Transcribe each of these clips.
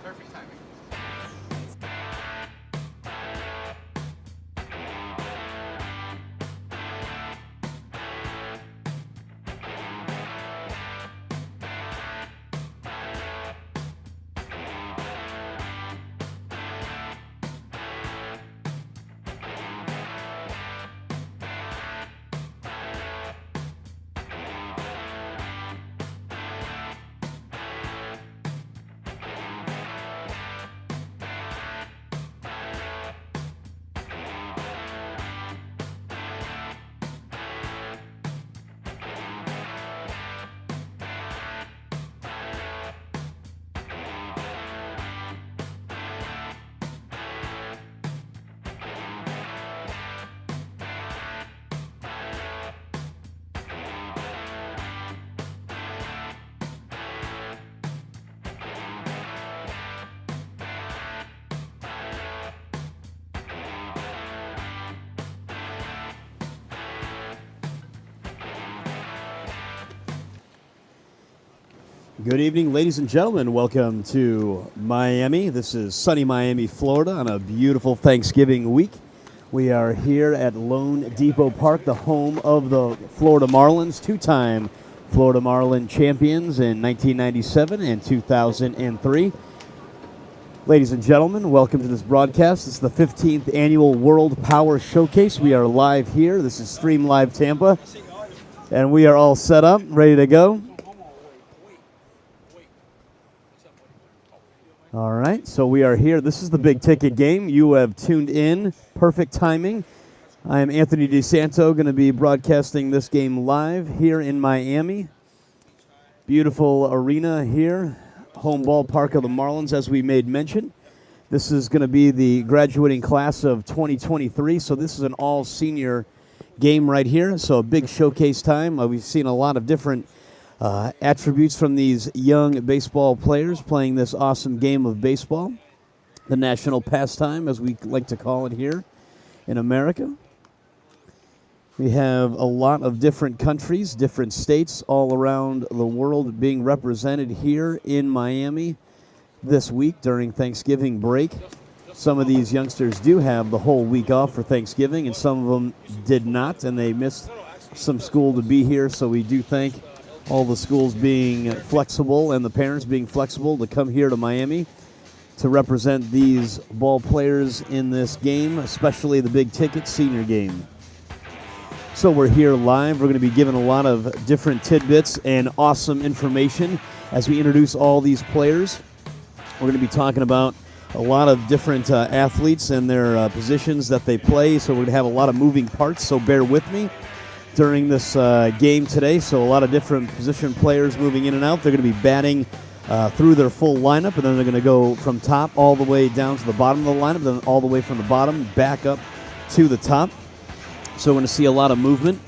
Perfect timing. Good evening, ladies and gentlemen. Welcome to Miami. This is sunny Miami, Florida, on a beautiful Thanksgiving week. We are here at LoanDepot Park, the home of the Florida Marlins, two-time Florida Marlin champions in 1997 and 2003. Ladies and gentlemen, welcome to this broadcast. It's the 15th Annual World Power Showcase. We are live here. This is Stream Live Tampa, and we are all set up, ready to go. All right, so we are here. This is the big ticket game. You have tuned in. Perfect timing. I am Anthony DeSanto, going to be broadcasting this game live here in Miami. Beautiful arena here, home ballpark of the Marlins, as we made mention. This is going to be the graduating class of 2023, so this is an all-senior game right here, so a big showcase time. We've seen a lot of different attributes from these young baseball players playing this awesome game of baseball, the national pastime, as we like to call it here in America. We have a lot of different countries, different states all around the world being represented here in Miami this week during Thanksgiving break. Some of these youngsters do have the whole week off for Thanksgiving, and some of them did not, and they missed some school to be here, so we do thank all the schools being flexible and the parents being flexible to come here to Miami to represent these ball players in this game, especially the big ticket senior game. So we're here live. We're going to be giving a lot of different tidbits and awesome information as we introduce all these players. We're going to be talking about a lot of different athletes and their positions that they play, so we're going to have a lot of moving parts, so bear with me during this game today. So a lot of different position players moving in and out. They're going to be batting through their full lineup, and then they're going to go from top all the way down to the bottom of the lineup, then all the way from the bottom back up to the top. So we're going to see a lot of movement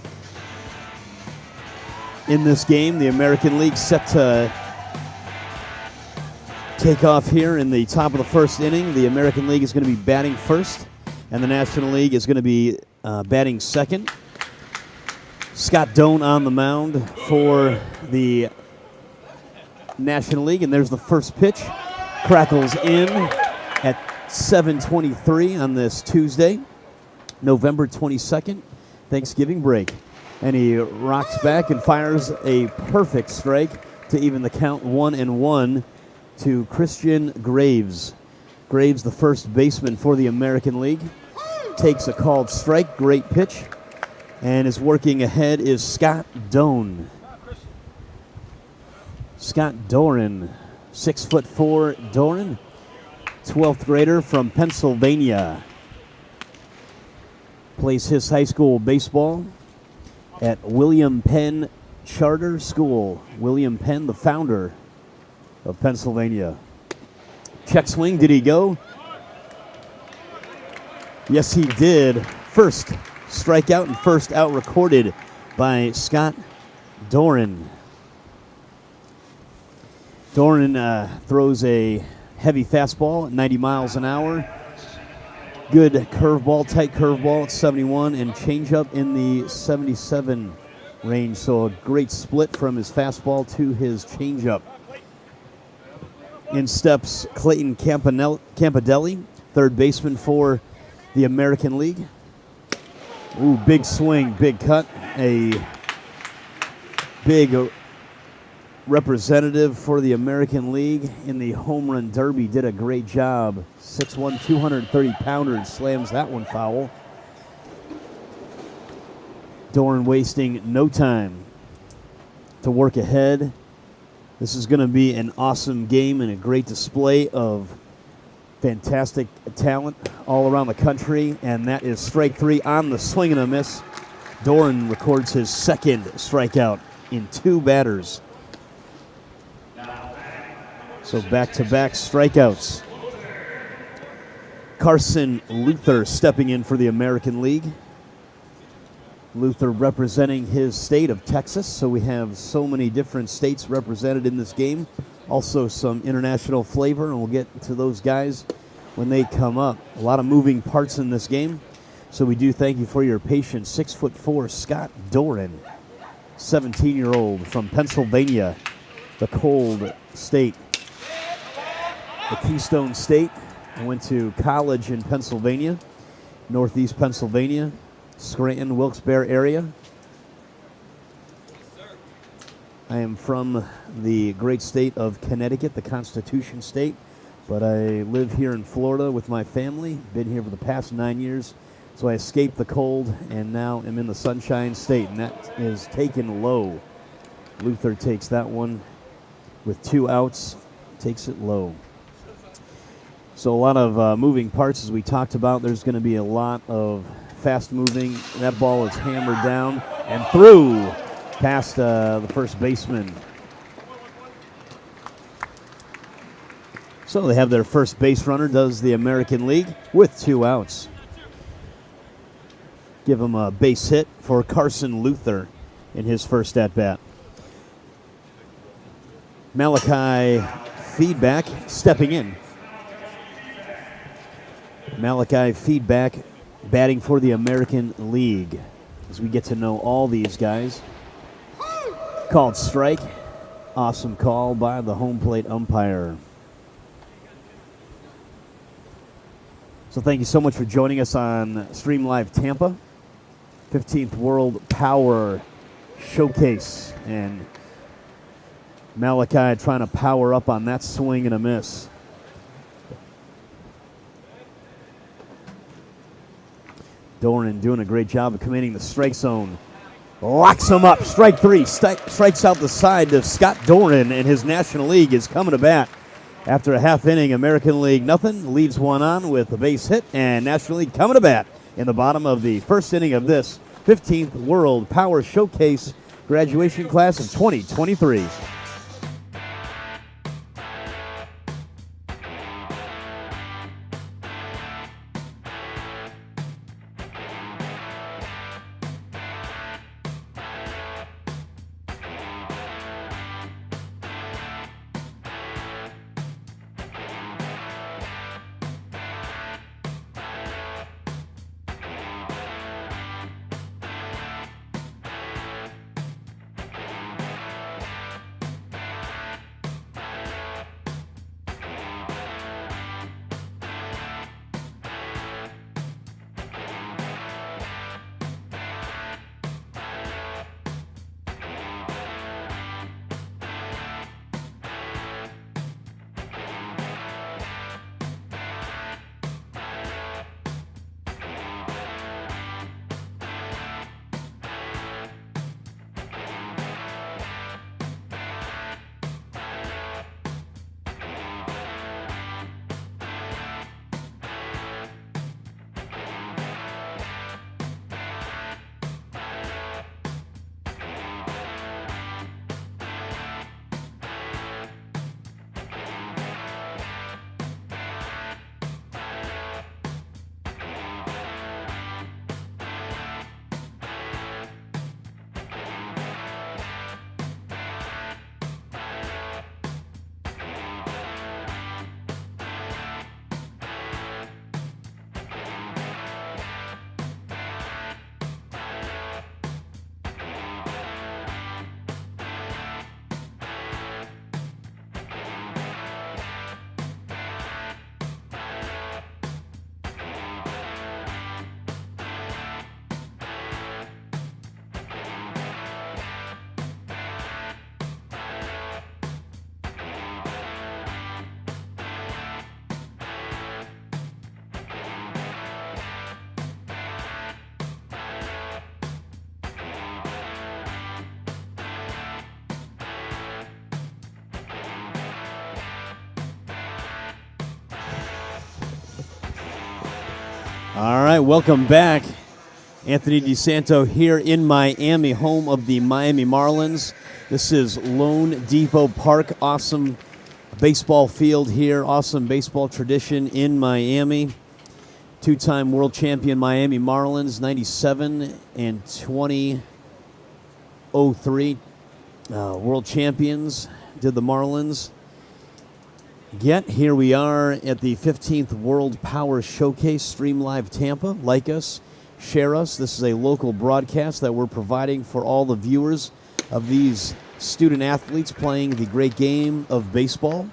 in this game. The American League set to take off here in the top of the first inning. The American League is going to be batting first, and the National League is going to be batting second. Scott Doan on the mound for the National League, and there's the first pitch. Crackles in at 7:23 on this Tuesday, November 22nd, Thanksgiving break. And he rocks back and fires a perfect strike to even the count 1-1 to Christian Graves. Graves, the first baseman for the American League, takes a called strike. Great pitch. And is working ahead is Scott Doan. Scott Doran, 6'4" Doran, 12th grader from Pennsylvania. Plays his high school baseball at William Penn Charter School. William Penn, the founder of Pennsylvania. Check swing, did he go? Yes, he did. First strikeout and first out recorded by Scott Doran. Doran throws a heavy fastball at 90 miles an hour. Good curveball, tight curveball at 71, and changeup in the 77 range, so a great split from his fastball to his changeup. In steps Clayton Campodelli, third baseman for the American League. Ooh, big swing, big cut. A big representative for the American League in the home run derby. Did a great job. 6'1", 230-pounder, slams that one foul. Doran wasting no time to work ahead. This is going to be an awesome game and a great display of fantastic talent all around the country. And that is strike three on the swing and a miss. Doran records his second strikeout in 2 batters. So back-to-back strikeouts. Carson Luther stepping in for the American League. Luther representing his state of Texas, so we have so many different states represented in this game. Also some international flavor, and we'll get to those guys when they come up. A lot of moving parts in this game, so we do thank you for your patience. 6'4" Scott Doran, 17-year-old from Pennsylvania, the cold state, the Keystone State. I went to college in Pennsylvania, northeast Pennsylvania, Scranton, Wilkes-Barre area. I am from the great state of Connecticut, the Constitution State, but I live here in Florida with my family. Been here for the past 9 years, so I escaped the cold and now am in the Sunshine State, and that is taken low. Luther takes that one with 2 outs, takes it low. So a lot of moving parts, as we talked about. There's going to be a lot of fast moving. That ball is hammered down and through past the first baseman. So they have their first base runner, does the American League, with 2 outs. Give him a base hit for Carson Luther in his first at-bat. Malachi Feedback stepping in. Malachi Feedback batting for the American League. As we get to know all these guys. Called strike. Awesome call by the home plate umpire. So thank you so much for joining us on Stream Live Tampa. 15th World Power Showcase. And Malachi trying to power up on that swing and a miss. Doran doing a great job of commanding the strike zone. Locks him up. Strike 3. Strikes out the side of Scott Doran, and his National League is coming to bat. After a half inning, American League nothing. Leaves one on with a base hit, and National League coming to bat in the bottom of the first inning of this 15th World Power Showcase graduation class of 2023. All right, welcome back. Anthony DeSanto here in Miami, home of the Miami Marlins. This is LoanDepot Park. Awesome baseball field here. Awesome baseball tradition in Miami. Two-time world champion Miami Marlins, 97 and 2003. World champions did the Marlins. Yet here we are at the 15th World Power Showcase, Stream Live Tampa. Like us, share us. This is a local broadcast that we're providing for all the viewers of these student athletes playing the great game of baseball.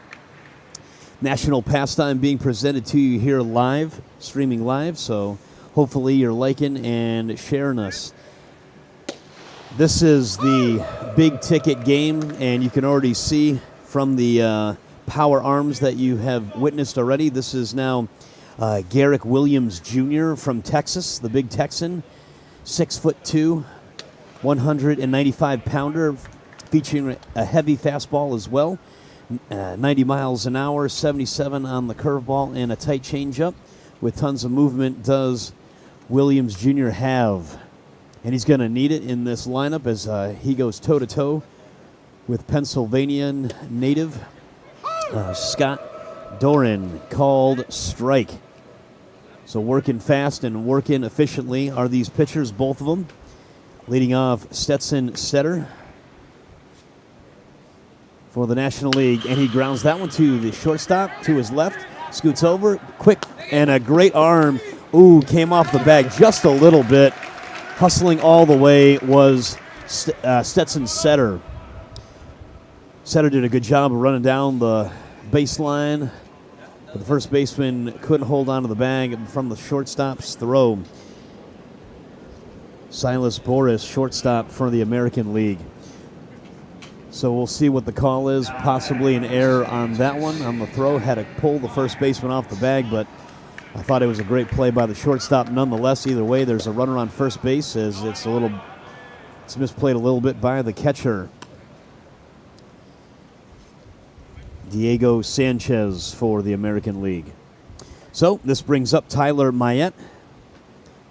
National pastime being presented to you here live, streaming live, so hopefully you're liking and sharing us. This is the big ticket game, and you can already see from the power arms that you have witnessed already. This is now Garrick Williams Jr. from Texas, the big Texan, 6'2", 195-pounder, featuring a heavy fastball as well. 90 miles an hour, 77 on the curveball, and a tight changeup with tons of movement does Williams Jr. have. And he's going to need it in this lineup as he goes toe-to-toe with Pennsylvania native Scott Doran, called strike. So working fast and working efficiently are these pitchers, both of them. Leading off, Stetson Setter for the National League, and he grounds that one to the shortstop, to his left, scoots over, quick, and a great arm. Ooh, came off the bag just a little bit. Hustling all the way was Stetson Setter. Setter did a good job of running down the baseline, but the first baseman couldn't hold on to the bag from the shortstop's throw. Silas Boris, shortstop for the American League. So we'll see what the call is. Possibly an error on that one, on the throw. Had to pull the first baseman off the bag, but I thought it was a great play by the shortstop nonetheless. Either way, there's a runner on first base as it's misplayed a little bit by the catcher. Diego Sanchez for the American League. So this brings up Tyler Maillet.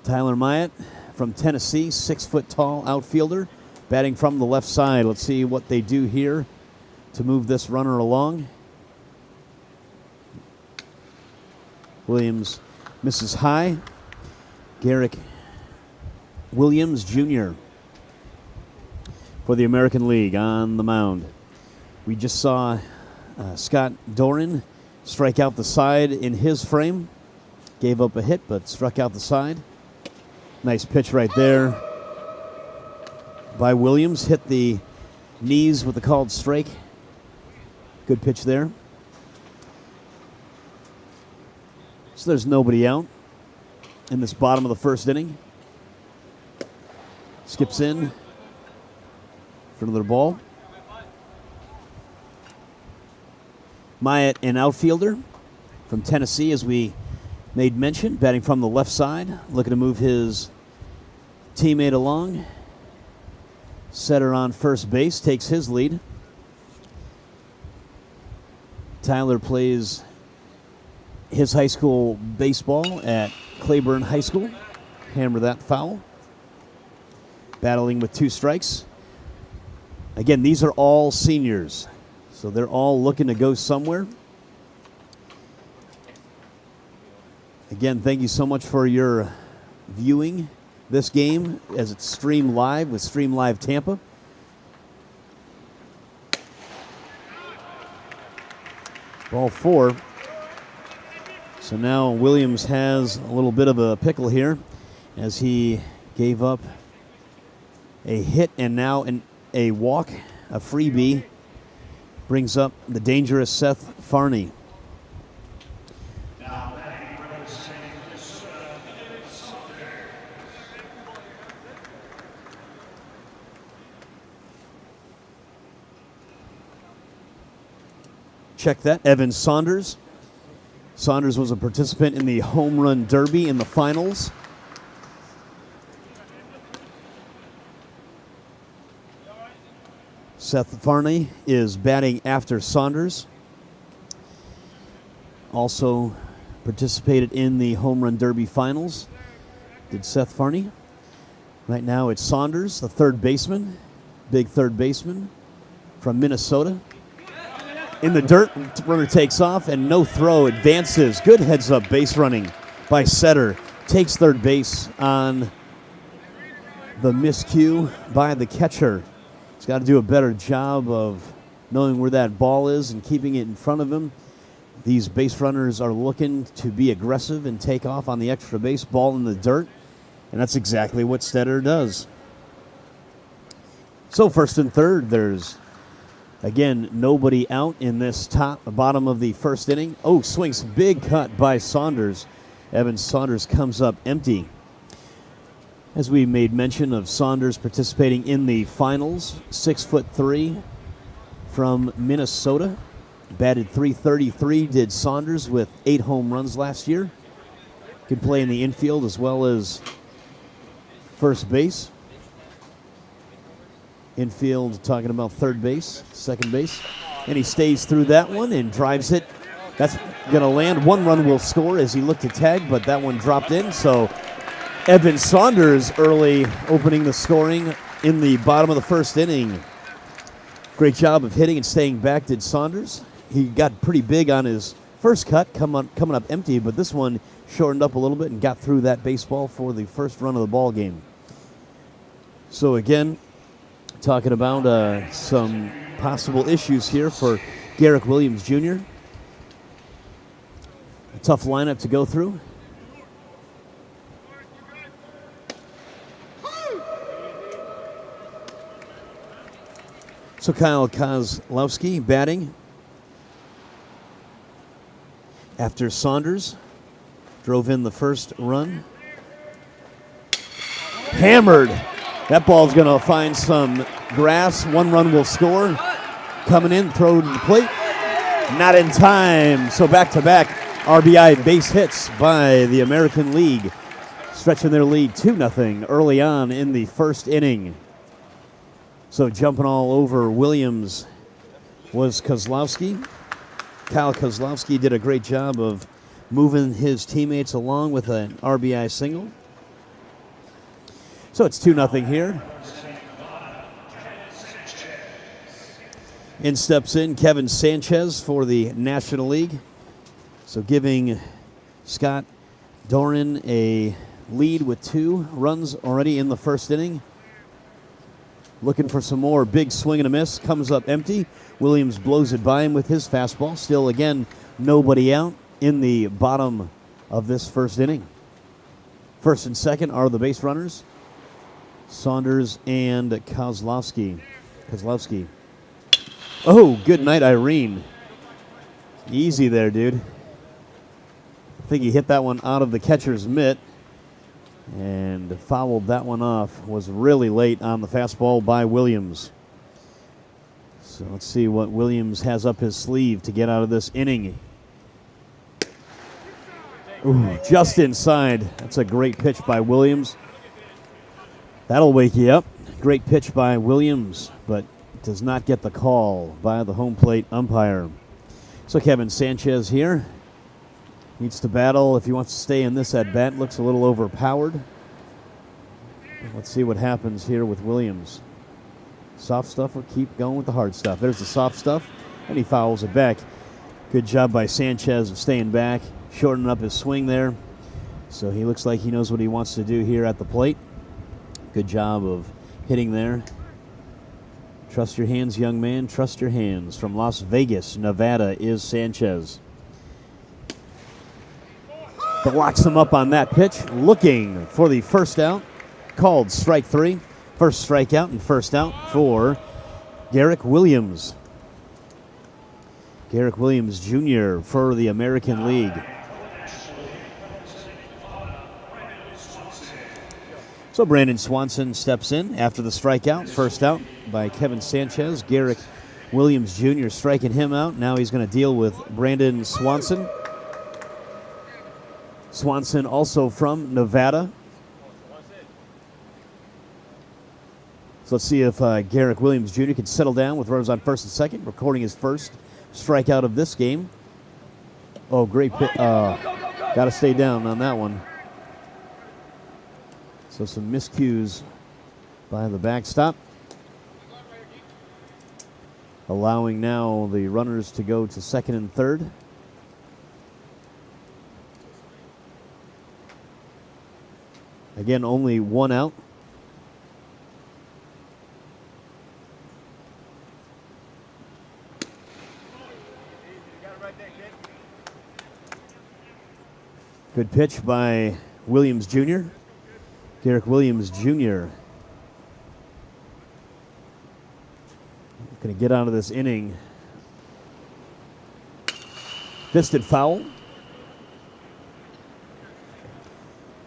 Tyler Maillet from Tennessee, 6-foot tall outfielder, batting from the left side. Let's see what they do here to move this runner along. Williams misses high. Garrick Williams Jr. for the American League on the mound. We just saw Scott Doran strike out the side in his frame. Gave up a hit, but struck out the side. Nice pitch right there by Williams. Hit the knees with the called strike. Good pitch there. So there's nobody out in this bottom of the first inning. Skips in for another ball. Maillet, an outfielder from Tennessee, as we made mention, batting from the left side, looking to move his teammate along. Setter on first base takes his lead. Tyler plays his high school baseball at Claiborne High School. Hammer that foul. Battling with two strikes. Again, these are all seniors, so they're all looking to go somewhere. Again, thank you so much for your viewing this game as it's streamed live with Stream Live Tampa. Ball four. So now Williams has a little bit of a pickle here as he gave up a hit and now a walk, a freebie. Brings up the dangerous Seth Farney. Check that. Evan Saunders. Saunders was a participant in the Home Run Derby in the finals. Seth Farney is batting after Saunders. Also Participated in the Home Run Derby finals. Did Seth Farney. Right now it's Saunders, the third baseman. Big third baseman from Minnesota. In the dirt, runner takes off and no throw, advances. Good heads-up base running by Setter. Takes third base on the miscue by the catcher. He's got to do a better job of knowing where that ball is and keeping it in front of him. These base runners are looking to be aggressive and take off on the extra base, ball in the dirt, and that's exactly what Setter does. So first and third, there's, again, nobody out in this bottom of the first inning. Oh, swings, big cut by Saunders. Evan Saunders comes up empty. As we made mention of Saunders participating in the finals, 6'3" from Minnesota. Batted .333 did Saunders with 8 home runs last year. Can play in the infield as well as first base. Infield, talking about third base, second base. And he stays through that one and drives it. That's going to land. 1 run will score as he looked to tag, but that one dropped in. So Evan Saunders early opening the scoring in the bottom of the first inning. Great job of hitting and staying back did Saunders. He got pretty big on his first cut, coming up empty, but this one shortened up a little bit and got through that baseball for the first run of the ball game. So again, talking about some possible issues here for Garrick Williams Jr. A tough lineup to go through. So Kyle Kozlowski batting after Saunders drove in the first run. Hammered. That ball's going to find some grass. 1 run will score. Coming in, throw to the plate. Not in time. So back-to-back RBI base hits by the American League, stretching their lead 2-0 early on in the first inning. So jumping all over Williams was Kozlowski. Kyle Kozlowski did a great job of moving his teammates along with an RBI single. So it's 2-0 here. In steps in Kevin Sanchez for the National League. So giving Scott Doran a lead with 2 runs already in the first inning. Looking for some more. Big swing and a miss. Comes up empty. Williams blows it by him with his fastball. Still, again, nobody out in the bottom of this first inning. First and second are the base runners, Saunders and Kozlowski. Oh, good night, Irene. Easy there, dude. I think he hit that one out of the catcher's mitt and fouled that one off. Was really late on the fastball by Williams. So let's see what Williams has up his sleeve to get out of this inning. Ooh, just inside. That's a great pitch by Williams. That'll wake you up. Great pitch by Williams, but does not get the call by the home plate umpire. So Kevin Sanchez here needs to battle if he wants to stay in this at bat. Looks a little overpowered. Let's see what happens here with Williams. Soft stuff or keep going with the hard stuff? There's the soft stuff, and he fouls it back. Good job by Sanchez of staying back, shortening up his swing there. So he looks like he knows what he wants to do here at the plate. Good job of hitting there. Trust your hands, young man. Trust your hands. From Las Vegas, Nevada, is Sanchez. Blocks him up on that pitch. Looking for the first out. Called strike 3. First strikeout and first out for Garrick Williams. Garrick Williams Jr. for the American League. So Brandon Swanson steps in after the strikeout. First out by Kevin Sanchez. Garrick Williams Jr. striking him out. Now he's going to deal with Brandon Swanson. Swanson also from Nevada. So let's see if Garrick Williams Jr. can settle down with runners on first and second, recording his first strikeout of this game. Oh, great pitch. Got to stay down on that one. So some miscues by the backstop. Allowing now the runners to go to second and third. Again, only one out. Good pitch by Williams Jr. Garrick Williams Jr. Going to get out of this inning. Fisted foul.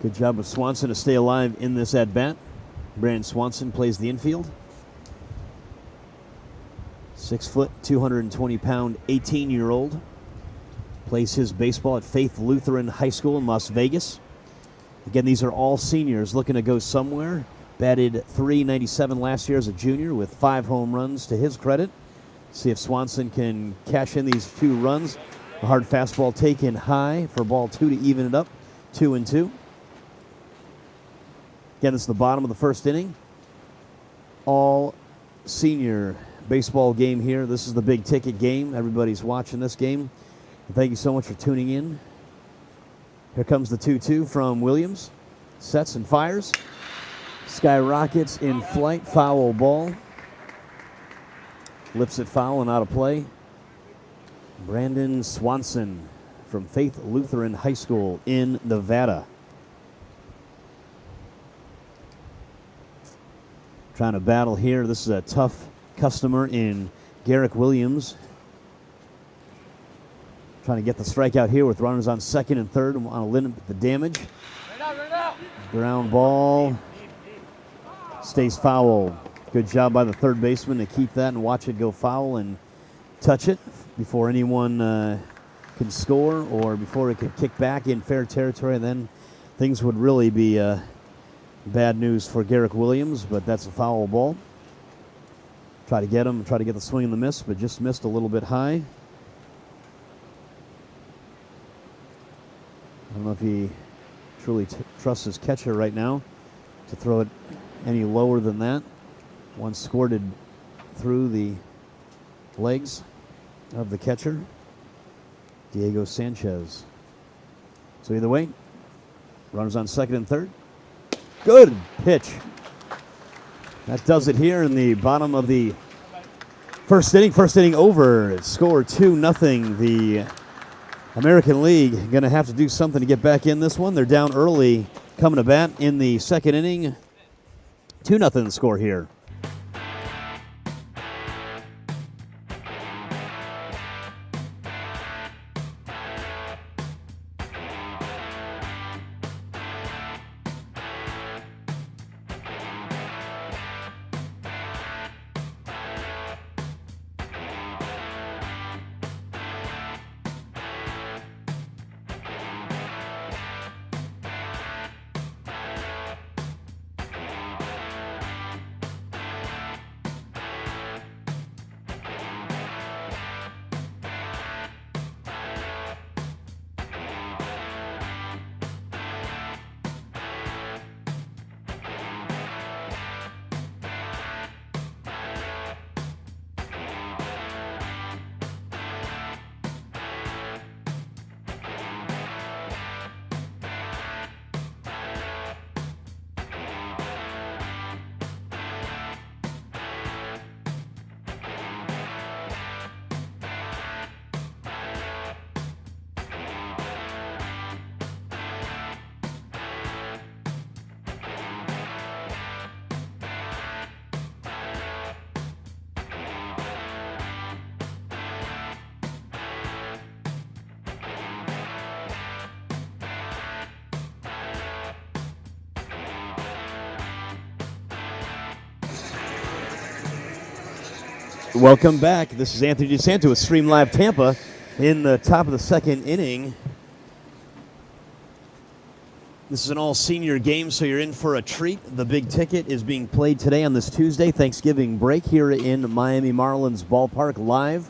Good job of Swanson to stay alive in this at-bat. Brandon Swanson plays the infield. 6 foot, 220-pound, 18-year-old. Plays his baseball at Faith Lutheran High School in Las Vegas. Again, these are all seniors looking to go somewhere. Batted .397 last year as a junior with 5 home runs to his credit. See if Swanson can cash in these 2 runs. A hard fastball taken high for ball 2 to even it up. 2-2. Again, this is the bottom of the first inning. All senior baseball game here. This is the big ticket game. Everybody's watching this game. Thank you so much for tuning in. Here comes the 2-2 from Williams. Sets and fires. Skyrockets in flight. Foul ball. Lips it foul and out of play. Brandon Swanson from Faith Lutheran High School in Nevada. Trying to battle here. This is a tough customer in Garrick Williams. Trying to get the strikeout here with runners on second and third and want to limit the damage. Ground ball. Stays foul. Good job by the third baseman to keep that and watch it go foul and touch it before anyone can score or before it could kick back in fair territory. And then things would really be bad news for Garrick Williams, but that's a foul ball. Try to get him, try to get the swing and the miss, but just missed a little bit high. I don't know if he truly trusts his catcher right now to throw it any lower than that. One squirted through the legs of the catcher, Diego Sanchez. So either way, runners on second and third. Good pitch. That does it here in the bottom of the first inning. First inning over. Score 2-0. The American League going to have to do something to get back in this one. They're down early coming to bat in the second inning. 2-0 score here. Welcome back. This is Anthony DeSanto with Stream Live Tampa in the top of the second inning. This is an all-senior game, so you're in for a treat. The big ticket is being played today on this Tuesday, Thanksgiving break, here in Miami Marlins Ballpark live.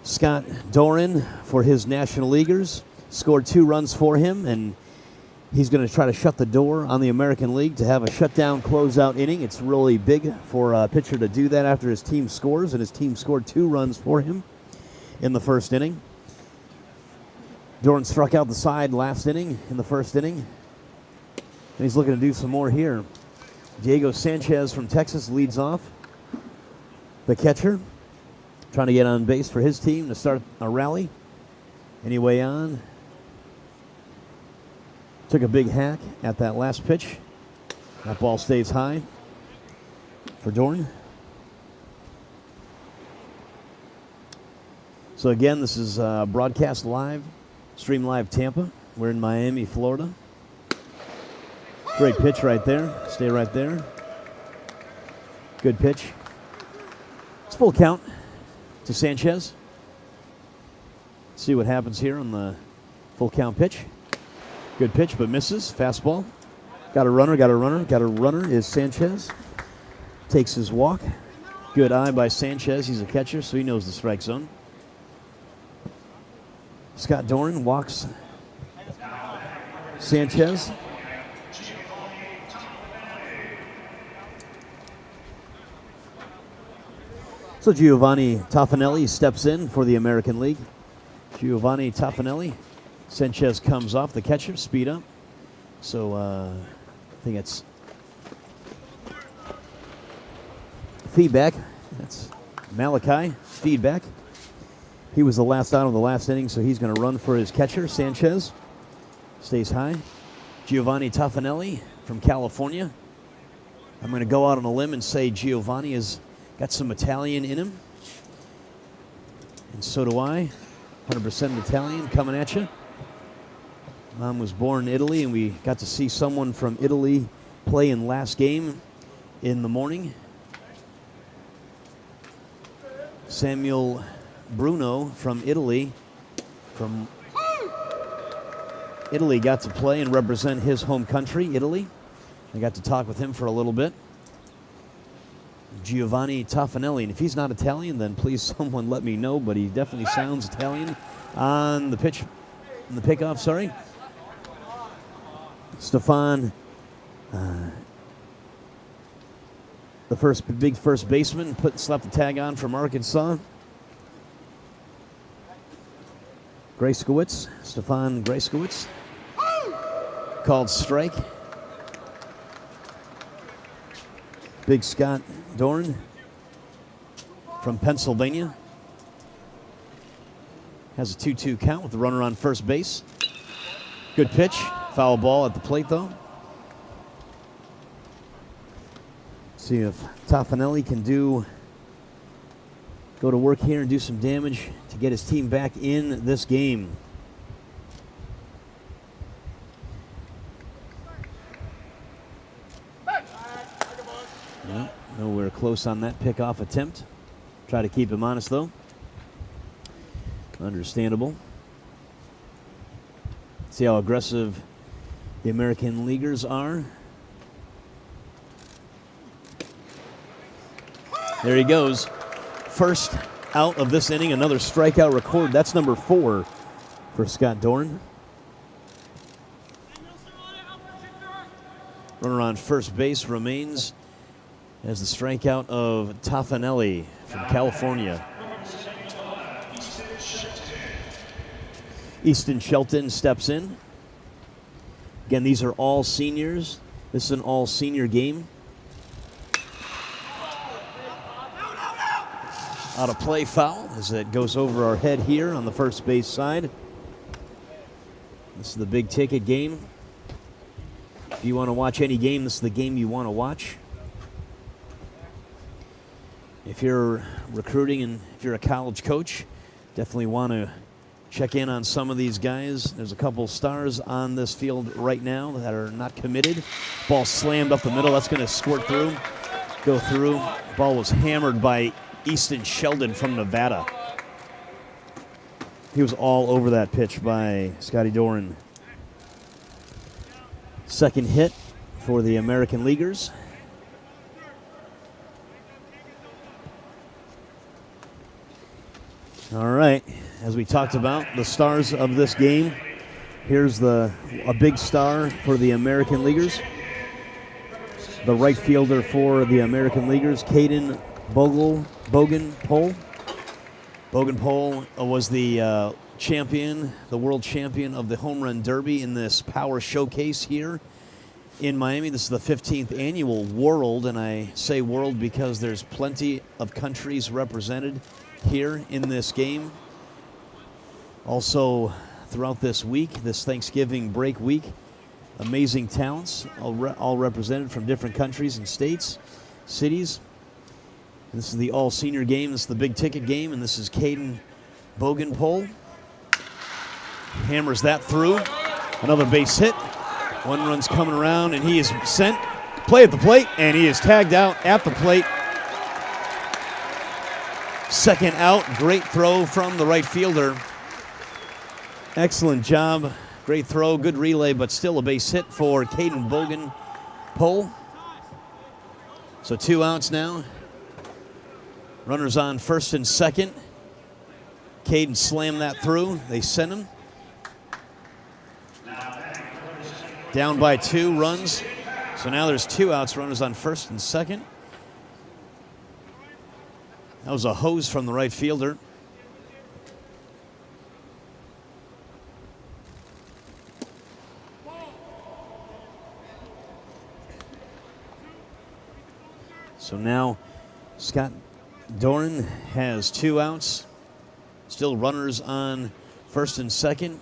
Scott Doran for his National Leaguers. scored 2 runs for him, and he's going to try to shut the door on the American League to have a shutdown closeout inning. It's really big for a pitcher to do that after his team scores, and his team scored 2 runs for him in the first inning. Doran struck out the side last inning in the first inning, and he's looking to do some more here. Diego Sanchez from Texas leads off. The catcher trying to get on base for his team to start a rally. Anyway on. Took a big hack at that last pitch. That ball stays high for Doran. So again, this is broadcast live, stream live Tampa. We're in Miami, Florida. Great pitch right there. Stay right there. Good pitch. It's full count to Sanchez. See what happens here on the full count pitch. Good pitch, but misses. Fastball. Got a runner, got a runner, got a runner is Sanchez. Takes his walk. Good eye by Sanchez. He's a catcher, so he knows the strike zone. Scott Doran walks Sanchez. So Giovanni Toffanelli steps in for the American League. Giovanni Toffanelli. Sanchez comes off the catcher, speed up. So I think it's feedback. That's Malachi, feedback. He was the last out of the last inning, so he's going to run for his catcher, Sanchez. Stays high. Giovanni Toffanelli from California. I'm going to go out on a limb and say Giovanni has got some Italian in him. And so do I. 100% Italian coming at you. Mom was born in Italy, and we got to see someone from Italy play in last game in the morning. Samuel Bruno from Italy. Got to play and represent his home country, Italy. I got to talk with him for a little bit. Giovanni Toffanelli, and if he's not Italian, then please someone let me know, but he definitely sounds Italian on the pitch, on the pickoff, sorry. Stefan, the big first baseman, slapped the tag on from Arkansas. Grayskowitz, Stefan Grayskowitz, called strike. Big Scott Doran from Pennsylvania has a 2-2 count with the runner on first base. Good pitch. Foul ball at the plate, though. See if Toffanelli can go to work here and do some damage to get his team back in this game. Nowhere close on that pickoff attempt. Try to keep him honest, though. Understandable. See how aggressive the American leaguers are. There he goes. First out of this inning, another strikeout record. That's number 4 for Scott Doran. Runner on first base remains as the strikeout of Toffanelli from California. Easton Shelton steps in. Again, these are all seniors. This is an all-senior game. Out of play foul as it goes over our head here on the first base side. This is the big ticket game. If you want to watch any game, this is the game you want to watch. If you're recruiting and if you're a college coach, definitely want to check in on some of these guys. There's a couple stars on this field right now that are not committed. Ball slammed up the middle. That's going to squirt through, go through. Ball was hammered by Easton Sheldon from Nevada. He was all over that pitch by Scotty Doran. Second hit for the American Leaguers. All right, as we talked about, the stars of this game Here's a big star for the American Leaguers. The right fielder for the American Leaguers, Caden Bogenpole. Bogenpole was the champion, the world champion of the Home Run Derby in this Power Showcase here in Miami. This is the 15th annual World, and I say World because there's plenty of countries represented here in this game. Also, throughout this week, this Thanksgiving break week, amazing talents, all represented from different countries and states, cities. And this is the all-senior game. This is the big ticket game, and this is Caden Bogenpole. Hammers that through. Another base hit. One run's coming around, and he is sent. Play at the plate, and he is tagged out at the plate. Second out. Great throw from the right fielder. Excellent job. Great throw, good relay, but still a base hit for Caden Bogenpole. So 2 outs now. Runners on first and second. Caden slammed that through. They sent him. Down by 2 runs. So now there's 2 outs, runners on first and second. That was a hose from the right fielder. So now Scott Doran has 2 outs. Still runners on first and second.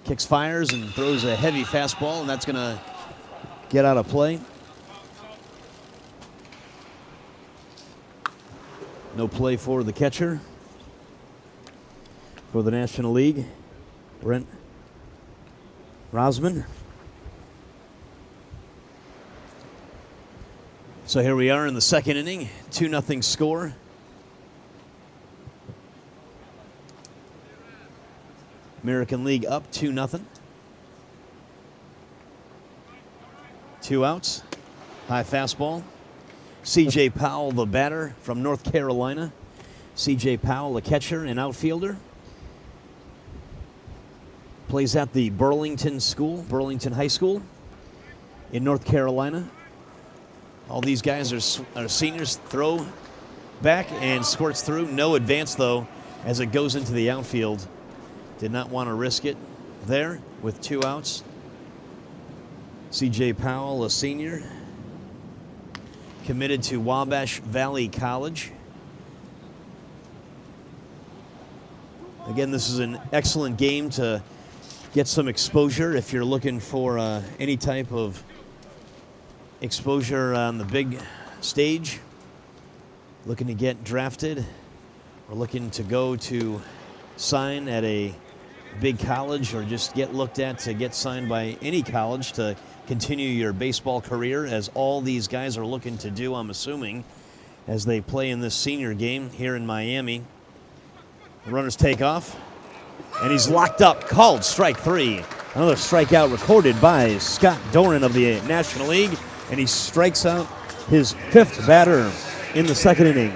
Kicks, fires, and throws a heavy fastball, and that's going to get out of play. No play for the catcher for the National League, Brent Rosman. So here we are in the second inning, 2-0 score. American League up 2-0. 2 outs. High fastball. C.J. Powell, the batter from North Carolina. C.J. Powell, the catcher and outfielder. Plays at the Burlington High School in North Carolina. All these guys are seniors. Throw back and squirts through. No advance, though, as it goes into the outfield. Did not want to risk it there with 2 outs. C.J. Powell, a senior, committed to Wabash Valley College. Again, this is an excellent game to get some exposure if you're looking for any type of exposure on the big stage, looking to get drafted or looking to go to sign at a big college or just get looked at to get signed by any college to continue your baseball career, as all these guys are looking to do, I'm assuming, as they play in this senior game here in Miami. The runners take off, and he's locked up, called strike 3. Another strikeout recorded by Scott Doran of the National League, and he strikes out his 5th batter in the second inning.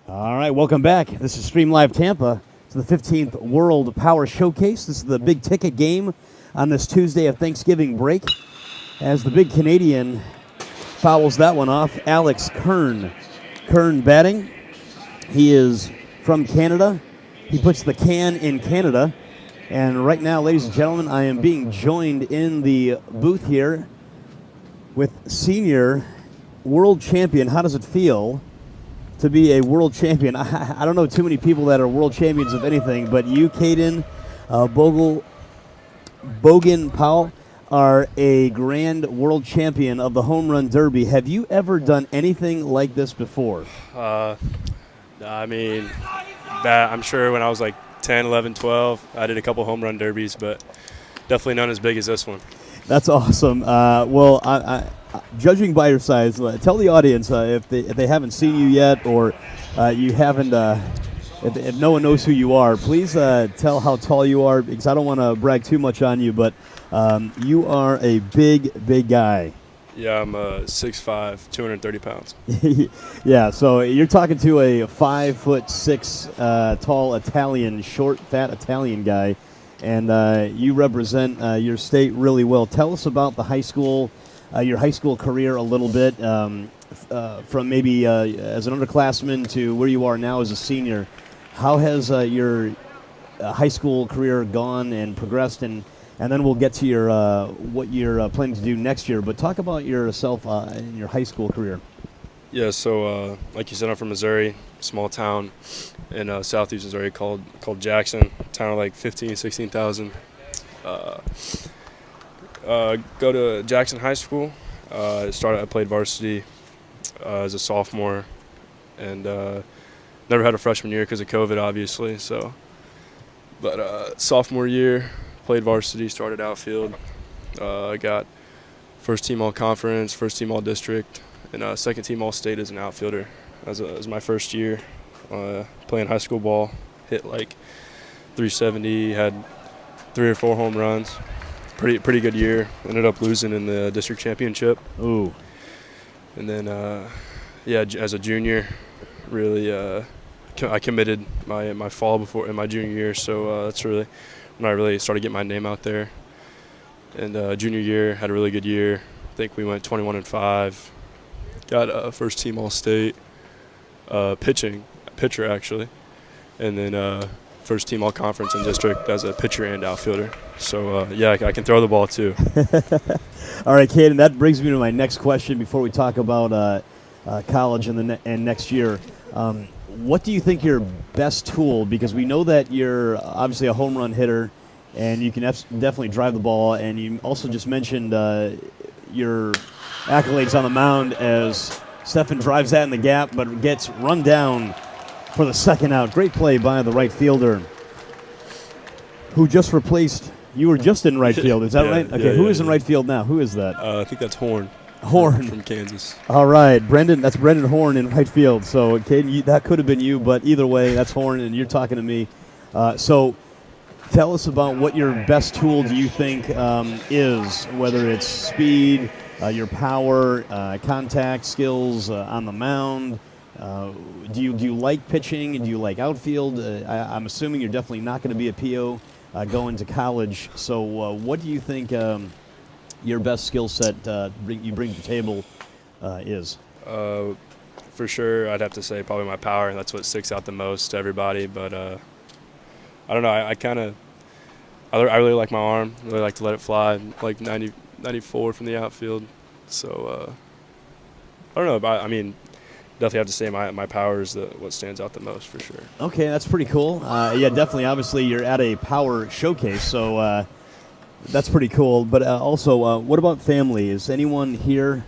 All right, welcome back. This is Stream Live Tampa. It's the 15th World Power Showcase. This is the big ticket game on this Tuesday of Thanksgiving break. As the big Canadian fouls that one off, Alex Kern. Kern batting. He is from Canada. He puts the can in Canada. And right now, ladies and gentlemen, I am being joined in the booth here with senior world champion. How does it feel to be a world champion? I don't know too many people that are world champions of anything, but you, Caden Bogan Powell, are a grand world champion of the Home Run Derby. Have you ever done anything like this before? I mean, I'm sure when I was like 10, 11, 12, I did a couple home run derbies, but definitely none as big as this one. That's awesome. Well, judging by your size, tell the audience if they haven't seen you yet, or you haven't, if no one knows who you are, please tell how tall you are, because I don't want to brag too much on you, but you are a big guy. Yeah, I'm 6'5", 230 pounds. Yeah, so you're talking to a 5'6" tall Italian, short, fat Italian guy, and you represent your state really well. Tell us about the high school, your high school career a little bit, from maybe as an underclassman to where you are now as a senior. How has your high school career gone and progressed, and then we'll get to your what you're planning to do next year. But talk about yourself in your high school career. Yeah, so like you said, I'm from Missouri, small town in southeast Missouri called Jackson, town of like 15,000, 16,000. Go to Jackson High School. I played varsity as a sophomore, and never had a freshman year because of COVID, obviously. So, but sophomore year, played varsity, started outfield. Got first team all conference, first team all district, and second team all state as an outfielder. As my first year playing high school ball, hit like 370, had 3 or 4 home runs. Pretty good year. Ended up losing in the district championship. Ooh. And then as a junior, really I committed my fall before in my junior year. So that's really when I really started getting my name out there. And junior year, had a really good year. I think we went 21-5. Got first team all-state, pitcher actually. And then first team all-conference in district as a pitcher and outfielder. So, I can throw the ball too. All right, Caden, that brings me to my next question before we talk about college and next year. What do you think your best tool, because we know that you're obviously a home run hitter and you can definitely drive the ball, and you also just mentioned your accolades on the mound as Stefan drives that in the gap but gets run down for the second out. Great play by the right fielder who just replaced, you were just in right field, is that right? Okay, who is in right field now? Who is that? I think that's Horn. Horn from Kansas. All right, Brendan. That's Brendan Horn in right field. So, Caden, that could have been you, but either way, that's Horn, and you're talking to me. So, tell us about what your best tool do you think is, whether it's speed, your power, contact skills on the mound. Do you like pitching, and do you like outfield? I'm assuming you're definitely not going to be a PO going to college. So, what do you think? Your best skill set you bring to the table is? For sure, I'd have to say probably my power. That's what sticks out the most to everybody. But I don't know. I really like my arm. Really like to let it fly. Like 94 from the outfield. So I don't know. I mean, definitely have to say my power is what stands out the most for sure. Okay, that's pretty cool. Yeah, definitely. Obviously, you're at a power showcase, so. That's pretty cool. But also, what about family? Is anyone here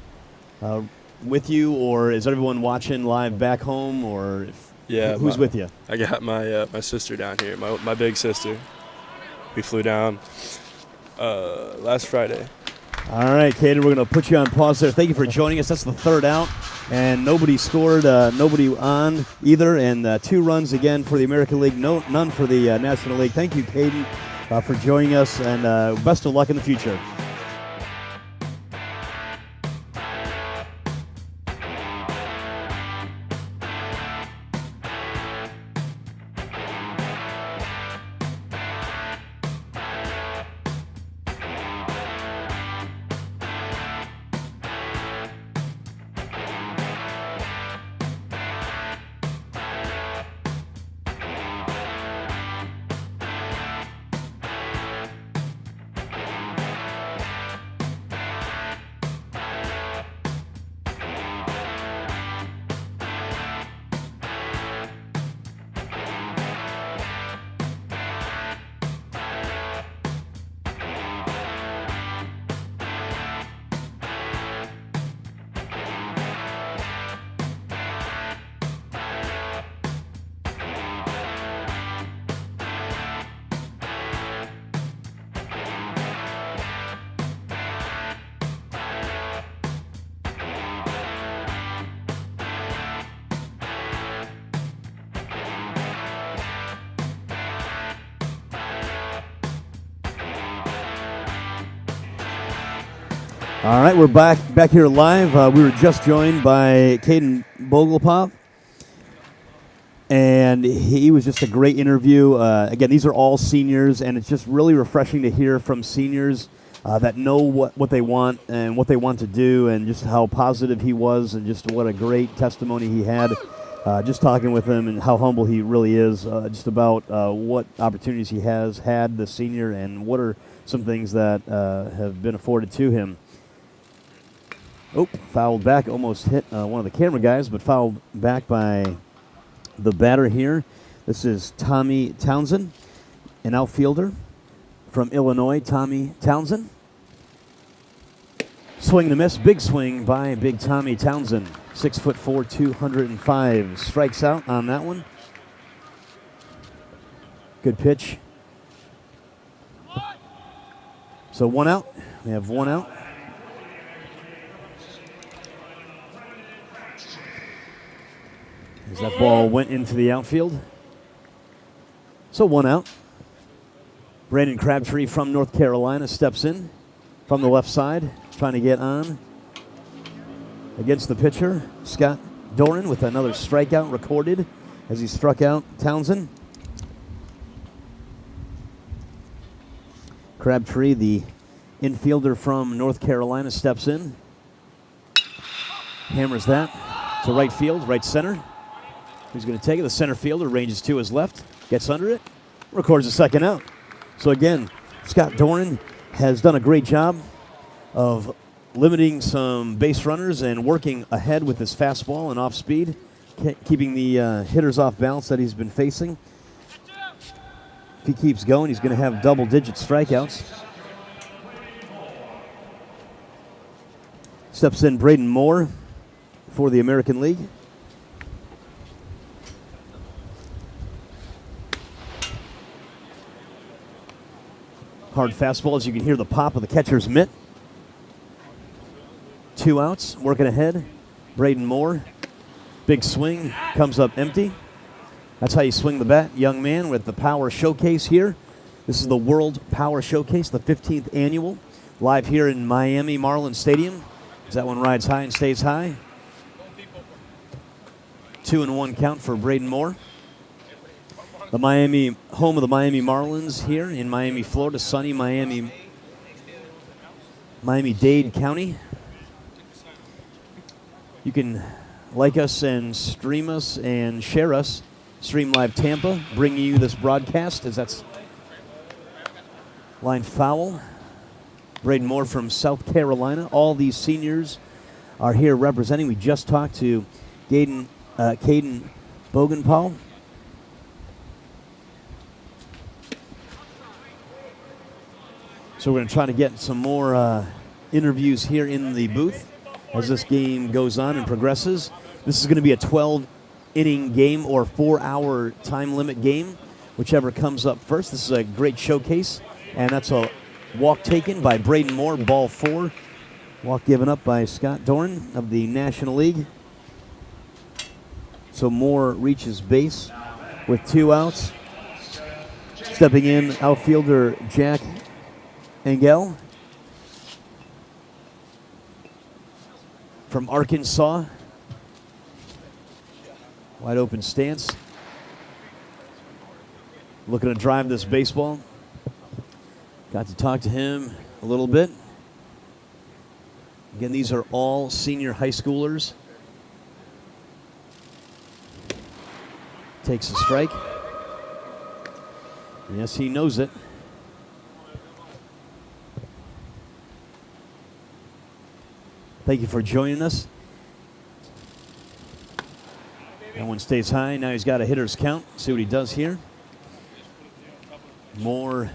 with you, or is everyone watching live back home, or who's with you? I got my sister down here, my big sister. We flew down last Friday. All right, Caden, we're going to put you on pause there. Thank you for joining us. That's the third out, and nobody scored, nobody on either, and 2 runs again for the American League, none for the National League. Thank you, Caden, for joining us, and best of luck in the future. All right, we're back here live. We were just joined by Caden Bogelpop, and he was just a great interview. Again, these are all seniors, and it's just really refreshing to hear from seniors that know what they want and what they want to do, and just how positive he was, and just what a great testimony he had. Just talking with him and how humble he really is, just about what opportunities he has had this senior, and what are some things that have been afforded to him. Oh, fouled back, almost hit one of the camera guys, but fouled back by the batter here. This is Tommy Townsend, an outfielder from Illinois, Tommy Townsend. Swing and a miss, big swing by big Tommy Townsend. 6'4", 205. Strikes out on that one. Good pitch. So one out. We have one out. As that ball went into the outfield. So one out. Brandon Crabtree from North Carolina steps in from the left side, trying to get on against the pitcher, Scott Doran, with another strikeout recorded as he struck out Townsend. Crabtree, the infielder from North Carolina, steps in. Hammers that to right field, right center. Who's going to take it? The center fielder ranges to his left, gets under it, records a second out. So again, Scott Doran has done a great job of limiting some base runners and working ahead with his fastball and off speed, keeping the hitters off balance that he's been facing. If he keeps going, he's going to have double-digit strikeouts. Steps in Braden Moore for the American League. Hard fastball, as you can hear the pop of the catcher's mitt. 2 outs, working ahead. Braden Moore. Big swing, comes up empty. That's how you swing the bat, young man, with the Power Showcase here. This is the World Power Showcase, the 15th annual, live here in Miami Marlins Stadium. As that one rides high and stays high. 2-1 count for Braden Moore. The Miami, home of the Marlins here in Miami, Florida, sunny Miami-Dade County. You can like us and stream us and share us. Stream Live Tampa, bringing you this broadcast, as that's line foul. Braden Moore from South Carolina. All these seniors are here representing. We just talked to Caden Bogenpaul. So we're going to try to get some more interviews here in the booth as this game goes on and progresses. This is going to be a 12-inning game or 4-hour time limit game, whichever comes up first. This is a great showcase, and that's a walk taken by Braden Moore, ball 4. Walk given up by Scott Doran of the National League. So Moore reaches base with 2 outs. Stepping in, outfielder Jack Engel from Arkansas. Wide open stance. Looking to drive this baseball. Got to talk to him a little bit. Again, these are all senior high schoolers. Takes a strike. Yes, he knows it. Thank you for joining us. That one stays high. Now he's got a hitter's count. See what he does here. Moore,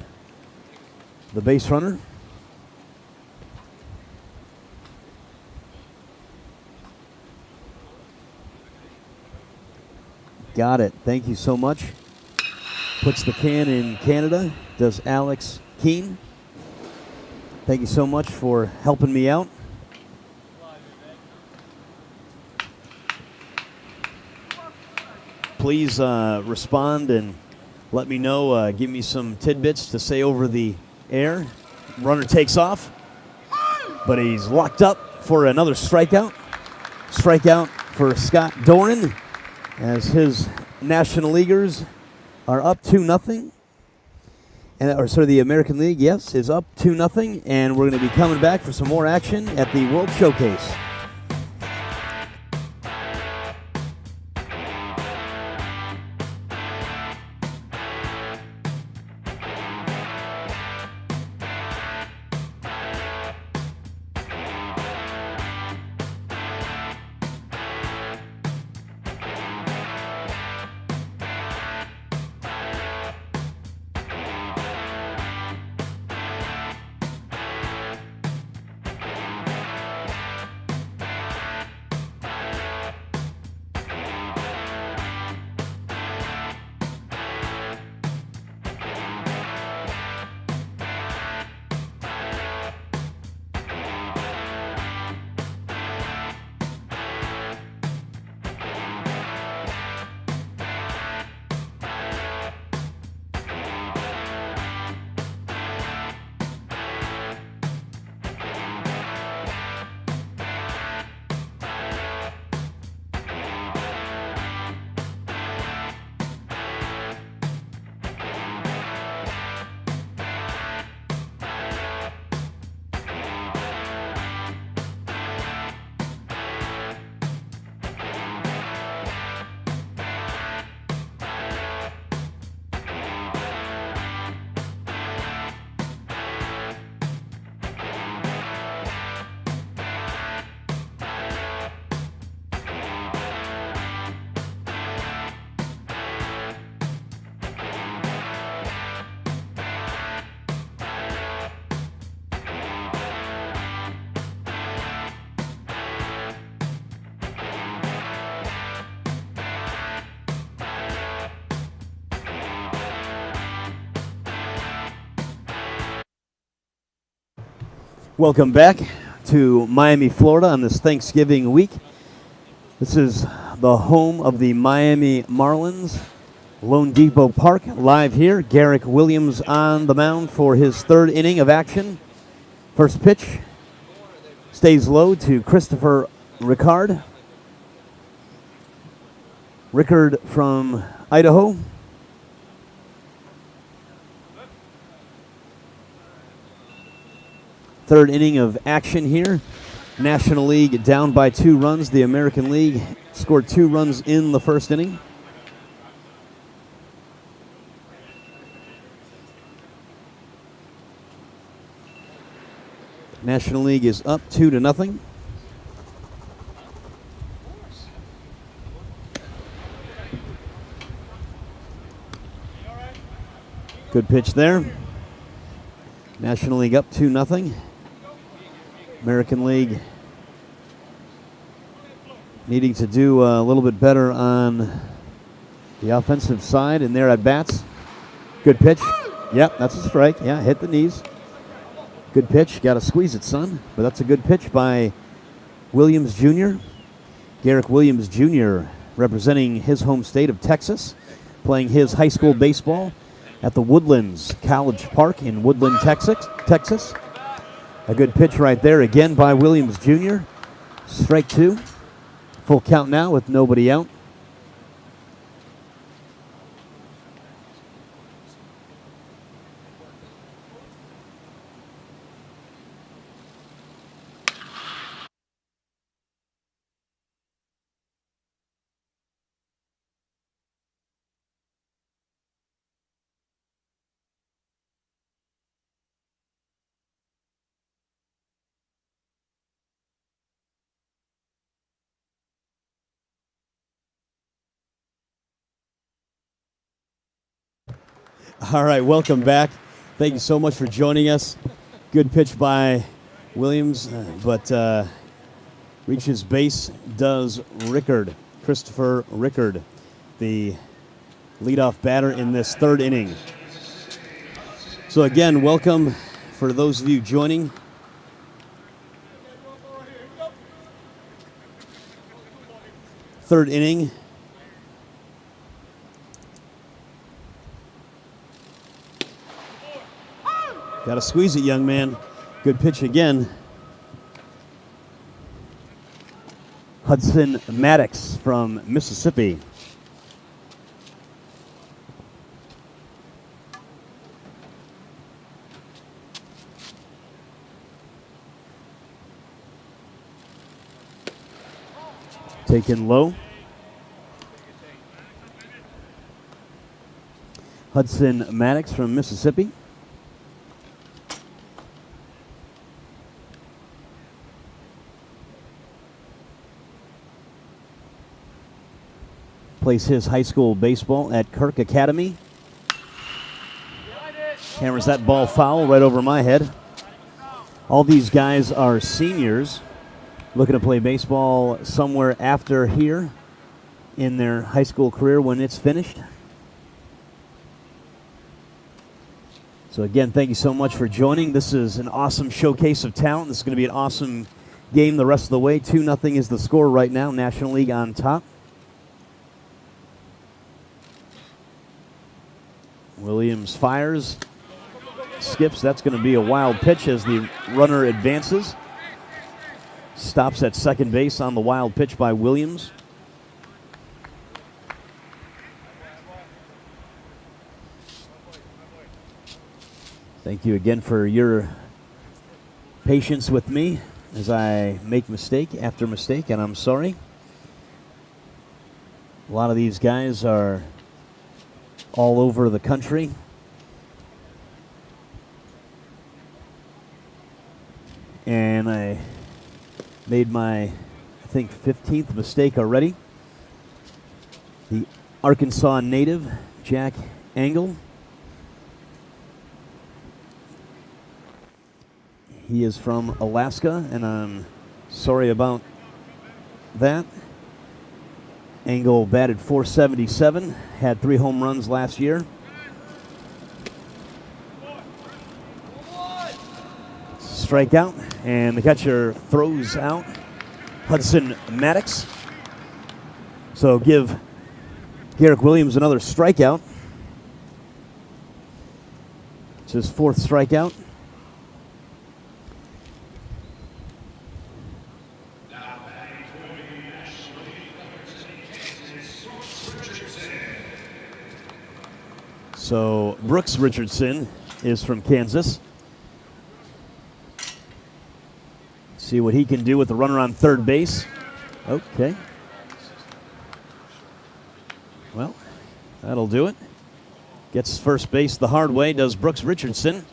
the base runner. Got it. Thank you so much. Puts the can in Canada. Does Alex Keene. Thank you so much for helping me out. Please respond and let me know. Give me some tidbits to say over the air. Runner takes off. but he's locked up for another strikeout. Strikeout for Scott Doran as his National Leaguers are up 2-0. The American League, yes, is up 2-0, and we're going to be coming back for some more action at the World Showcase. Welcome back to Miami, Florida on this Thanksgiving week. This is the home of the Miami Marlins, LoanDepot Park, live here. Garrick Williams on the mound for his third inning of action. First pitch stays low to Christopher Rickard. Rickard from Idaho. Third inning of action here. National League down by 2 runs. The American League scored 2 runs in the first inning. National League is up 2-0. Good pitch there. National League up 2-0. American League needing to do a little bit better on the offensive side in their at-bats. Good pitch. Yep, that's a strike. Yeah, hit the knees. Good pitch. Got to squeeze it, son. But that's a good pitch by Williams Jr. Garrick Williams Jr. representing his home state of Texas, playing his high school baseball at the Woodlands College Park in Woodland, Texas. A good pitch right there again by Williams Jr. Strike 2. Full count now with nobody out. All right, welcome back. Thank you so much for joining us. Good pitch by Williams, but reaches base does Rickard, Christopher Rickard, the leadoff batter in this third inning. So again, welcome for those of you joining. Third inning. Got to squeeze it, young man. Good pitch again. Hudson Maddox from Mississippi. Taken low. Hudson Maddox from Mississippi. Plays his high school baseball at Kirk Academy. Hammers that ball foul right over my head. All these guys are seniors looking to play baseball somewhere after here in their high school career when it's finished. So again, thank you so much for joining. This is an awesome showcase of talent. This is going to be an awesome game the rest of the way. 2-0 is the score right now. National League on top. Williams fires, skips. That's going to be a wild pitch as the runner advances. Stops at second base on the wild pitch by Williams. Thank you again for your patience with me as I make mistake after mistake, and I'm sorry. A lot of these guys are all over the country. And I made my, I think, 15th mistake already. The Arkansas native, Jack Engel. He is from Alaska, and I'm sorry about that. Engel batted .477, had 3 home runs last year. Strikeout, and the catcher throws out Hudson Maddox. So give Garrick Williams another strikeout. It's his 4th strikeout. So Brooks Richardson is from Kansas. See what he can do with the runner on third base. Okay. Well, that'll do it. Gets first base the hard way, does Brooks Richardson.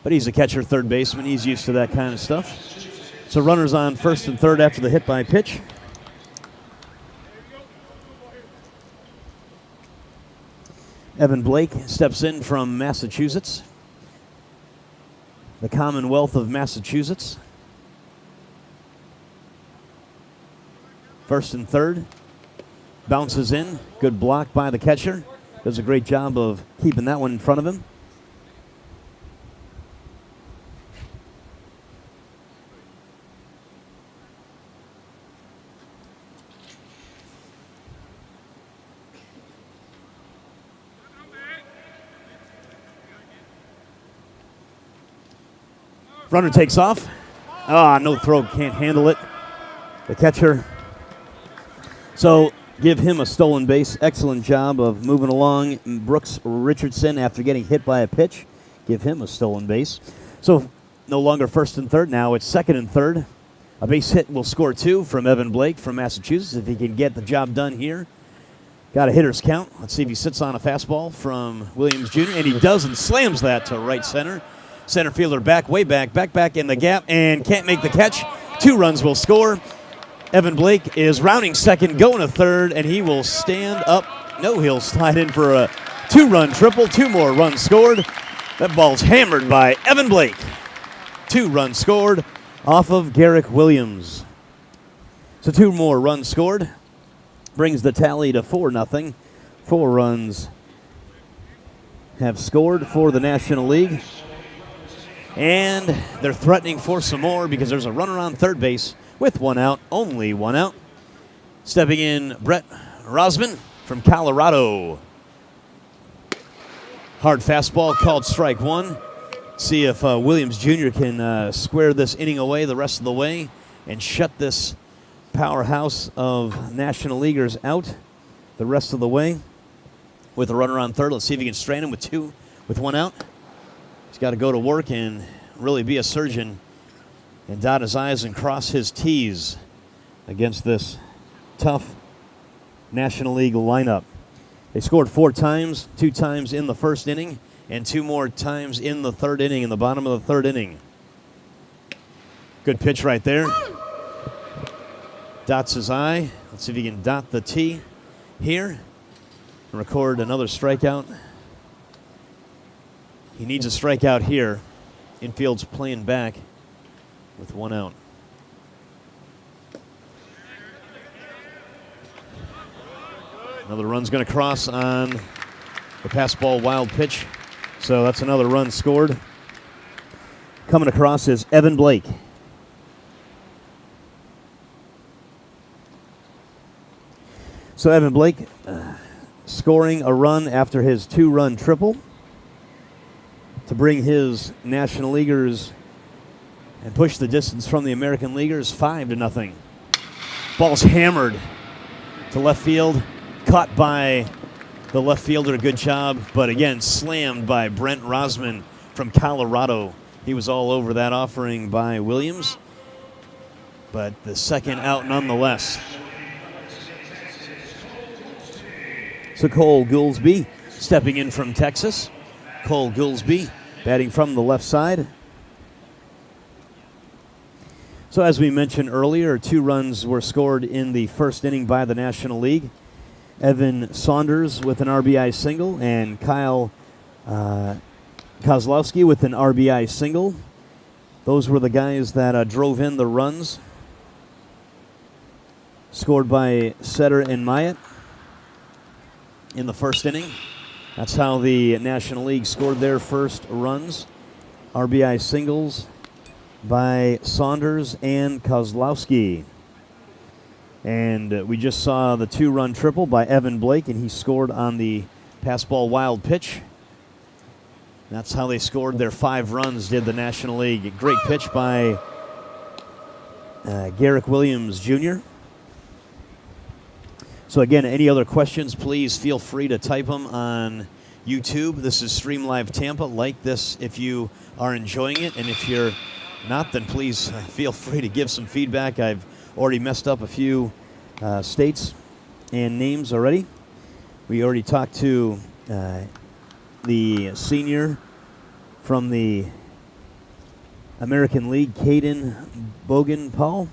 But he's a catcher, third baseman. He's used to that kind of stuff. So runners on first and third after the hit by pitch. Evan Blake steps in from Massachusetts, the Commonwealth of Massachusetts. First and third, bounces in, good block by the catcher. Does a great job of keeping that one in front of him. Runner takes off. No throw, can't handle it. The catcher. So give him a stolen base. Excellent job of moving along. Brooks Richardson, after getting hit by a pitch, give him a stolen base. So no longer first and third. Now it's second and third. A base hit will score 2 from Evan Blake from Massachusetts if he can get the job done here. Got a hitter's count. Let's see if he sits on a fastball from Williams Jr. And he does, and slams that to right center. Center fielder back, way back in the gap, and can't make the catch. 2 runs will score. Evan Blake is rounding second, going to third, and he will stand up. No, he'll slide in for a 2-run triple. 2 more runs scored. That ball's hammered by Evan Blake. 2 runs scored off of Garrick Williams. So 2 more runs scored. Brings the tally to 4-0. 4 runs have scored for the National League. And they're threatening for some more because there's a runner on third base with 1 out, only 1 out. Stepping in, Brett Rosman from Colorado. Hard fastball called strike 1. See if Williams Jr. can square this inning away the rest of the way and shut this powerhouse of National Leaguers out the rest of the way with a runner on third. Let's see if he can strain him with one out. He's got to go to work and really be a surgeon and dot his I's and cross his T's against this tough National League lineup. They scored 4 times, 2 times in the first inning, and 2 more times in the third inning, in the bottom of the third inning. Good pitch right there. Dots his I. Let's see if he can dot the T here and record another strikeout. He needs a strikeout here. Infield's playing back with 1 out. Another run's going to cross on the pass ball wild pitch. So that's another run scored. Coming across is Evan Blake. So Evan Blake scoring a run after his 2-run triple to bring his National Leaguers and push the distance from the American Leaguers 5-0. Ball's hammered to left field. Caught by the left fielder, good job, but again, slammed by Brent Rosman from Colorado. He was all over that offering by Williams, but the second out nonetheless. So Cole Goolsby stepping in from Texas. Cole Goolsby batting from the left side. So as we mentioned earlier, 2 runs were scored in the first inning by the National League. Evan Saunders with an RBI single and Kyle Kozlowski with an RBI single. Those were the guys that drove in the runs. Scored by Setter and Myatt in the first inning. That's how the National League scored their first runs. RBI singles by Saunders and Kozlowski. And we just saw the 2-run triple by Evan Blake, and he scored on the pass ball wild pitch. That's how they scored their 5 runs, did the National League. Great pitch by Garrick Williams Jr. So again, any other questions, please feel free to type them on YouTube. This is Stream Live Tampa. Like this if you are enjoying it, and if you're not, then please feel free to give some feedback. I've already messed up a few states and names already. We already talked to the senior from the American League, Caden Bogan-Powell.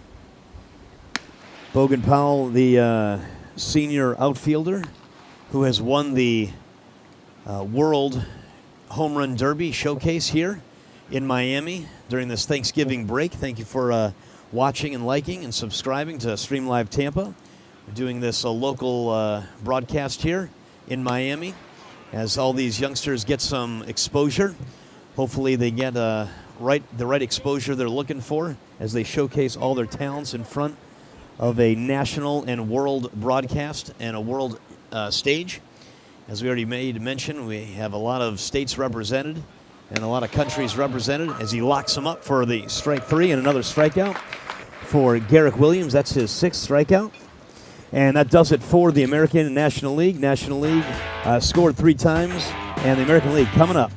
Bogan-Powell, the senior outfielder who has won the World Home Run Derby showcase here in Miami during this Thanksgiving break. Thank you for watching and liking and subscribing to Stream Live Tampa. We're doing this local broadcast here in Miami as all these youngsters get some exposure. Hopefully they get the right exposure they're looking for as they showcase all their talents in front of a national and world broadcast and a world stage. As we already made mention, we have a lot of states represented and a lot of countries represented as he locks them up for the strike 3 and another strikeout for Garrick Williams. That's his 6th strikeout. And that does it for the American and National League. National League scored 3 times, and the American League coming up.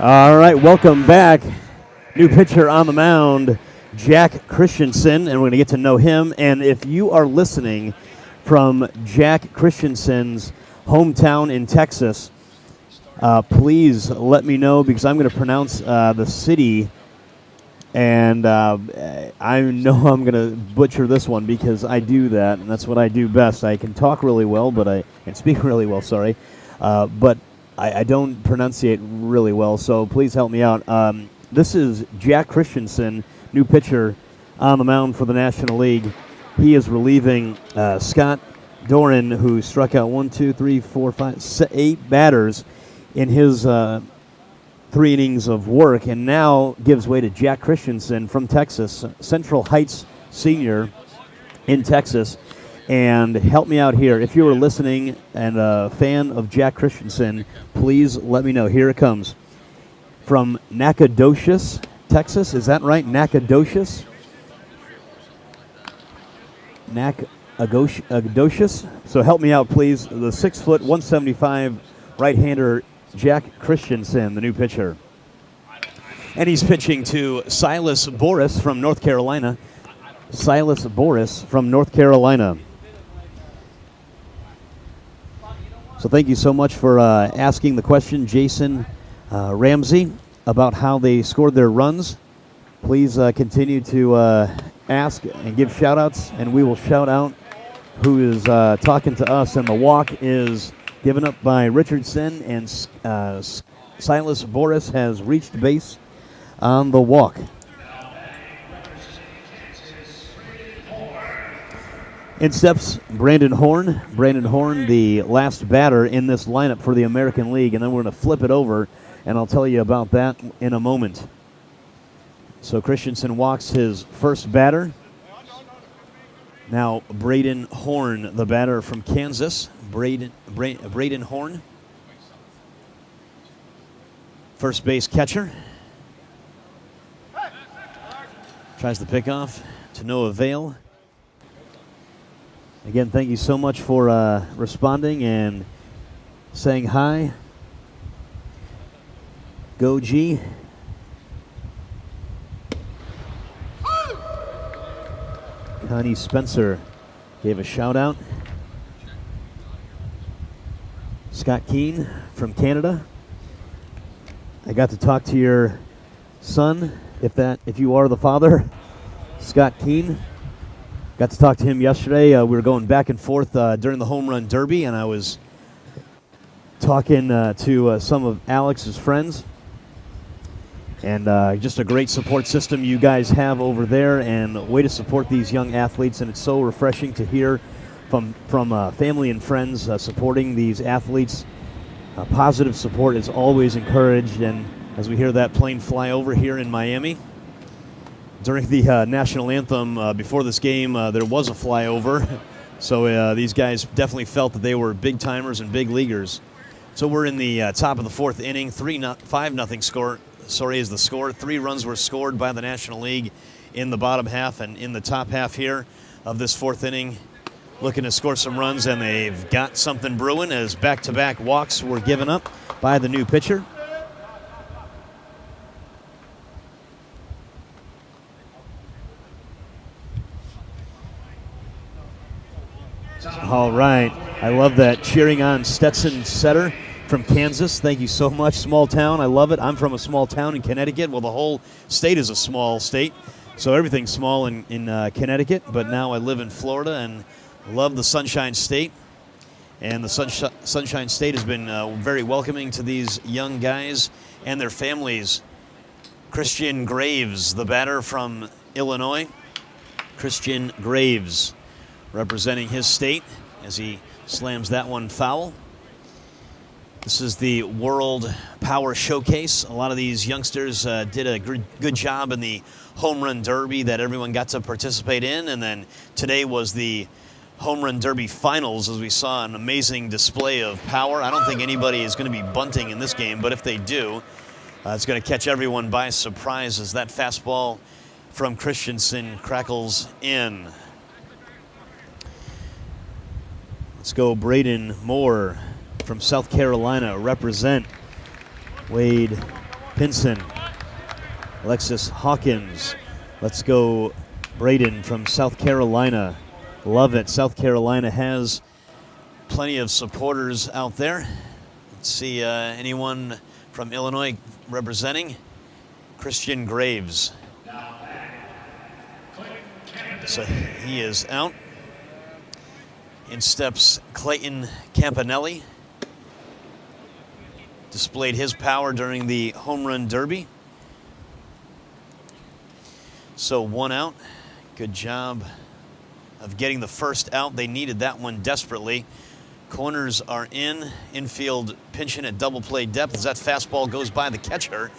All right, welcome back. New pitcher on the mound, Jack Christensen, and we're going to get to know him. And if you are listening from Jack Christensen's hometown in Texas, please let me know, because I'm going to pronounce the city, and I know I'm going to butcher this one because I do that, and that's what I do best. I can talk really well, but I can speak really well, sorry. But I don't pronunciate really well, so please help me out. This is Jack Christensen, new pitcher on the mound for the National League. He is relieving Scott Doran, who struck out 8 batters in his 3 innings of work, and now gives way to Jack Christensen from Texas, Central Heights senior in Texas. And help me out here. If you are listening and a fan of Jack Christensen, please let me know. Here it comes. From Nacogdoches, Texas. Is that right? Nacogdoches? Nacogdoches. So help me out, please. The 6', 175 right-hander Jack Christensen, the new pitcher. And he's pitching to Silas Boris from North Carolina. Silas Boris from North Carolina. So thank you so much for asking the question, Jason Ramsey, about how they scored their runs. Please continue to ask and give shout-outs, and we will shout out who is talking to us. And the walk is given up by Richardson, and Silas Boris has reached base on the walk. In steps Brandon Horn. Brandon Horn, the last batter in this lineup for the American League, and then we're going to flip it over, and I'll tell you about that in a moment. So Christensen walks his first batter. Now Braden Horn, the batter from Kansas. Braden Horn, first base catcher. Tries the pickoff to no avail. Again, thank you so much for responding and saying hi. Go G. Connie Spencer gave a shout out. Scott Keene from Canada. I got to talk to your son, if you are the father, Scott Keene. Got to talk to him yesterday. We were going back and forth during the home run derby, and I was talking to some of Alex's friends. And just a great support system you guys have over there, and a way to support these young athletes. And it's so refreshing to hear from family and friends supporting these athletes. Positive support is always encouraged, and as we hear that plane fly over here in Miami, during the national anthem before this game, there was a flyover. So these guys definitely felt that they were big timers and big leaguers. So we're in the top of the 4th inning. 5-0 score. Sorry, is the score. 3 runs were scored by the National League in the bottom half, and in the top half here of this 4th inning, looking to score some runs, and they've got something brewing as back-to-back walks were given up by the new pitcher. All right. I love that. Cheering on Stetson Setter from Kansas. Thank you so much. Small town. I love it. I'm from a small town in Connecticut. Well, the whole state is a small state, so everything's small in Connecticut. But now I live in Florida and love the Sunshine State. And the Sunshine State has been very welcoming to these young guys and their families. Christian Graves, the batter from Illinois. Christian Graves representing his state as he slams that one foul. This is the World Power Showcase. A lot of these youngsters did a good job in the Home Run Derby that everyone got to participate in. And then today was the Home Run Derby Finals, as we saw an amazing display of power. I don't think anybody is going to be bunting in this game, but if they do, it's going to catch everyone by surprise as that fastball from Christensen crackles in. Let's go Braden Moore from South Carolina, represent. Wade Pinson. Alexis Hawkins. Let's go Braden from South Carolina. Love it. South Carolina has plenty of supporters out there. Let's see anyone from Illinois representing. Christian Graves. So he is out. In steps Clayton Campanelli. Displayed his power during the home run derby. So 1 out. Good job of getting the first out. They needed that one desperately. Corners are in. Infield pinching at double play depth as that fastball goes by the catcher.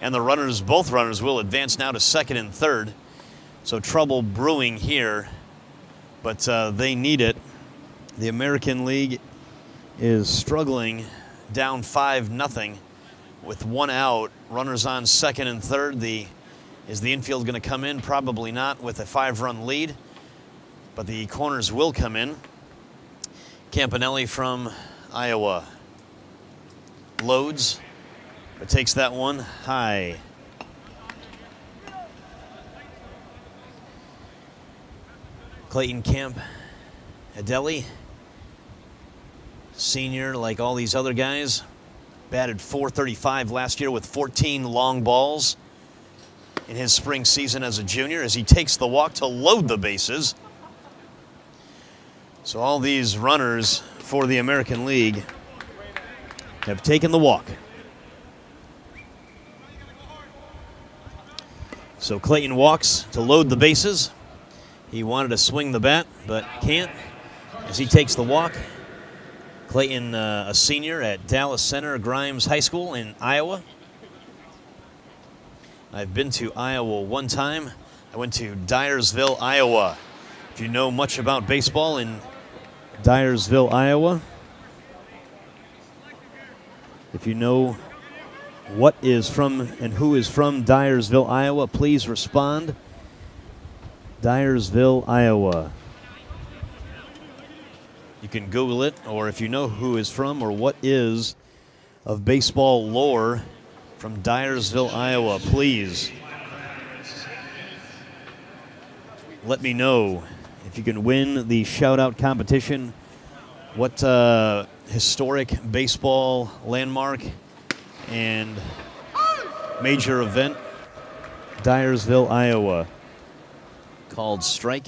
And the runners, both runners, will advance now to second and third. So trouble brewing here, but they need it. The American League is struggling, down 5-0 with 1 out. Runners on second and third. Is the infield going to come in? Probably not with a 5-run lead, but the corners will come in. Campanelli from Iowa loads, but takes that one high. Clayton Camp Adeli, senior like all these other guys, batted .435 last year with 14 long balls in his spring season as a junior as he takes the walk to load the bases. So all these runners for the American League have taken the walk. So Clayton walks to load the bases. He wanted to swing the bat, but can't as he takes the walk. Clayton, a senior at Dallas Center Grimes High School in Iowa. I've been to Iowa one time. I went to Dyersville, Iowa. If you know much about baseball in Dyersville, Iowa, if you know what is from and who is from Dyersville, Iowa, please respond. Dyersville, Iowa. You can Google it, or if you know who is from or what is of baseball lore from Dyersville, Iowa, please let me know. If you can win the shout-out competition, what historic baseball landmark and major event, Dyersville, Iowa, called strike.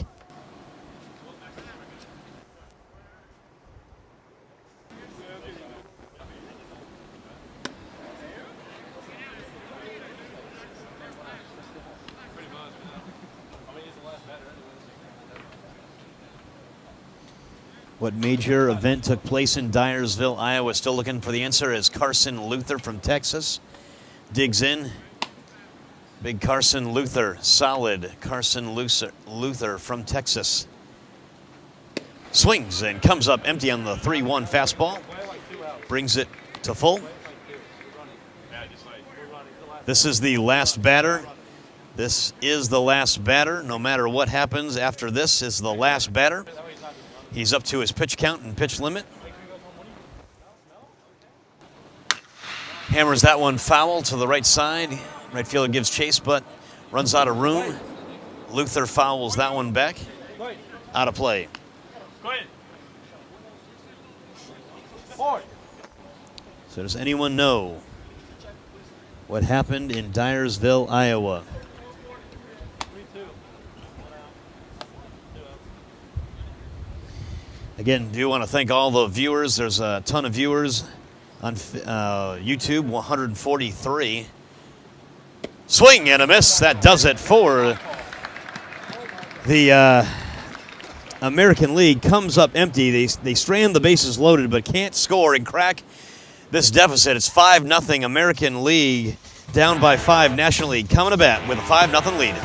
What major event took place in Dyersville, Iowa? Still looking for the answer as Carson Luther from Texas digs in. Big Carson Luther, solid Carson Luther from Texas. Swings and comes up empty on the 3-1 fastball. Brings it to full. This is the last batter. This is the last batter. No matter what happens after this is the last batter. He's up to his pitch count and pitch limit. Hammers that one foul to the right side. Right fielder gives chase, but runs out of room. Luther fouls that one back. Out of play. So does anyone know what happened in Dyersville, Iowa? Again, do want to thank all the viewers. There's a ton of viewers on YouTube, 143. Swing and a miss. That does it for the American League. Comes up empty. They strand the bases loaded, but can't score and crack this deficit. It's 5-0 American League, down by 5. National League coming to bat with a 5-0 lead.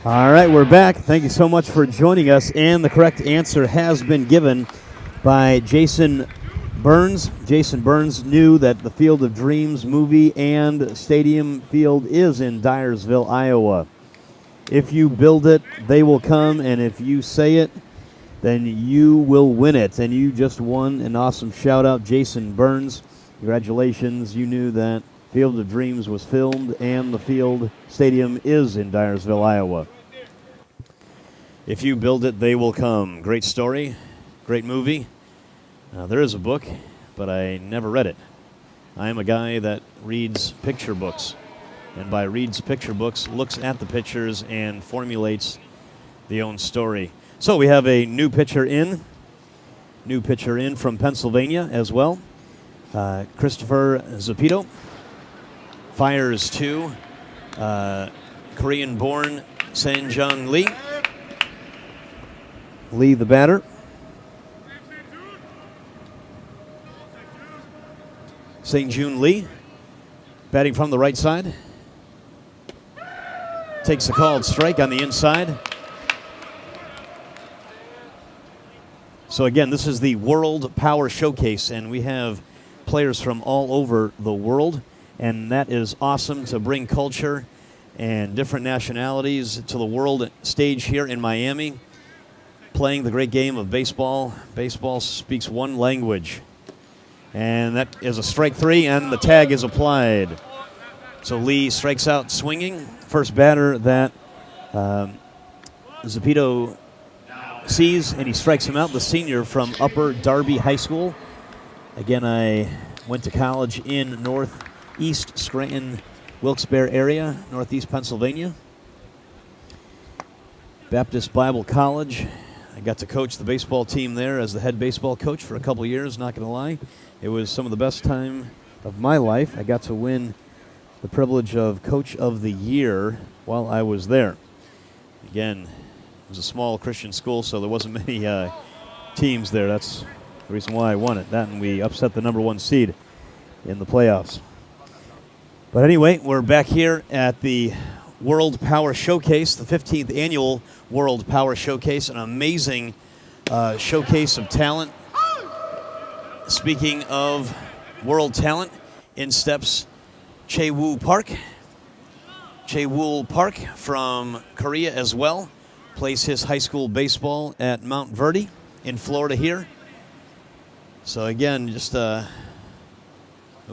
All right, we're back. Thank you so much for joining us. And the correct answer has been given by Jason Burns. Jason Burns knew that the Field of Dreams movie and stadium field is in Dyersville, Iowa. If you build it, they will come, and if you say it, then you will win it. And you just won an awesome shout-out, Jason Burns. Congratulations. You knew that Field of Dreams was filmed, and the field stadium is in Dyersville, Iowa. If you build it, they will come. Great story, great movie. There is a book, but I never read it. I am a guy that reads picture books, and by reads picture books, looks at the pictures and formulates the own story. So we have a new pitcher in from Pennsylvania as well. Christopher Zepeda fires to Korean-born Sanjung Lee. Lee, the batter. Sanjung Lee, batting from the right side. Takes a called strike on the inside. So again, this is the World Power Showcase, and we have players from all over the world. And that is awesome to bring culture and different nationalities to the world stage here in Miami, playing the great game of baseball. Baseball speaks one language. And that is a strike three, and the tag is applied. So Lee strikes out swinging. First batter that Zepeda sees, and he strikes him out, the senior from Upper Darby High School. Again, I went to college in Northeast Scranton, Wilkes-Barre area, Northeast Pennsylvania. Baptist Bible College. I got to coach the baseball team there as the head baseball coach for a couple years, not going to lie. It was some of the best time of my life. I got to win the privilege of Coach of the Year while I was there. Again, it was a small Christian school, so there wasn't many teams there. That's the reason why I won it. That, and we upset the #1 seed in the playoffs. But anyway, we're back here at the World Power Showcase, the 15th annual World Power Showcase, an amazing showcase of talent. Speaking of world talent, in steps Chae-Woo Park. Chae-Woo Park from Korea as well. Plays his high school baseball at Mount Verde in Florida here. So again, just no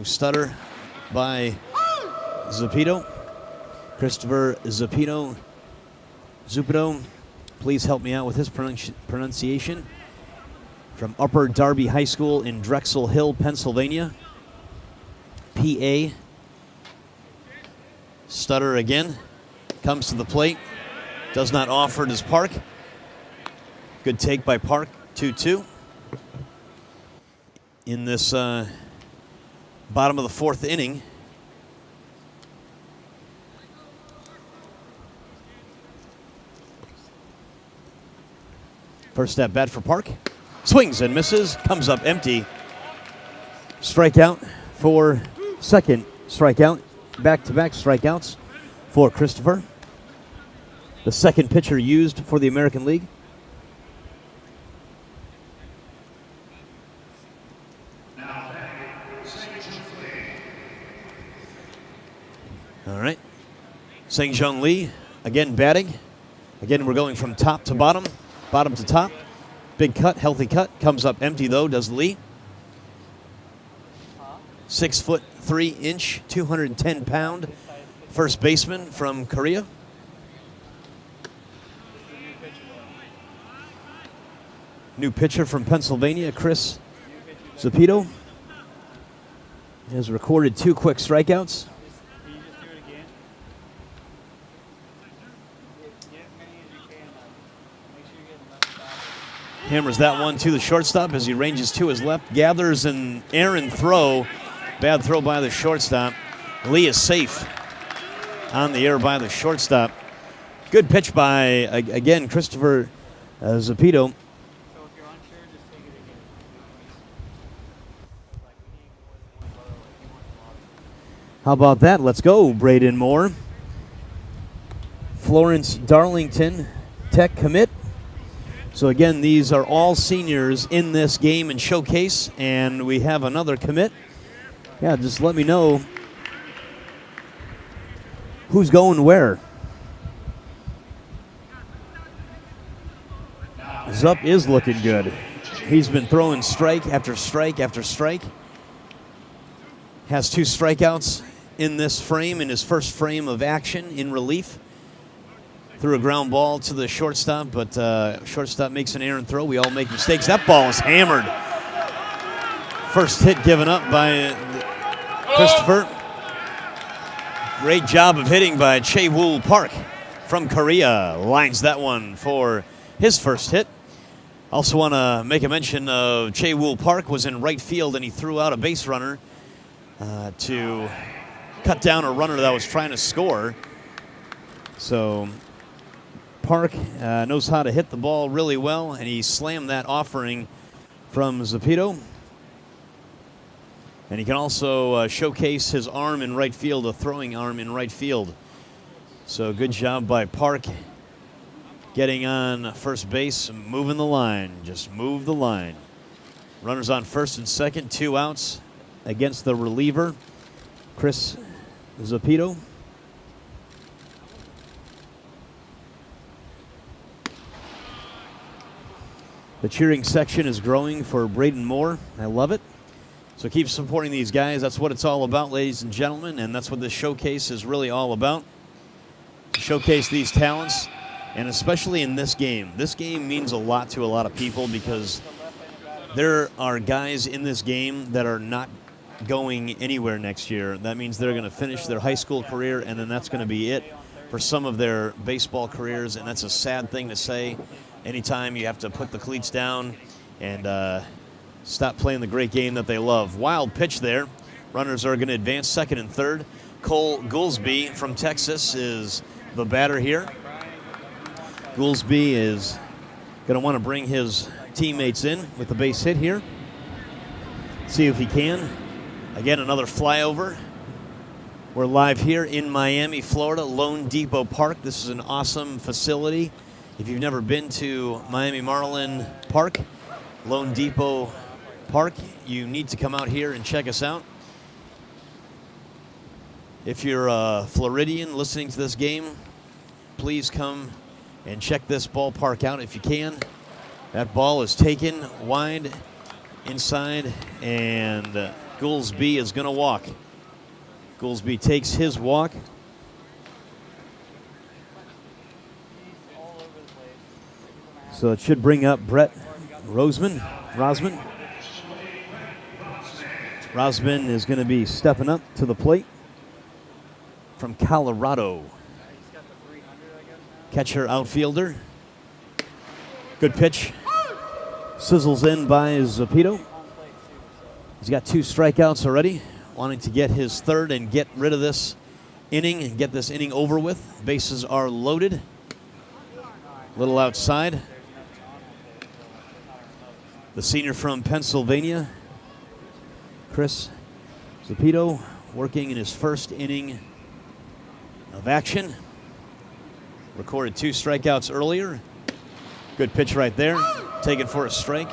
stutter by Zepeda. Christopher Zepeda. Please help me out with his pronunciation. From Upper Darby High School in Drexel Hill, Pennsylvania. PA. Stutter again. Comes to the plate. Does not offer it as Park. Good take by Park. 2-2. In this bottom of the fourth inning. First at bat for Park. Swings and misses. Comes up empty. Strikeout for second strikeout. Back-to-back strikeouts for Christopher. The second pitcher used for the American League. All right. Sanjung Lee again batting. Again, we're going from top to bottom. Bottom to top. Big cut, healthy cut. Comes up empty, though, does Lee. 6'3", 210-pound first baseman from Korea. New pitcher from Pennsylvania, Chris Zepeda, has recorded 2 quick strikeouts. Hammers that one to the shortstop as he ranges to his left. Gathers an errant throw. Bad throw by the shortstop. Lee is safe on the air by the shortstop. Good pitch by, again, Christopher Zepeda. How about that? Let's go, Braden Moore. Florence Darlington, Tech commit. So again, these are all seniors in this game and showcase, and we have another commit. Yeah, just let me know who's going where. Zup is looking good. He's been throwing strike after strike after strike. Has 2 strikeouts in this frame, in his first frame of action in relief. Threw a ground ball to the shortstop, but shortstop makes an errant throw. We all make mistakes. That ball is hammered. First hit given up by Christopher. Great job of hitting by Chae-Wool Park from Korea. Lines that one for his first hit. Also want to make a mention of Chae-Wool Park was in right field, and he threw out a base runner to cut down a runner that was trying to score. So Park knows how to hit the ball really well, and he slammed that offering from Zepeda. And he can also showcase his arm in right field, a throwing arm in right field. So good job by Park getting on first base, moving the line. Just move the line. Runners on first and second, 2 outs against the reliever, Chris Zepeda. The cheering section is growing for Braden Moore. I love it. So keep supporting these guys. That's what it's all about, ladies and gentlemen, and that's what this showcase is really all about. To showcase these talents, and especially in this game. This game means a lot to a lot of people because there are guys in this game that are not going anywhere next year. That means they're going to finish their high school career, and then that's going to be it for some of their baseball careers, and that's a sad thing to say. Anytime you have to put the cleats down and stop playing the great game that they love. Wild pitch there. Runners are going to advance second and third. Cole Goolsby from Texas is the batter here. Goolsby is going to want to bring his teammates in with the base hit here. See if he can. Again, another flyover. We're live here in Miami, Florida, LoanDepot Park. This is an awesome facility. If you've never been to Miami Marlin Park, LoanDepot Park, you need to come out here and check us out. If you're a Floridian listening to this game, please come and check this ballpark out if you can. That ball is taken wide inside, and Goolsby is going to walk. Goolsby takes his walk. So it should bring up Brett Rosman. Rosman is going to be stepping up to the plate from Colorado. Catcher, outfielder. Good pitch. Sizzles in by Zepeda. He's got 2 strikeouts already. Wanting to get his third and get rid of this inning and get this inning over with. Bases are loaded. Little outside. The senior from Pennsylvania, Chris Zepeda, working in his first inning of action. Recorded 2 strikeouts earlier. Good pitch right there. Taken for a strike.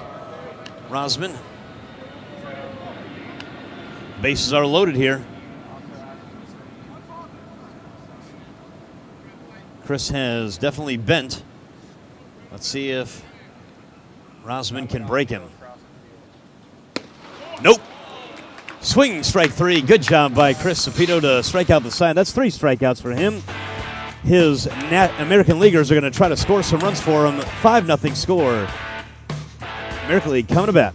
Rosman. Bases are loaded here. Chris has definitely bent. Let's see if Rosman can break him. Nope. Swing, strike 3. Good job by Chris Zepeda to strike out the side. That's 3 strikeouts for him. His American Leaguers are going to try to score some runs for him. 5-0 score. American League coming to bat.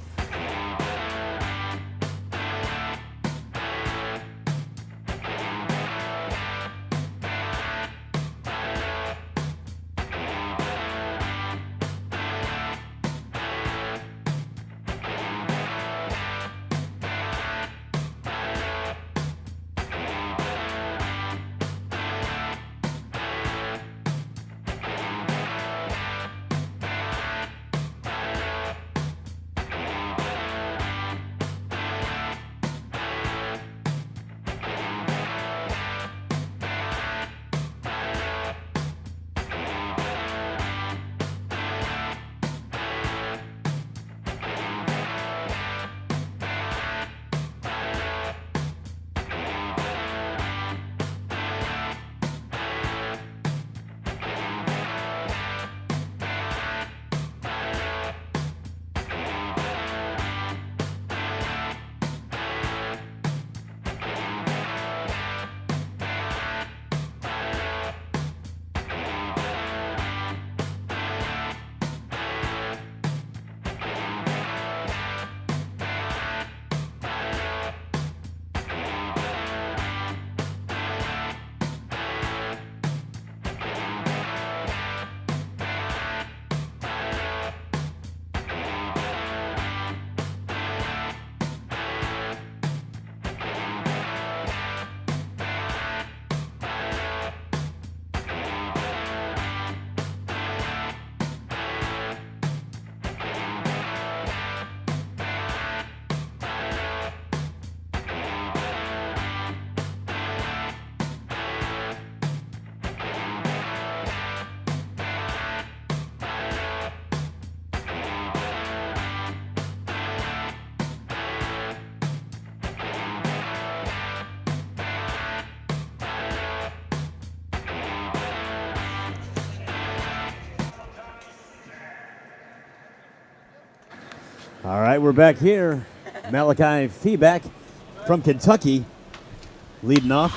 All right, we're back here. Malachi Feeback from Kentucky leading off.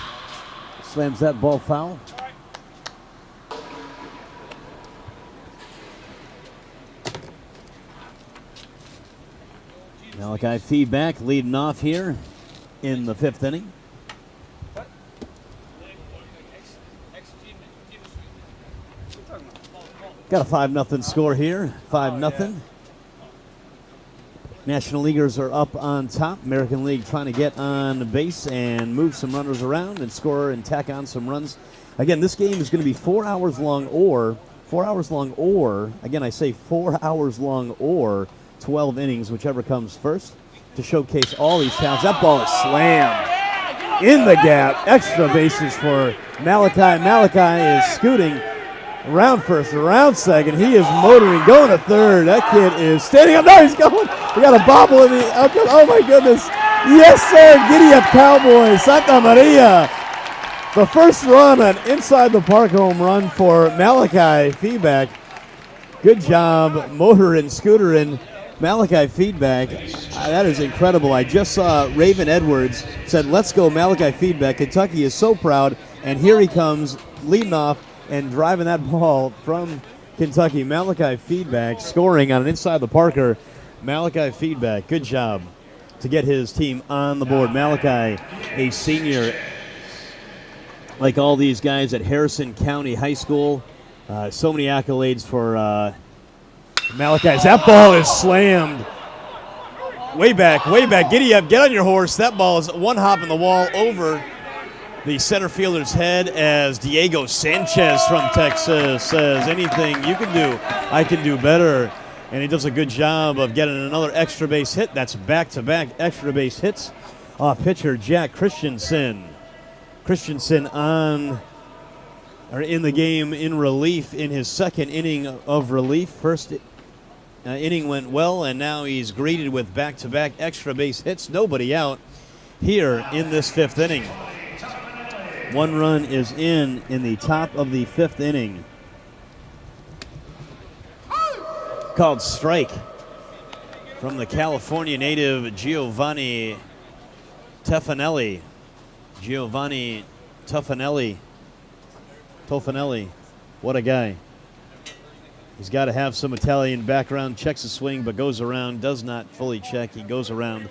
Slams that ball foul. Malachi Feeback leading off here in the 5th inning. Got a 5-0 score here. 5-0. National Leaguers are up on top. American League trying to get on base and move some runners around and score and tack on some runs. Again, this game is going to be 4 hours long or, again, I say 4 hours long or 12 innings, whichever comes first, to showcase all these talents. That ball is slammed in the gap. Extra bases for Malachi. Malachi is scooting around first, around second. He is motoring, going to third. That kid is standing up. No, he's going. We got a bobble in the outfield. Oh, my goodness. Yes, sir. Giddy up, Cowboys. Santa Maria. The first run, an inside the park home run for Malachi Feeback. Good job, motor and scooter and Malachi Feeback. That is incredible. I just saw Raven Edwards said, "Let's go, Malachi Feeback." Kentucky is so proud, and here he comes leading off and driving that ball from Kentucky. Malachi Feeback scoring on an inside the Parker. Malachi Feeback, good job to get his team on the board. Malachi, a senior, like all these guys at Harrison County High School. So many accolades for Malachi. That ball is slammed. Way back. Giddy up, get on your horse. That ball is one hop in the wall over the center fielder's head as Diego Sanchez from Texas says, "Anything you can do, I can do better." And he does a good job of getting another extra base hit. That's back-to-back extra base hits off pitcher Jack Christensen. Christensen in the game in relief in his second inning of relief. First inning went well, and now he's greeted with back-to-back extra base hits. Nobody out here in this 5th inning. 1 run is in the top of the 5th inning. Called strike from the California native Giovanni Toffanelli. Toffanelli, what a guy. He's got to have some Italian background, checks his swing, but goes around, does not fully check. He goes around.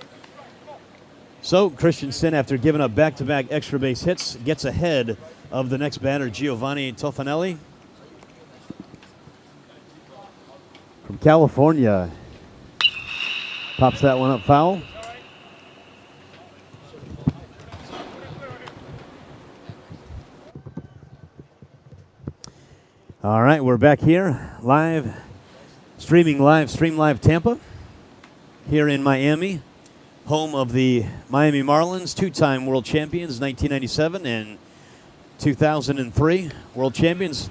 So Christensen, after giving up back-to-back extra base hits, gets ahead of the next batter, Giovanni Toffanelli. From California. Pops that one up foul. All right, we're back here, Stream Live Tampa, here in Miami, home of the Miami Marlins, 2-time world champions, 1997 and 2003 world champions.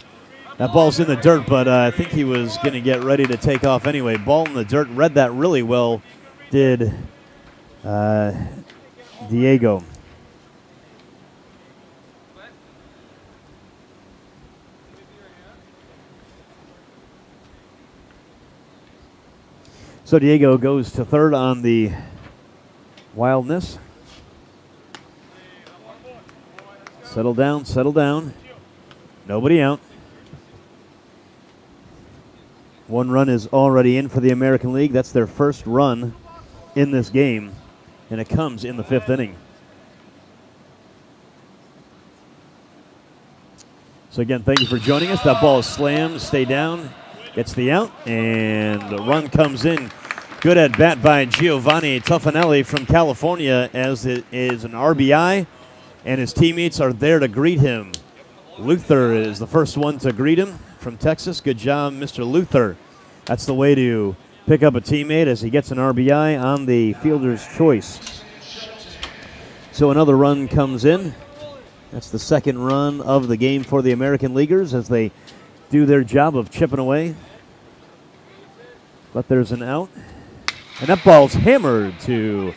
That ball's in the dirt, but I think he was going to get ready to take off anyway. Ball in the dirt, read that really well, did Diego. So Diego goes to third on the wildness. Settle down. Nobody out. 1 run is already in for the American League. That's their first run in this game, and it comes in the 5th inning. So again, thank you for joining us. That ball is slammed. Stay down. Gets the out, and the run comes in. Good at bat by Giovanni Toffanelli from California, as it is an RBI, and his teammates are there to greet him. Luther is the first one to greet him from Texas. Good job, Mr. Luther. That's the way to pick up a teammate as he gets an RBI on the fielder's choice. So another run comes in. That's the second run of the game for the American Leaguers as they do their job of chipping away. But there's an out. And that ball's hammered to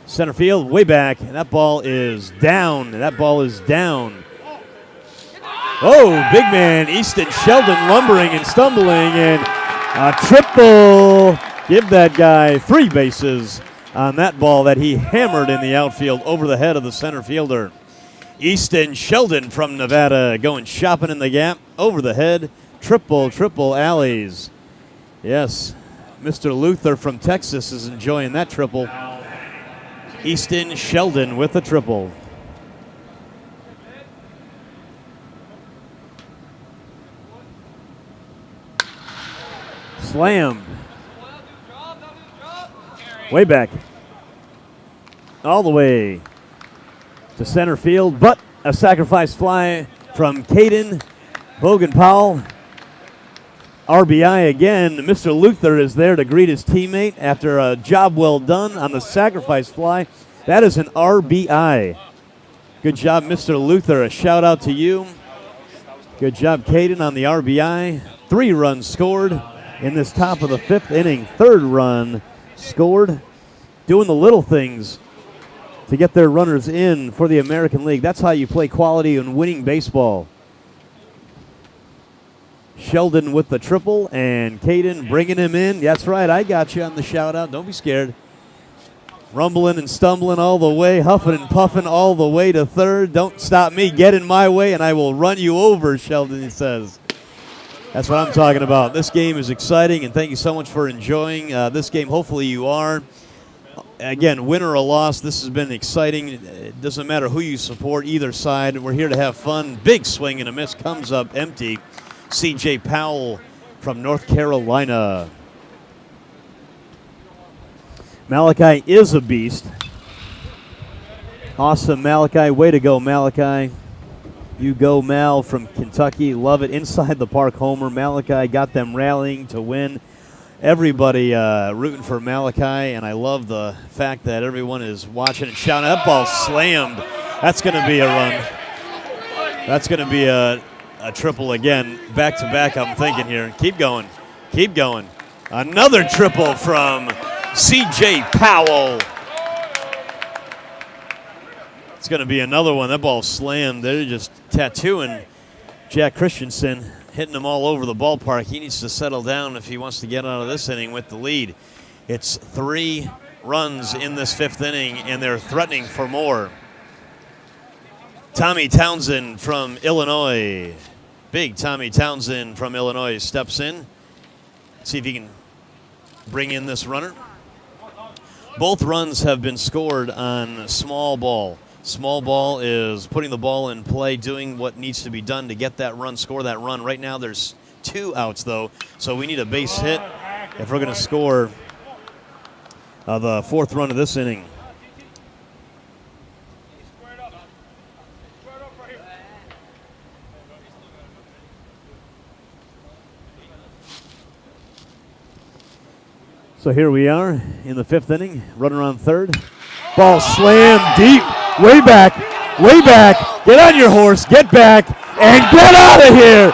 center field, way back. And that ball is down. Oh, big man, Easton Sheldon lumbering and stumbling. And a triple Give that guy 3 bases on that ball that he hammered in the outfield over the head of the center fielder. Easton Sheldon from Nevada going shopping in the gap, over the head, triple alleys. Yes, Mr. Luther from Texas is enjoying that triple. Easton Sheldon with a triple. Slammed. Way back. All the way to center field, but a sacrifice fly from Caden Bogan-Powell. RBI again. Mr. Luther is there to greet his teammate after a job well done on the sacrifice fly. That is an RBI. Good job, Mr. Luther. A shout out to you. Good job, Caden, on the RBI. 3 runs scored in this top of the 5th inning. 3rd run scored. Doing the little things to get their runners in for the American League. That's how you play quality and winning baseball. Sheldon with the triple, and Caden bringing him in. That's right, I got you on the shout-out. Don't be scared. Rumbling and stumbling all the way, huffing and puffing all the way to 3rd. Don't stop me. Get in my way, and I will run you over, Sheldon, he says. That's what I'm talking about. This game is exciting, and thank you so much for enjoying this game. Hopefully you are. Again, win or a loss, this has been exciting. It doesn't matter who you support, either side. We're here to have fun. Big swing and a miss, comes up empty. C.J. Powell from North Carolina. Malachi is a beast. Awesome, Malachi. Way to go, Malachi. You go, Mal from Kentucky. Love it. Inside the park homer. Malachi got them rallying to win. Everybody rooting for Malachi, and I love the fact that everyone is watching and shouting. That ball slammed. That's going to be a run. That's going to be a triple again. Back to back, I'm thinking here. Keep going. Keep going. Another triple from C.J. Powell. It's going to be another one. That ball slammed. They're just tattooing Jack Christensen, hitting him all over the ballpark. He needs to settle down if he wants to get out of this inning with the lead. It's 3 runs in this 5th inning, and they're threatening for more. Tommy Townsend from Illinois. Big Tommy Townsend from Illinois steps in. See if he can bring in this runner. Both runs have been scored on small ball. Small ball is putting the ball in play, doing what needs to be done to get that run, score that run. Right now there's 2 outs, though, so we need a base hit if we're going to score the 4th run of this inning. So here we are in the 5th inning, runner on 3rd. Ball slammed deep. Way back, way back. Get on your horse, get back, and get out of here.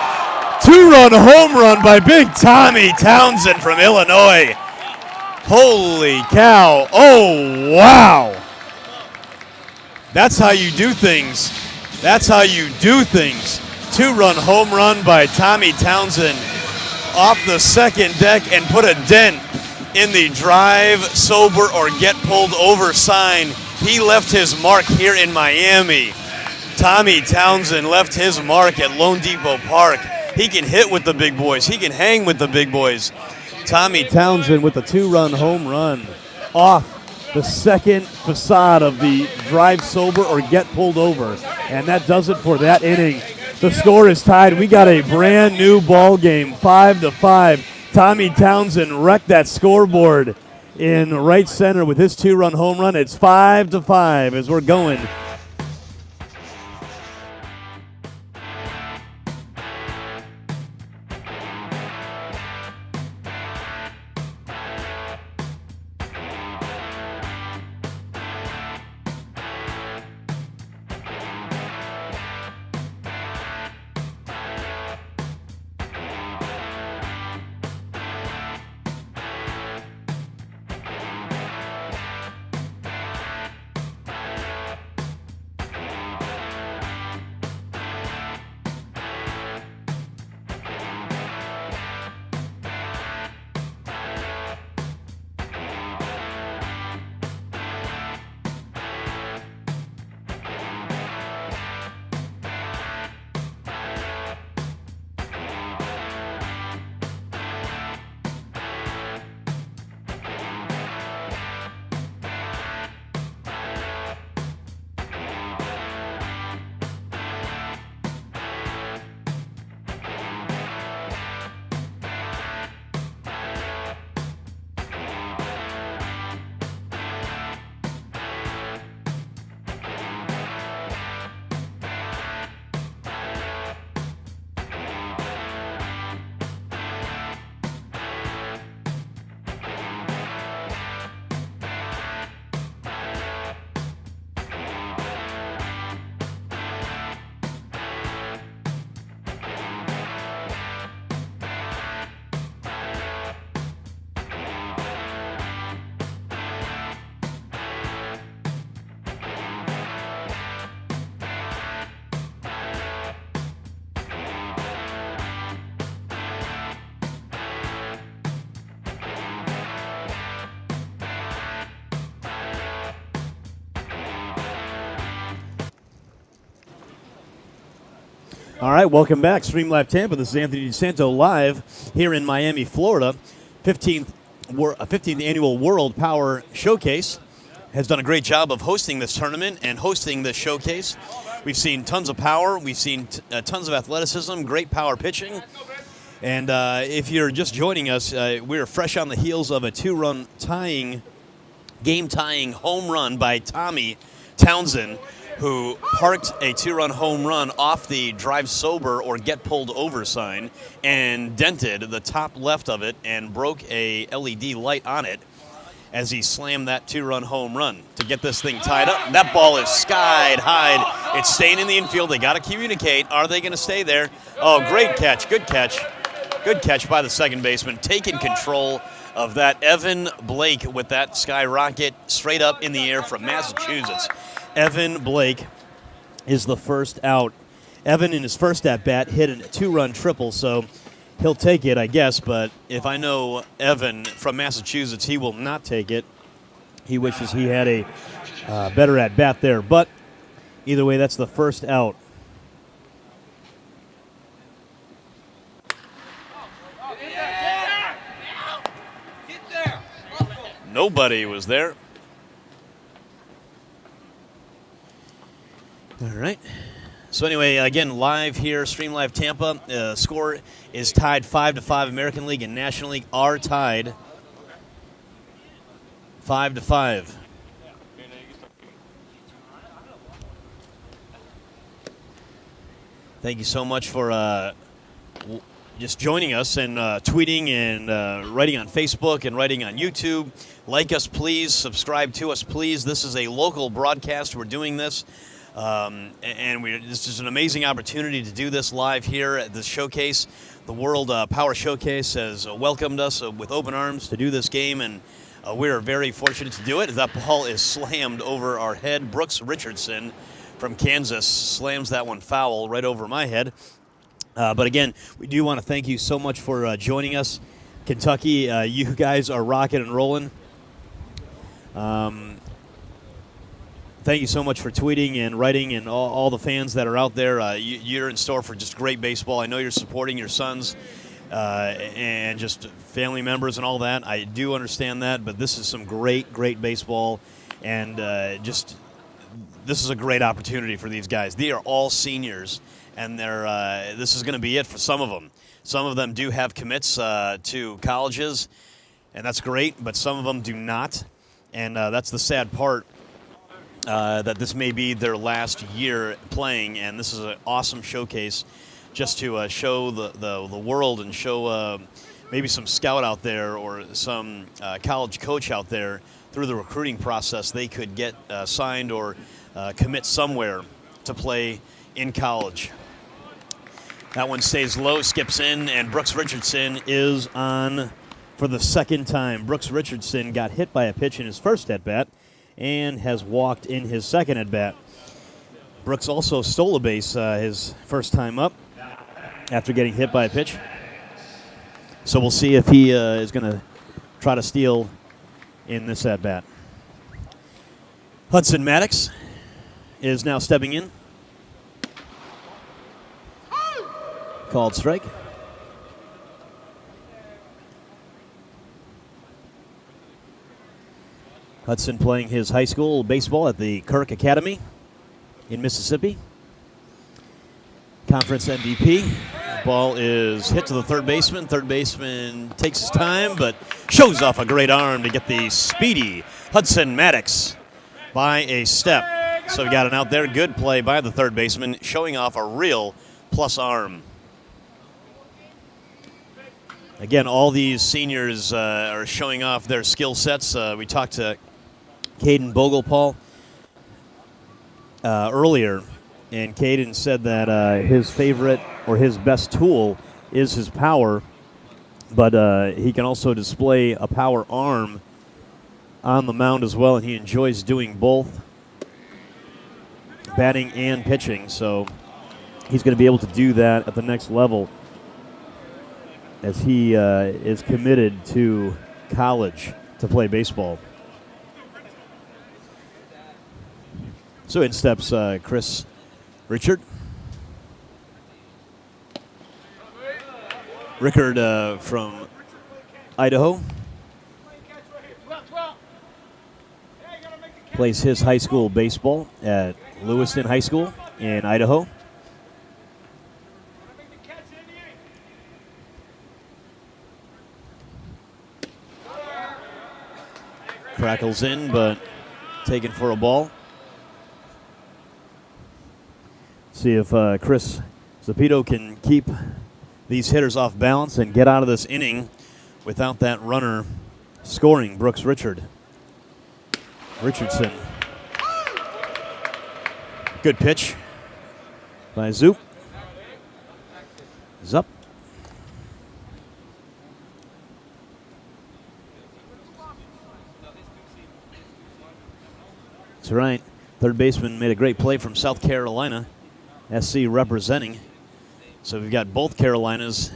2-run home run by big Tommy Townsend from Illinois. Holy cow. Oh, wow. That's how you do things. That's how you do things. 2-run home run by Tommy Townsend off the second deck and put a dent in the drive, sober, or get pulled over sign. He left his mark here in Miami. Tommy Townsend left his mark at LoanDepot Park. He can hit with the big boys. He can hang with the big boys. Tommy Townsend with a 2-run home run off the second facade of the drive, sober, or get pulled over. And that does it for that inning. The score is tied. We got a brand new ball game, 5-5. Tommy Townsend wrecked that scoreboard in right center with his 2-run home run. It's 5-5 as we're going All right, welcome back. Stream Live Tampa. This is Anthony DeSanto live here in Miami, Florida. 15th Annual World Power Showcase has done a great job of hosting this tournament and hosting this showcase. We've seen tons of power. We've seen tons of athleticism, great power pitching. And if you're just joining us, we're fresh on the heels of a two-run game-tying home run by Tommy Townsend, who parked a two-run home run off the drive sober or get pulled over sign and dented the top left of it and broke a LED light on it as he slammed that two-run home run to get this thing tied up. That ball is skied high. It's staying in the infield. They got to communicate. Are they going to stay there? Oh, great catch. Good catch. Good catch by the second baseman. Taking control of that. Evan Blake with that skyrocket straight up in the air from Massachusetts. Evan Blake is the first out. Evan, in his first at-bat, hit a two-run triple, so he'll take it, I guess. But if I know Evan from Massachusetts, he will not take it. He wishes he had a better at-bat there. But either way, that's the first out. Nobody was there. All right. So anyway, again, live here, Stream Live Tampa. Score is tied 5-5. American League and National League are tied 5-5. Thank you so much for just joining us and tweeting and writing on Facebook and writing on YouTube. Like us, please. Subscribe to us, please. This is a local broadcast. We're doing this. And this is an amazing opportunity to do this live here at the showcase. The World Power Showcase has welcomed us with open arms to do this game, and we are very fortunate to do it. That ball is slammed over our head. Brooks Richardson from Kansas slams that one foul right over my head. But again, we do want to thank you so much for joining us. Kentucky, you guys are rocking and rolling. Thank you so much for tweeting and writing, and all the fans that are out there. You're in store for just great baseball. I know you're supporting your sons and just family members and all that. I do understand that, but this is some great, great baseball, and this is a great opportunity for these guys. They are all seniors, and this is going to be it for some of them. Some of them do have commits to colleges, and that's great, but some of them do not, and that's the sad part. That this may be their last year playing, and this is an awesome showcase just to show the world and show maybe some scout out there or some college coach out there through the recruiting process they could get signed or commit somewhere to play in college. That one stays low, skips in, and Brooks Richardson is on for the second time. Brooks Richardson got hit by a pitch in his first at-bat and has walked in his second at-bat. Brooks also stole a base his first time up after getting hit by a pitch. So we'll see if he is going to try to steal in this at-bat. Hudson Maddox is now stepping in. Called strike. Hudson playing his high school baseball at the Kirk Academy in Mississippi. Conference MVP. Ball is hit to the third baseman. Third baseman takes his time, but shows off a great arm to get the speedy Hudson Maddox by a step. So we got an out there. Good play by the third baseman, showing off a real plus arm. Again, all these seniors are showing off their skill sets. We talked to Caden Bogelpaul earlier, and Caden said that his favorite or his best tool is his power, but he can also display a power arm on the mound as well, and he enjoys doing both batting and pitching, so he's going to be able to do that at the next level as he is committed to college to play baseball. So in steps Chris Richard. Rickard from Idaho. Plays his high school baseball at Lewiston High School in Idaho. Crackles in, but taken for a ball. See if Chris Zepeda can keep these hitters off balance and get out of this inning without that runner scoring. Brooks Richardson. Good pitch by Zoop. Zup. That's right. Third baseman made a great play from South Carolina. SC representing. So we've got both Carolinas.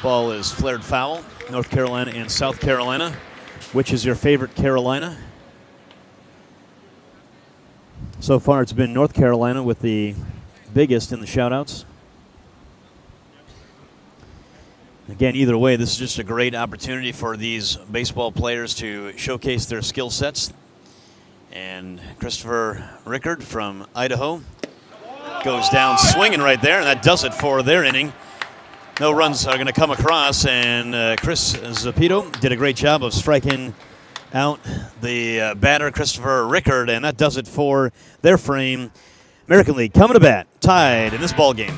Ball is flared foul. North Carolina and South Carolina. Which is your favorite Carolina? So far it's been North Carolina with the biggest in the shoutouts. Again, either way, this is just a great opportunity for these baseball players to showcase their skill sets. And Christopher Rickard from Idaho goes down swinging right there, and that does it for their inning. No runs are going to come across, and Chris Zepeda did a great job of striking out the batter, Christopher Rickard, and that does it for their frame. American League coming to bat, tied in this ball game.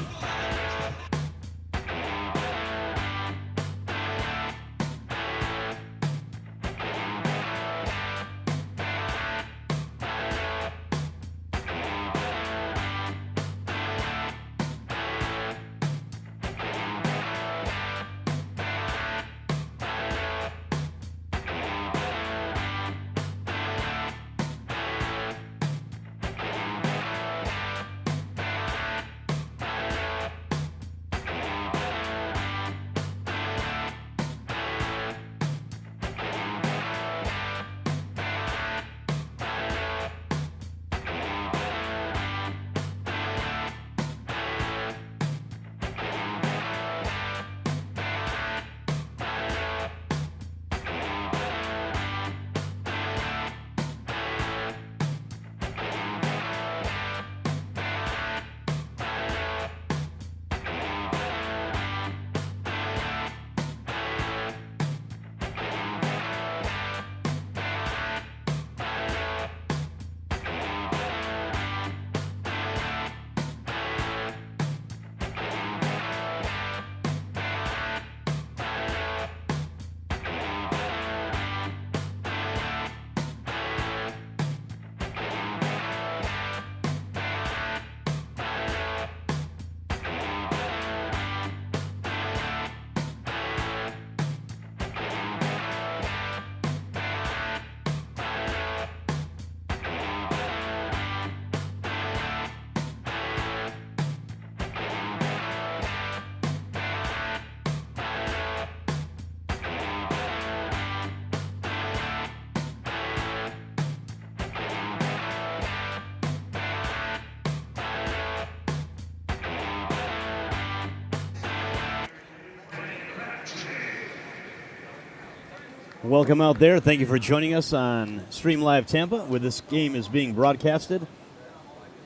Welcome out there. Thank you for joining us on Stream Live Tampa, where this game is being broadcasted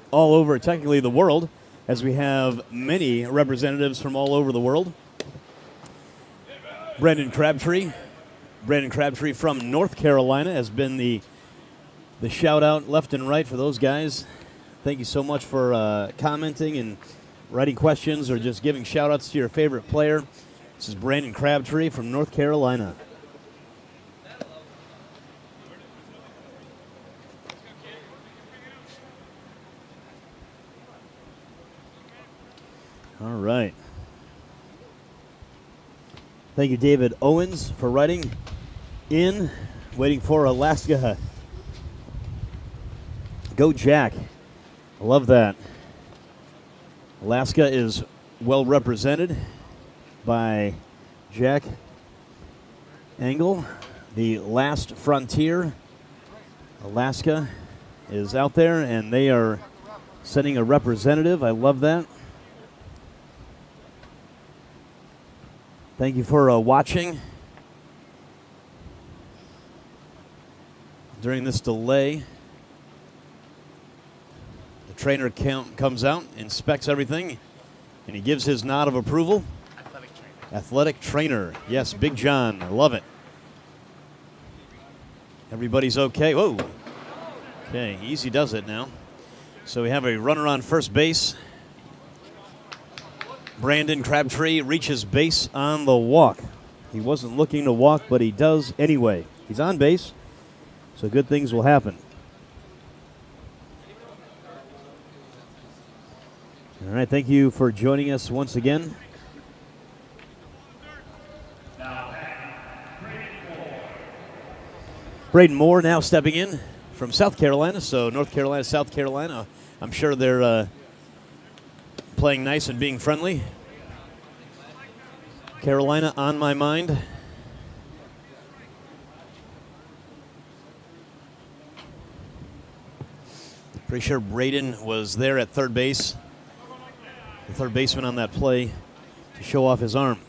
all over, technically, the world, as we have many representatives from all over the world. Brandon Crabtree from North Carolina has been the shout-out left and right for those guys. Thank you so much for commenting and writing questions or just giving shout-outs to your favorite player. This is Brandon Crabtree from North Carolina. All right. Thank you, David Owens, for writing in. Waiting for Alaska. Go Jack. I love that. Alaska is well represented by Jack Engel. The last frontier. Alaska is out there, and they are sending a representative. I love that. Thank you for watching during this delay. The trainer comes out, inspects everything, and he gives his nod of approval. Athletic trainer. Yes, Big John. I love it. Everybody's okay. Whoa. Okay, easy does it now. So we have a runner on first base. Brandon Crabtree reaches base on the walk. He wasn't looking to walk, but he does anyway. He's on base, so good things will happen. All right, thank you for joining us once again. Braden Moore now stepping in from South Carolina, so North Carolina, South Carolina. I'm sure they're playing nice and being friendly. Carolina on my mind. Pretty sure Braden was there at third base, the third baseman on that play, to show off his arm.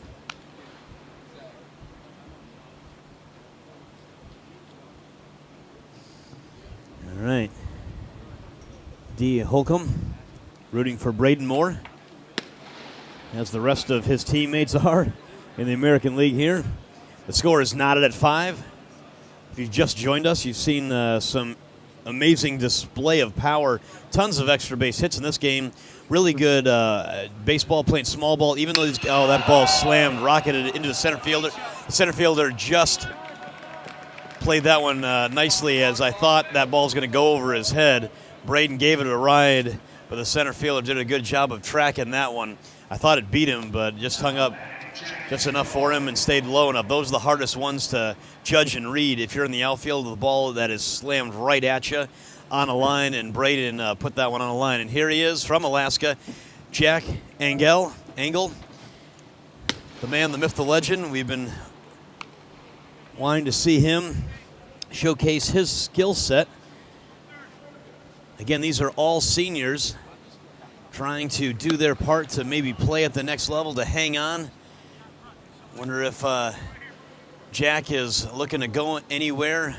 All right. D. Holcomb rooting for Braden Moore, as the rest of his teammates are in the American League here. The score is knotted at 5. If you've just joined us, you've seen some amazing display of power. Tons of extra base hits in this game. Really good baseball, playing small ball. Even though that ball slammed, rocketed into the center fielder. The center fielder just played that one nicely, as I thought that ball was going to go over his head. Braden gave it a ride, but the center fielder did a good job of tracking that one. I thought it beat him, but just hung up just enough for him and stayed low enough. Those are the hardest ones to judge and read. If you're in the outfield, the ball that is slammed right at you on a line, and Braden put that one on a line. And here he is from Alaska, Jack Engel, the man, the myth, the legend. We've been wanting to see him showcase his skill set. Again, these are all seniors trying to do their part to maybe play at the next level, to hang on. Wonder if Jack is looking to go anywhere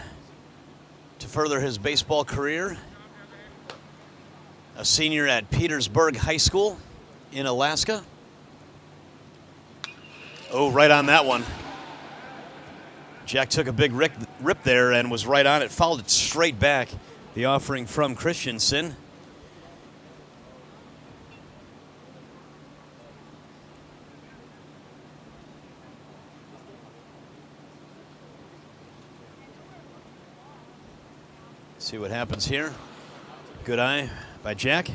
to further his baseball career. A senior at Petersburg High School in Alaska. Oh, right on that one. Jack took a big rip there and was right on it, fouled it straight back. The offering from Christensen. See what happens here. Good eye by Jack.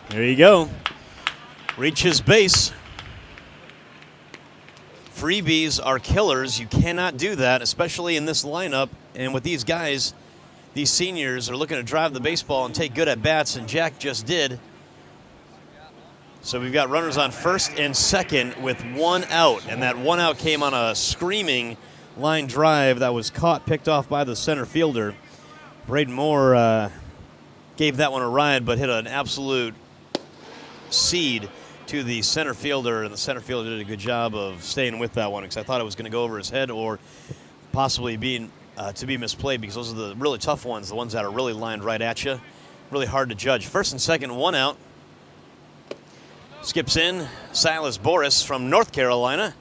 There you go. Reaches base. Freebies are killers. You cannot do that, especially in this lineup. And with these guys, these seniors are looking to drive the baseball and take good at-bats, and Jack just did. So we've got runners on first and second with one out, and that one out came on a screaming line drive that was caught, picked off by the center fielder. Braden Moore gave that one a ride, but hit an absolute seed to the center fielder, and the center fielder did a good job of staying with that one, because I thought it was going to go over his head or possibly being to be misplayed, because those are the really tough ones, the ones that are really lined right at you. Really hard to judge. First and second, one out. Skips in Silas Boris from North Carolina.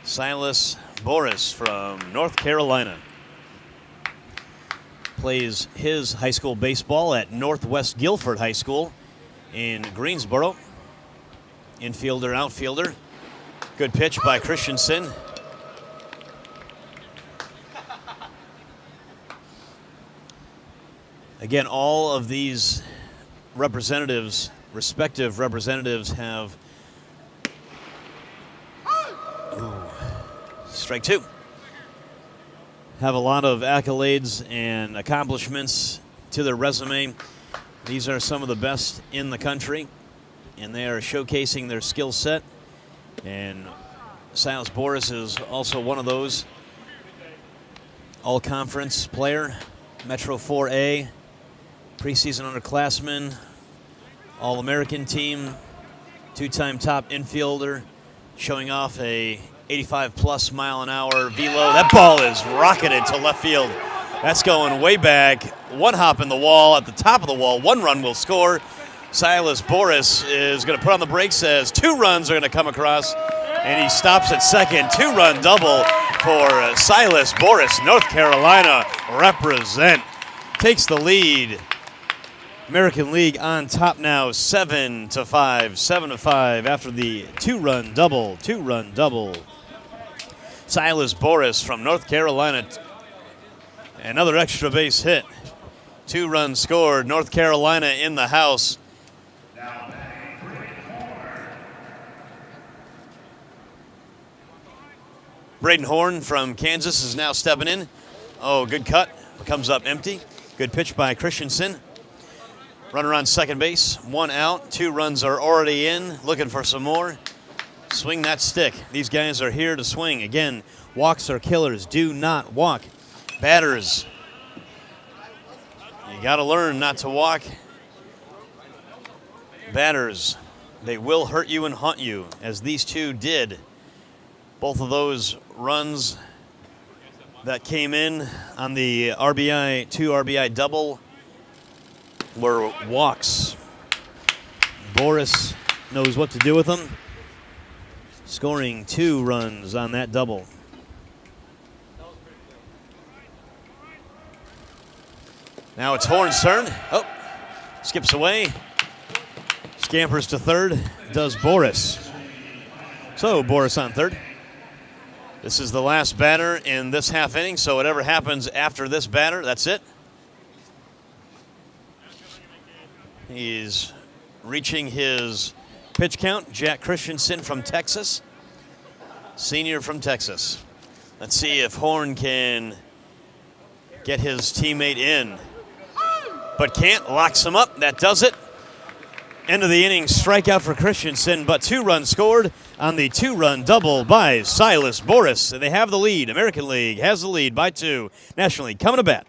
Silas Boris from North Carolina plays his high school baseball at Northwest Guilford High School in Greensboro. Infielder, outfielder. Good pitch by Christensen. Again, all of these representatives, respective representatives, have strike two. Have a lot of accolades and accomplishments to their resume. These are some of the best in the country. and they are showcasing their skill set. And Silas Boris is also one of those. All-conference player, Metro 4A, preseason underclassman, All-American team, two-time top infielder, showing off a 85-plus mile-an-hour velo. That ball is rocketed to left field. That's going way back. One hop in the wall, at the top of the wall. 1 run will score. Silas Boris is going to put on the brakes as 2 runs are going to come across, and he stops at second. 2-run double for Silas Boris. North Carolina represent. Takes the lead. American League on top now, 7-5. 7-5 after the 2-run double. 2-run double. Silas Boris from North Carolina. Another extra base hit. 2 runs scored. North Carolina in the house. Braden Horn from Kansas is now stepping in. Oh, good cut. Comes up empty. Good pitch by Christensen. Runner on second base. 1 out. 2 runs are already in. Looking for some more. Swing that stick. These guys are here to swing. Again, walks are killers. Do not walk. Batters, you got to learn not to walk. Batters, they will hurt you and haunt you, as these two did. Both of those runs that came in on the RBI, 2 RBI double were walks. Boris knows what to do with them, scoring 2 runs on that double. Now it's Horn's turn. Oh, skips away. Scampers to third, does Boris. So Boris on third. This is the last batter in this half inning, so whatever happens after this batter, that's it. He's reaching his pitch count. Jack Christensen from Texas, senior from Texas. Let's see if Horn can get his teammate in. But can't, locks him up. That does it. End of the inning, strikeout for Christensen, but 2 runs scored on the 2-run double by Silas Boris. And they have the lead. American League has the lead by 2. National League coming to bat.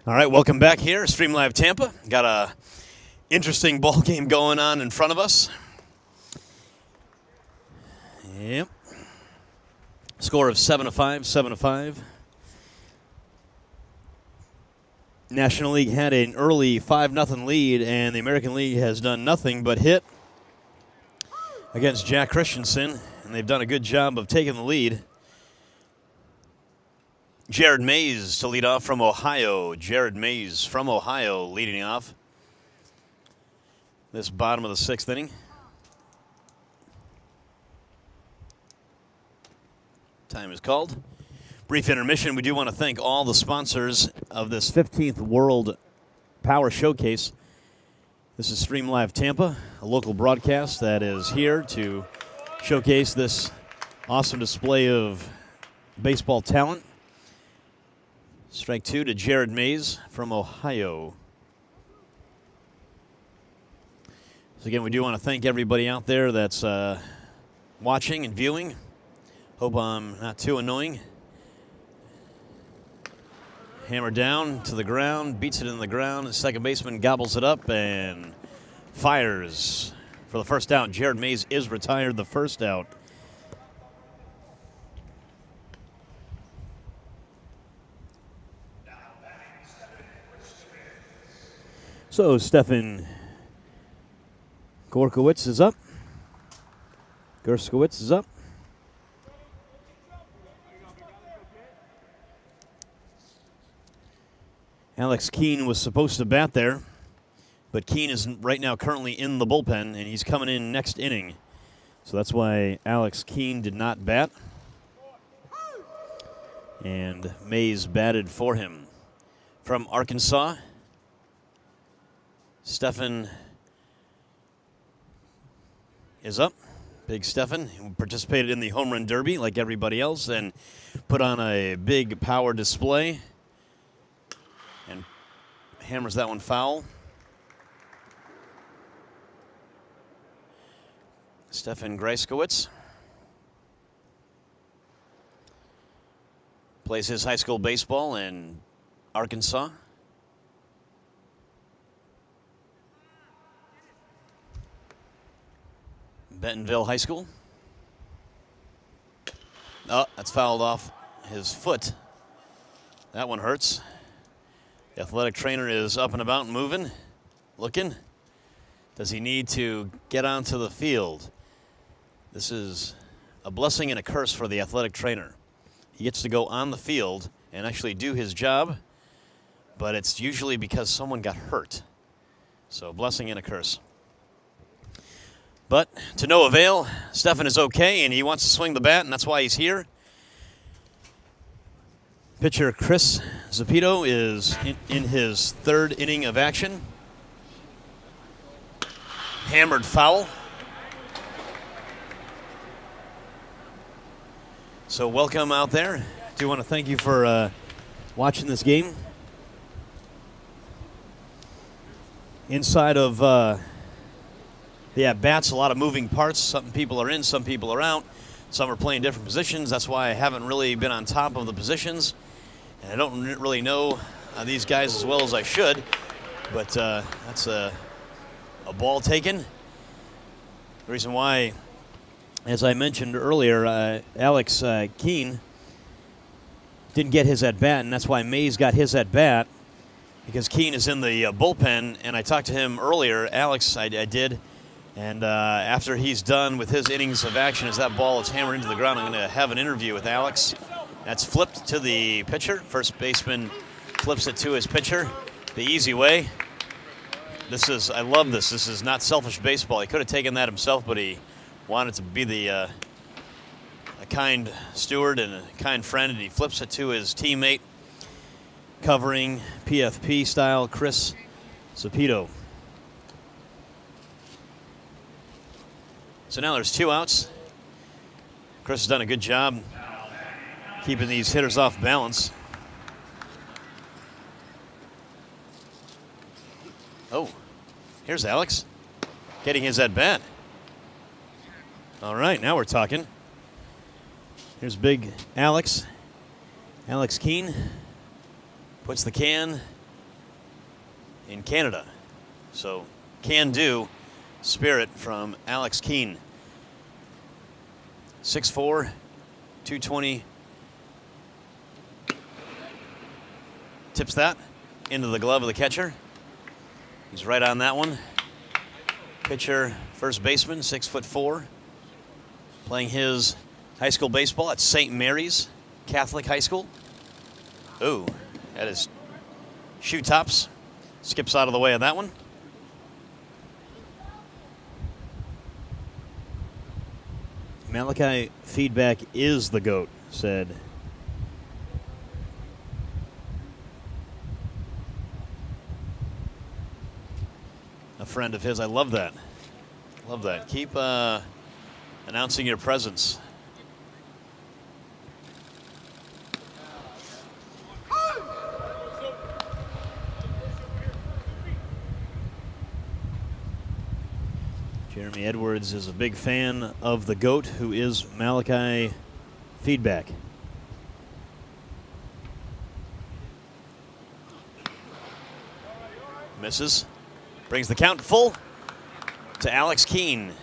All right, welcome back here, Stream Live Tampa. Got a interesting ball game going on in front of us. Yep. Score of 7-5, 7-5. National League had an early 5-0 lead, and the American League has done nothing but hit against Jack Christensen, and they've done a good job of taking the lead. Jared Mays to lead off from Ohio. Jared Mays from Ohio leading off this bottom of the 6th inning. Time is called. Brief intermission. We do want to thank all the sponsors of this 15th World Power Showcase. This is Stream Live Tampa, a local broadcast that is here to showcase this awesome display of baseball talent. Strike 2 to Jared Mays from Ohio. So again, we do want to thank everybody out there that's watching and viewing. Hope I'm not too annoying. Hammer down to the ground, beats it in the ground. The second baseman gobbles it up and fires for the first out. Jared Mays is retired, the first out. So Stefan Gorkowitz is up. Gerskowitz is up. Alex Keene was supposed to bat there, but Keene is right now currently in the bullpen, and he's coming in next inning. So that's why Alex Keene did not bat. And Mays batted for him. From Arkansas, Stefan is up. Big Stefan, who participated in the home run derby like everybody else and put on a big power display. And hammers that one foul. Stefan Greiskowitz plays his high school baseball in Arkansas. Bentonville High School. Oh, that's fouled off his foot. That one hurts. The athletic trainer is up and about and moving, looking. Does he need to get onto the field? This is a blessing and a curse for the athletic trainer. He gets to go on the field and actually do his job, but it's usually because someone got hurt. So, blessing and a curse. But to no avail, Stefan is okay, and he wants to swing the bat, and that's why he's here. Pitcher Chris Zepeda is in his third inning of action. Hammered foul. So welcome out there. Do want to thank you for watching this game. Inside of the at-bats, a lot of moving parts. Some people are in, some people are out. Some are playing different positions. That's why I haven't really been on top of the positions. And I don't really know these guys as well as I should. But that's a ball taken. The reason why, as I mentioned earlier, Alex Keene didn't get his at-bat, and that's why Mays got his at-bat, because Keene is in the bullpen, and I talked to him earlier. Alex, I did, and after he's done with his innings of action, as that ball is hammered into the ground, I'm going to have an interview with Alex. That's flipped to the pitcher. First baseman flips it to his pitcher the easy way. I love this. This is not selfish baseball. He could have taken that himself, but he wanted to be a kind steward and a kind friend, and he flips it to his teammate, covering PFP style Chris Zepeda. So now there's 2 outs. Chris has done a good job keeping these hitters off balance. Oh, here's Alex getting his at-bat. All right, now we're talking. Here's big Alex. Alex Keene puts the can in Canada. So can-do spirit from Alex Keene. 6'4", 220. Tips that into the glove of the catcher. He's right on that one. Pitcher, first baseman, 6'4", playing his high school baseball at St. Mary's Catholic High School. Ooh, that is shoe tops. Skips out of the way of that one. Malachi Feedback is the GOAT, said a friend of his. I love that. Love that. Keep announcing your presence. Jeremy Edwards is a big fan of the GOAT, who is Malachi Feedback. Misses. Brings the count full to Alex Keene.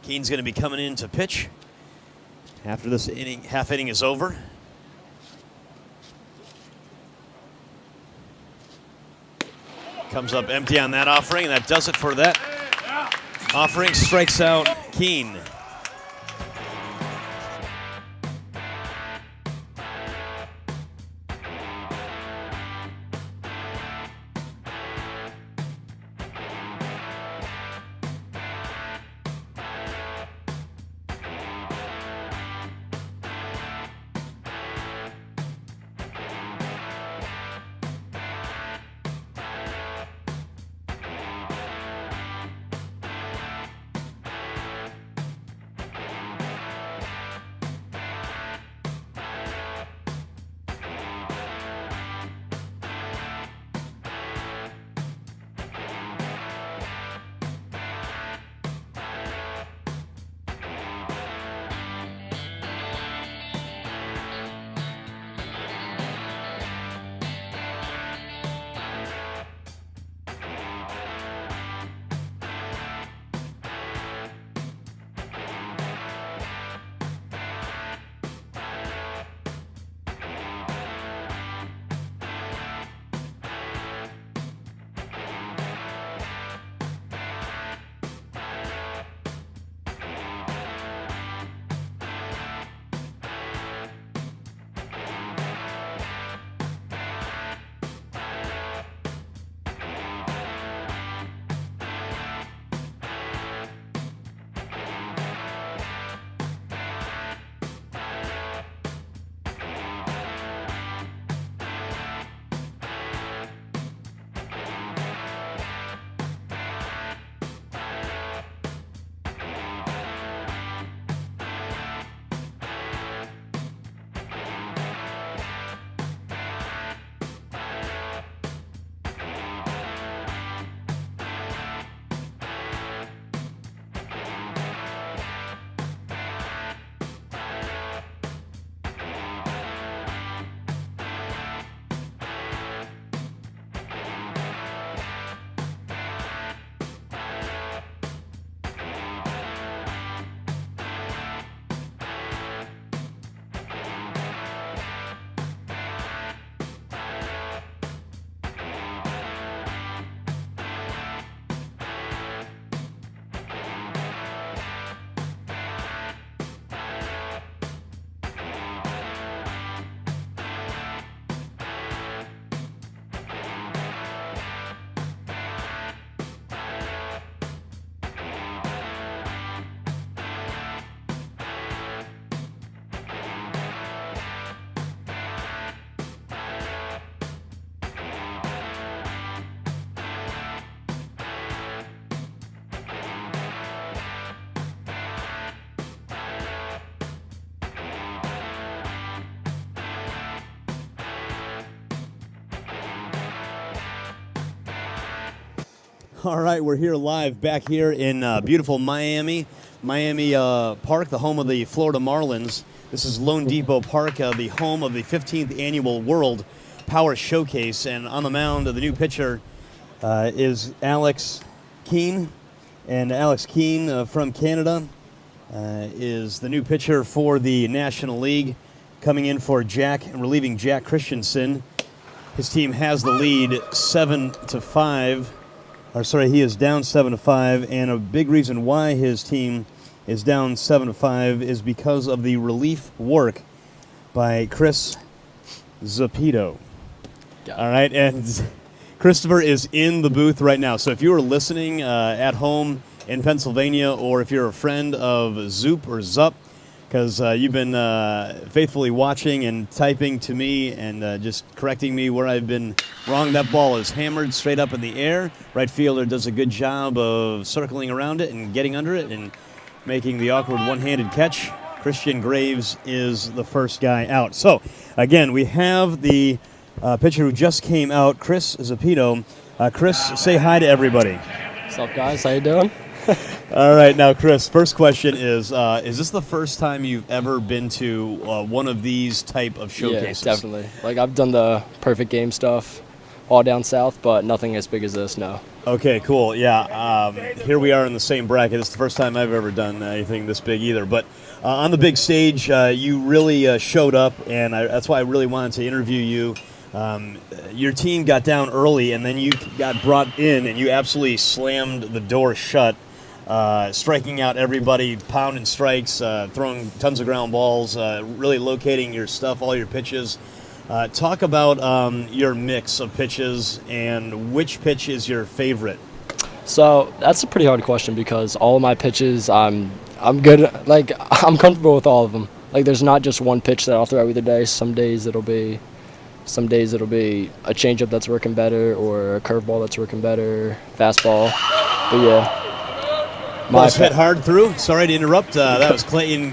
Keene's going to be coming in to pitch after this inning, half inning is over. Comes up empty on that offering, and that does it for that offering. Strikes out Keene. All right, we're here live back here in beautiful Miami Park, the home of the Florida Marlins. This is LoanDepot Park, the home of the 15th Annual World Power Showcase. And on the mound, the new pitcher is Alex Keane. And Alex Keane from Canada is the new pitcher for the National League, coming in for Jack and relieving Jack Christensen. His team has the lead 7-5. Or sorry, he is down 7-5, and a big reason why his team is down 7-5 is because of the relief work by Chris Zepeda. All right, and Christopher is in the booth right now. So if you are listening at home in Pennsylvania, or if you're a friend of Zoop or Zup, because you've been faithfully watching and typing to me and just correcting me where I've been wrong. That ball is hammered straight up in the air. Right fielder does a good job of circling around it and getting under it and making the awkward one-handed catch. Christian Graves is the first guy out. So, again, we have the pitcher who just came out, Chris Zepeda. Chris, say hi to everybody. What's up, guys? How you doing? All right, now, Chris, first question is this the first time you've ever been to one of these type of showcases? Yeah, definitely. Like, I've done the perfect game stuff all down south, but nothing as big as this, no. Okay, cool. Yeah, here we are in the same bracket. It's the first time I've ever done anything this big either. But on the big stage, you really showed up, and that's why I really wanted to interview you. Your team got down early, and then you got brought in, and you absolutely slammed the door shut, striking out everybody, pounding strikes, throwing tons of ground balls, really locating your stuff, all your pitches. Talk about your mix of pitches and which pitch is your favorite. So that's a pretty hard question because all of my pitches, I'm good. Like, I'm comfortable with all of them. Like, there's not just one pitch that I'll throw either day. Some days it'll be a changeup that's working better, or a curveball that's working better, fastball. But yeah, Ball's hit hard through. Sorry to interrupt. That was Clayton.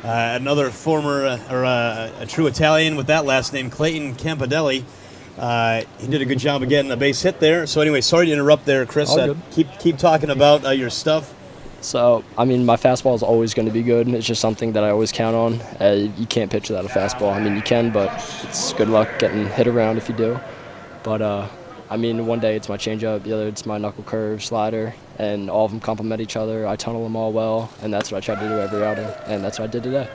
Another former, a true Italian with that last name, Clayton Campadelli. He did a good job of getting a base hit there. So anyway, sorry to interrupt there, Chris. Keep talking about your stuff. So, I mean, my fastball is always going to be good. It's just something that I always count on. You can't pitch without a fastball. I mean, you can, but it's good luck getting hit around if you do. But, I mean, one day it's my changeup, the other it's my knuckle curve, slider, and all of them complement each other. I tunnel them all well, and that's what I try to do every outing, and that's what I did today.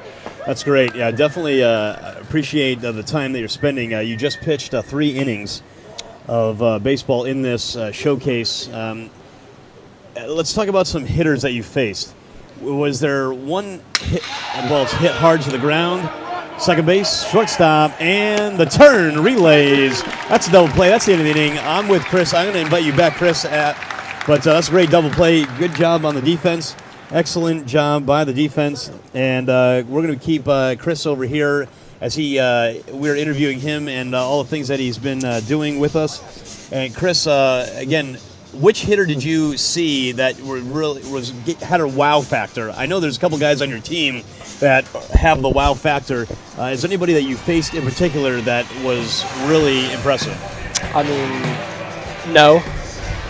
That's great. Yeah, definitely appreciate the time that you're spending. You just pitched 3 innings of baseball in this showcase. Let's talk about some hitters that you faced. Was there one hit, well, it's hit hard to the ground, second base, shortstop, and the turn relays. That's a double play. That's the end of the inning. I'm with Chris. I'm going to invite you back, Chris, but that's a great double play. Good job on the defense. Excellent job by the defense. And we're going to keep Chris over here as we're interviewing him and all the things that he's been doing with us. And Chris, again, which hitter did you see that had a wow factor? I know there's a couple guys on your team that have the wow factor. Is there anybody that you faced in particular that was really impressive? I mean, no.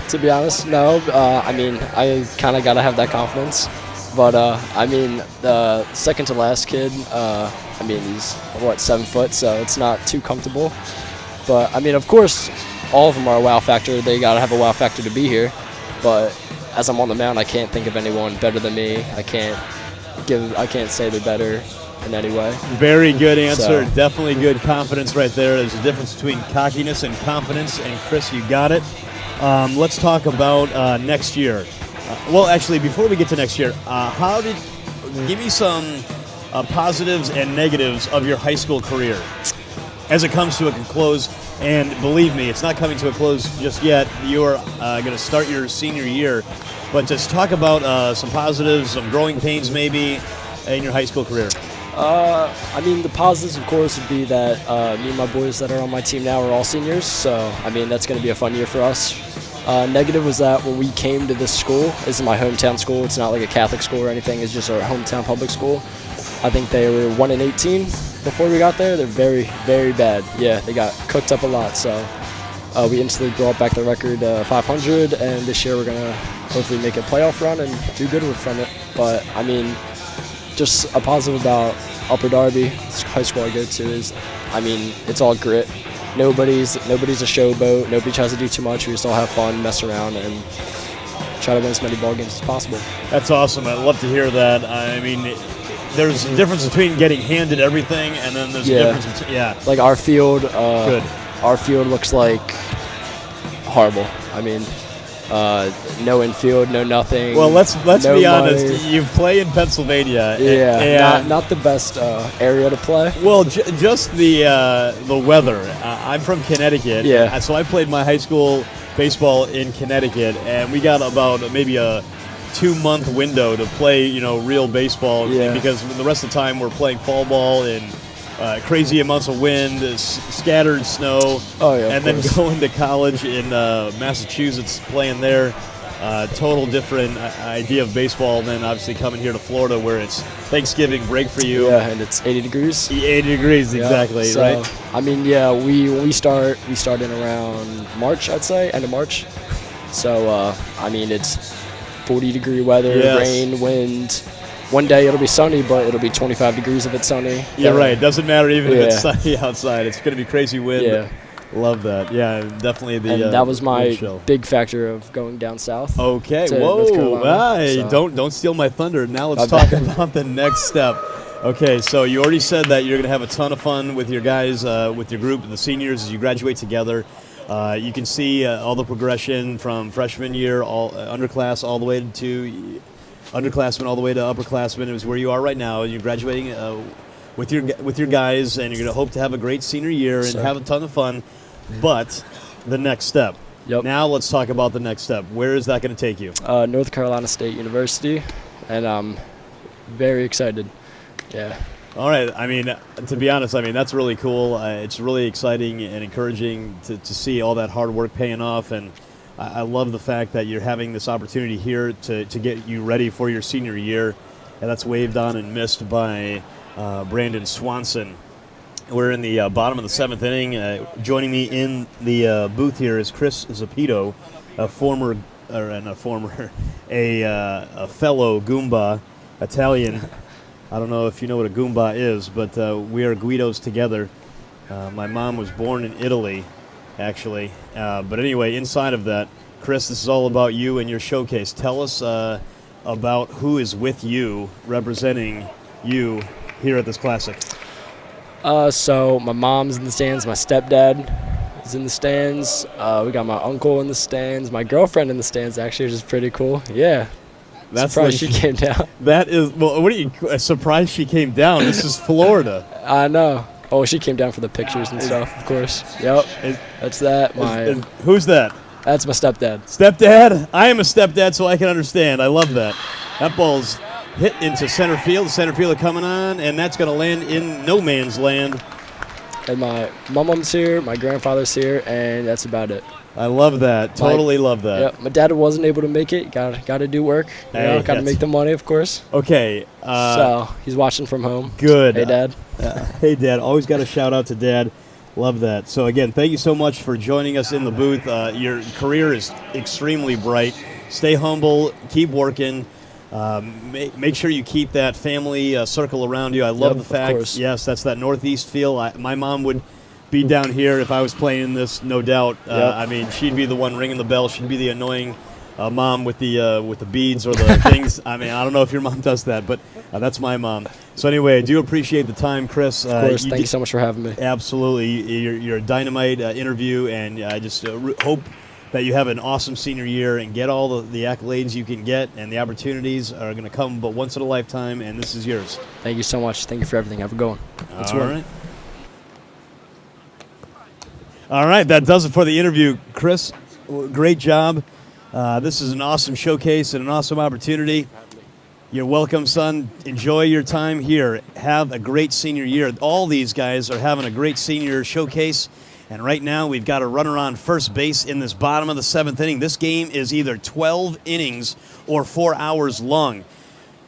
To be honest, no. I mean, I kind of got to have that confidence. But, I mean, the second to last kid, I mean, he's, 7 foot, so it's not too comfortable. But, I mean, of course, all of them are a wow factor. They got to have a wow factor to be here. But as I'm on the mound, I can't think of anyone better than me. I can't say they're better in any way. Very good answer. So, definitely good confidence right there. There's a difference between cockiness and confidence. And, Chris, you got it. Let's talk about next year. Well, actually, before we get to next year, give me some positives and negatives of your high school career as it comes to a close. And believe me, it's not coming to a close just yet. You're going to start your senior year. But just talk about some positives, some growing pains maybe in your high school career. I mean, the positives, of course, would be that me and my boys that are on my team now are all seniors. So, I mean, that's going to be a fun year for us. Negative was that when we came to this school, this is my hometown school. It's not like a Catholic school or anything. It's just our hometown public school. I think they were 1-18 before we got there. They're very, very bad. Yeah, they got cooked up a lot. So we instantly brought back the record 500, and this year we're going to hopefully make a playoff run and do good from it. But, I mean, just a positive about Upper Darby, this high school I go to, is, I mean, it's all grit. Nobody's a showboat. Nobody tries to do too much. We just all have fun, mess around, and try to win as many ball games as possible. That's awesome. I love to hear that. I mean, there's a difference between getting handed everything and then there's a difference between, Like our field, Good. Our field looks like horrible. I mean, no infield, no nothing. Well, let's no be money. honest. You play in Pennsylvania. Yeah, and not the best area to play. well, just the weather. I'm from Connecticut. Yeah. So I played my high school baseball in Connecticut, and we got about maybe a 2-month window to play, real baseball. Yeah. Because the rest of the time we're playing fall ball and crazy amounts of wind, scattered snow. Oh, yeah, and then going to college in Massachusetts, playing there. Total different idea of baseball, and then obviously coming here to Florida where it's Thanksgiving break for you. Yeah, and it's 80 degrees. 80 degrees, Yeah, exactly, so, right? I mean, yeah, we start in around March, I'd say, end of March. So, I mean, it's 40-degree weather, Yes. rain, wind. One day it'll be sunny, but it'll be 25 degrees if it's sunny. Yeah, right. It doesn't matter even if Yeah. it's sunny outside. It's going to be crazy wind. Yeah. Love that. Yeah, definitely the. And that was my wind chill. big factor of going down south. Okay. to North Whoa. Carolina, Hey, so. don't steal my thunder. Now let's Okay. talk about the next step. Okay, so you already said that you're going to have a ton of fun with your guys, with your group, the seniors, as you graduate together. You can see all the progression from freshman year, all underclass, all the way to underclassmen, all the way to upperclassmen. It was where you are right now. You're graduating with your guys, and you're going to hope to have a great senior year and Sure. have a ton of fun. But the next step. Yep. Now let's talk about the next step. Where is that going to take you? North Carolina State University, and I'm very excited. Yeah. All right. I mean, to be honest, that's really cool. It's really exciting and encouraging to see all that hard work paying off. And I love the fact that you're having this opportunity here to get you ready for your senior year. And that's waved on and missed by Brandon Swanson. We're in the bottom of the 7th inning. Joining me in the booth here is Chris Zepeda, a fellow Goomba Italian. I don't know if you know what a Goomba is, but we are Guidos together. My mom was born in Italy, actually. But anyway, inside of that, Chris, this is all about you and your showcase. Tell us about who is with you, representing you here at this Classic. So my mom's in the stands, my stepdad is in the stands. We got my uncle in the stands, my girlfriend in the stands, actually, which is pretty cool. Yeah. That's Surprised she came down. That is, well, what are you, surprised she came down? This is Florida. I know. Oh, she came down for the pictures and stuff, of course. Yep. That's that. Who's that? That's my stepdad. Stepdad? I am a stepdad, so I can understand. I love that. That ball's hit into center field. Center fielder coming on, and that's going to land in no man's land. And my mom's here, my grandfather's here, and that's about it. I love that. Totally love that. Yeah, my dad wasn't able to make it. Got to do work. Hey, Got to make the money, of course. Okay. So he's watching from home. Good. Hey, Dad. Hey, Dad. Always got a shout out to Dad. Love that. So, again, thank you so much for joining us in the booth. Your career is extremely bright. Stay humble. Keep working. Make sure you keep that family circle around you. I love the fact, of course. yes, that's that Northeast feel. My mom would be down here if I was playing this, no doubt. She'd be the one ringing the bell. She'd be the annoying mom with the beads or the things. I don't know if your mom does that, but that's my mom. So anyway, I do appreciate the time, Chris. Of course, thank you so much for having me. Absolutely. You're a dynamite interview, and I just hope that you have an awesome senior year and get all the accolades you can get, and the opportunities are going to come but once in a lifetime, and this is yours. Thank you so much. Thank you for everything. Have a good one. All right. All right, that does it for the interview. Chris, great job. This is an awesome showcase and an awesome opportunity. You're welcome, son. Enjoy your time here. Have a great senior year. All these guys are having a great senior showcase. And right now, we've got a runner on first base in this bottom of the 7th inning. This game is either 12 innings or 4 hours long.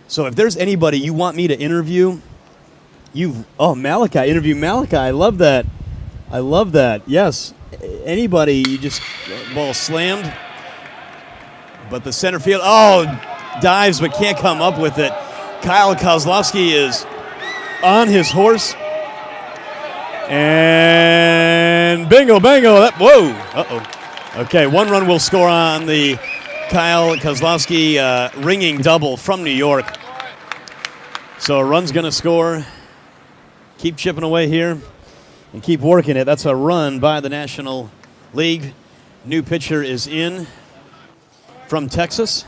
So if there's anybody you want me to interview, Malachi. Interview Malachi. I love that. I love that. Yes. Anybody, you just, ball slammed. But the center field, dives but can't come up with it. Kyle Kozlowski is on his horse. And bingo, bango. Whoa. Uh-oh. Okay, 1 run will score on the Kyle Kozlowski ringing double from New York. So a run's going to score. Keep chipping away here and keep working it. That's a run by the National League. New pitcher is in from Texas.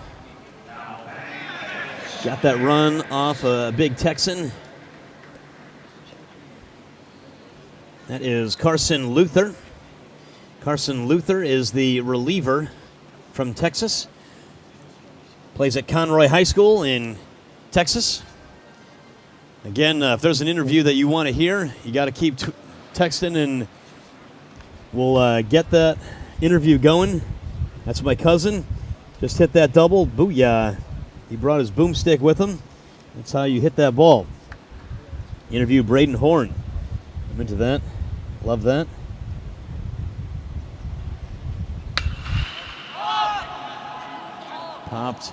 Got that run off a big Texan. That is Carson Luther. Carson Luther is the reliever from Texas. Plays at Conroy High School in Texas. Again, if there's an interview that you want to hear, you got to keep texting and we'll get that interview going. That's my cousin. Just hit that double. Booyah. He brought his boomstick with him. That's how you hit that ball. Interview Braden Horn. I'm into that. Love that. Popped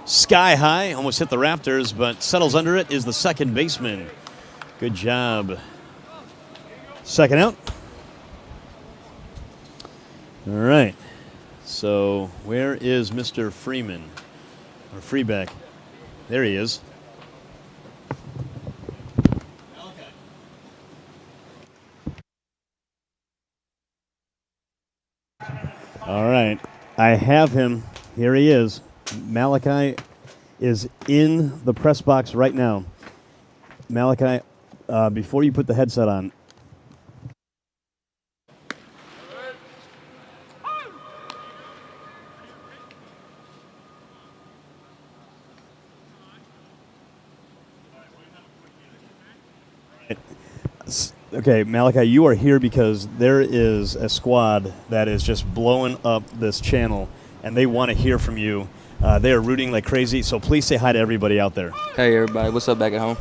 sky high. Almost hit the rafters, but settles under it is the second baseman. Good job. Second out. All right. So where is Mr. Freeman? Or Freeback? There he is. All right. I have him. Here he is. Malachi is in the press box right now. Malachi, before you put the headset on, okay, Malachi, you are here because there is a squad that is just blowing up this channel, and they want to hear from you. They are rooting like crazy, so please say hi to everybody out there. Hey, everybody. What's up back at home?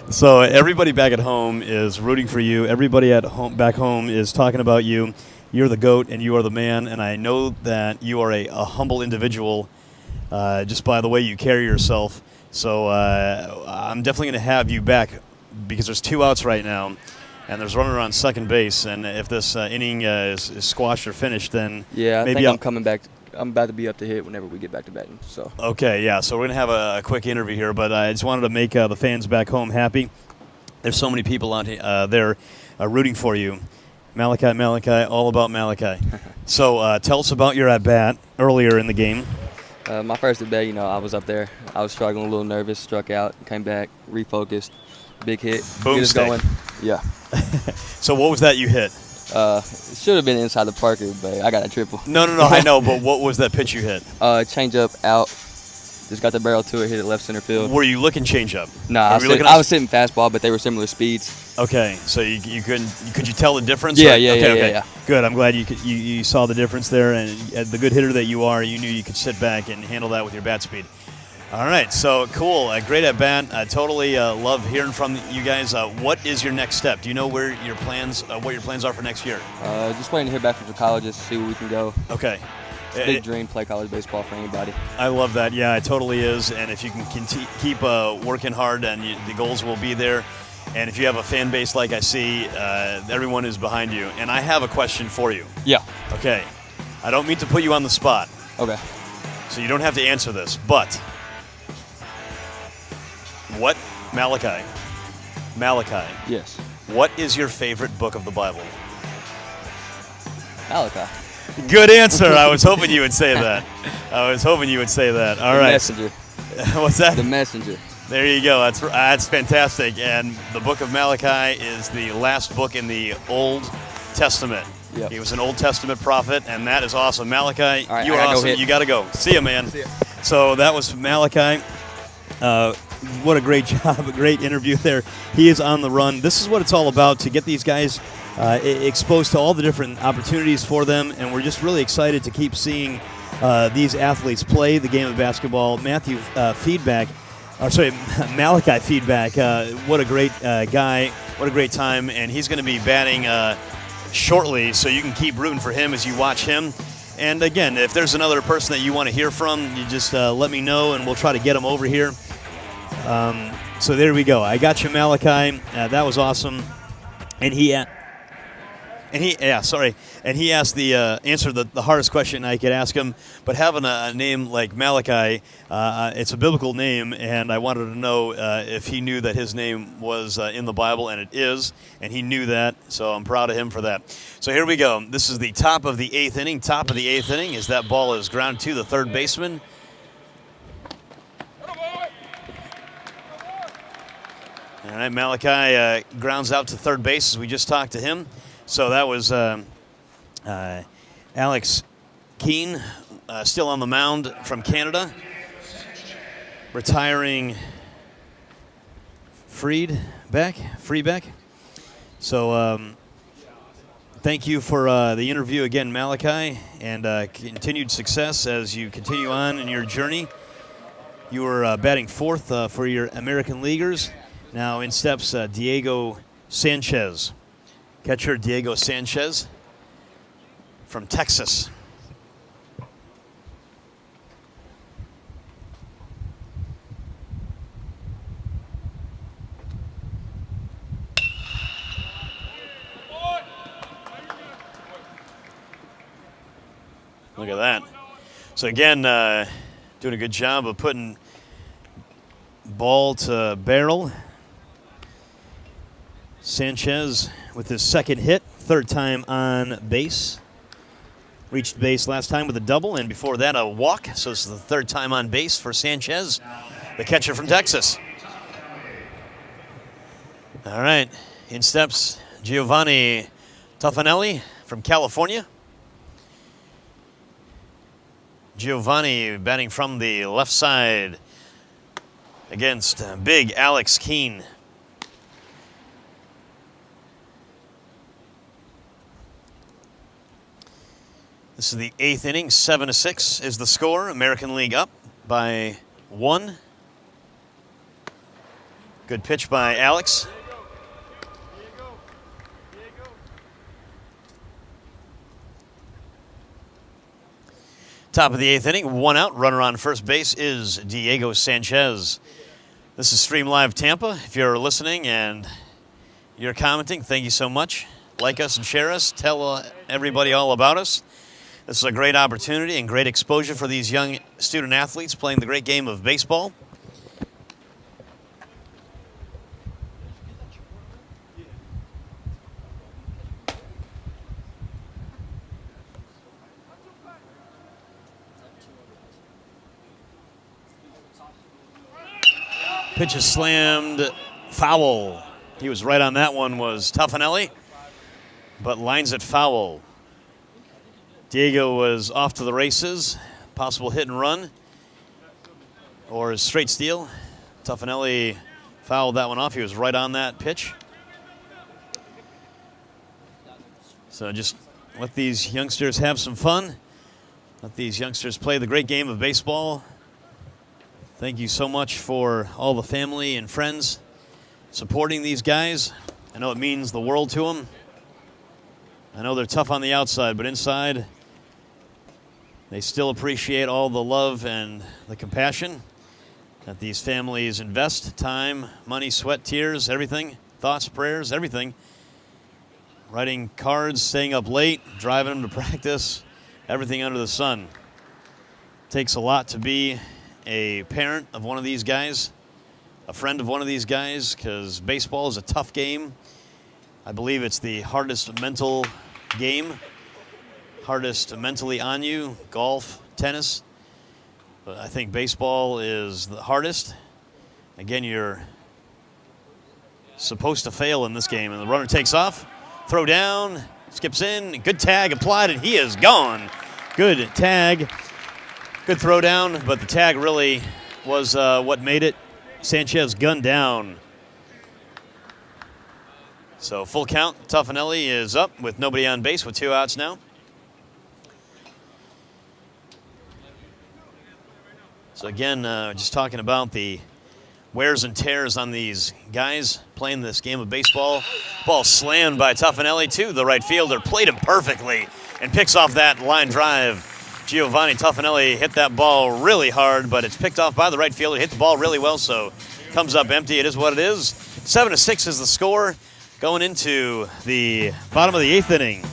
So everybody back at home is rooting for you. Everybody at home, back home is talking about you. You're the GOAT, and you are the man, and I know that you are a humble individual just by the way you carry yourself. So I'm definitely going to have you back because there's 2 outs right now. And there's a runner on second base, and if this inning is squashed or finished, then yeah, I maybe think I'm coming back. I'm about to be up to hit whenever we get back to batting. So okay, yeah. So we're gonna have a quick interview here, but I just wanted to make the fans back home happy. There's so many people out there rooting for you, Malachi, all about Malachi. So tell us about your at bat earlier in the game. my first at bat, I was up there. I was struggling, a little nervous, struck out, came back, refocused, big hit. Boomstick. Going. Yeah. So what was that you hit? It should have been inside the Parker, but I got a triple. No, I know, but what was that pitch you hit? Change up, out. Just got the barrel to it, hit it left center field. Were you looking change up? No, I was sitting fastball, but they were similar speeds. Okay, so you could you tell the difference? Yeah, Okay. yeah. Good. I'm glad you saw the difference there, and the good hitter that you are, you knew you could sit back and handle that with your bat speed. All right, so cool. Great at bat. I totally love hearing from you guys. What is your next step? Do you know where your plans, what your plans are for next year? Just waiting to hear back from the colleges, see where we can go. Okay. It's a big dream, play college baseball for anybody. I love that. Yeah, it totally is. And if you can keep working hard, and the goals will be there. And if you have a fan base like I see, everyone is behind you. And I have a question for you. Yeah. Okay. I don't mean to put you on the spot. Okay. So you don't have to answer this, but what, Malachi, Yes. what is your favorite book of the Bible? Malachi. Good answer. I was hoping you would say that. All right. Messenger. What's that? The Messenger. There you go. That's fantastic. And the book of Malachi is the last book in the Old Testament. Yep. He was an Old Testament prophet, and that is awesome. Malachi, right, you are awesome. You got to go. See ya, man. See ya. So that was Malachi. What a great job, a great interview there. He is on the run. This is what it's all about, to get these guys exposed to all the different opportunities for them, and we're just really excited to keep seeing these athletes play the game of basketball. Malachi Feedback, what a great guy, what a great time, and he's going to be batting shortly, so you can keep rooting for him as you watch him. And again, if there's another person that you want to hear from, you just let me know, and we'll try to get him over here. So there we go. I got you, Malachi. That was awesome. And And he asked answered the hardest question I could ask him. But having a name like Malachi, it's a biblical name, and I wanted to know if he knew that his name was in the Bible, and it is, and he knew that. So I'm proud of him for that. So here we go. This is the top of the 8th inning. Top of the 8th inning as that ball is grounded to the third baseman. All right, Malachi grounds out to third base as we just talked to him. So that was Alex Keane, still on the mound from Canada. Retiring Freebeck. So thank you for the interview again, Malachi, and continued success as you continue on in your journey. You were batting fourth for your American Leaguers. Now in steps Diego Sanchez. Catcher Diego Sanchez from Texas. Look at that. So again, doing a good job of putting ball to barrel. Sanchez with his second hit, third time on base. Reached base last time with a double, and before that a walk. So this is the third time on base for Sanchez, the catcher from Texas. All right, in steps Giovanni Tuffanelli from California. Giovanni batting from the left side against big Alex Keane. This is the 8th inning, 7-6 is the score. American League up by 1. Good pitch by Alex. Top of the 8th inning, 1 out. Runner on first base is Diego Sanchez. This is Stream Live Tampa. If you're listening and you're commenting, thank you so much. Like us and share us. Tell everybody all about us. This is a great opportunity and great exposure for these young student athletes playing the great game of baseball. Pitch is slammed, foul. He was right on that one, was Tuffanelli, but lines it foul. Diego was off to the races. Possible hit and run or a straight steal. Tuffanelli fouled that one off. He was right on that pitch. So just let these youngsters have some fun. Let these youngsters play the great game of baseball. Thank you so much for all the family and friends supporting these guys. I know it means the world to them. I know they're tough on the outside, but inside, they still appreciate all the love and the compassion that these families invest. Time, money, sweat, tears, everything. Thoughts, prayers, everything. Writing cards, staying up late, driving them to practice, everything under the sun. It takes a lot to be a parent of one of these guys, a friend of one of these guys, because baseball is a tough game. I believe it's the hardest mental game. Hardest mentally on you, golf, tennis. But I think baseball is the hardest. Again, you're supposed to fail in this game. And the runner takes off, throw down, skips in, good tag applied, and he is gone. Good tag, good throw down, but the tag really was what made it. Sanchez gunned down. So full count, Tuffanelli is up with nobody on base with 2 outs now. So again, just talking about the wears and tears on these guys playing this game of baseball. Ball slammed by Tuffanelli to the right fielder, played him perfectly, and picks off that line drive. Giovanni Tuffanelli hit that ball really hard, but it's picked off by the right fielder. Hit the ball really well, so comes up empty. It is what it is. 7-6 is the score. Going into the bottom of the 8th inning.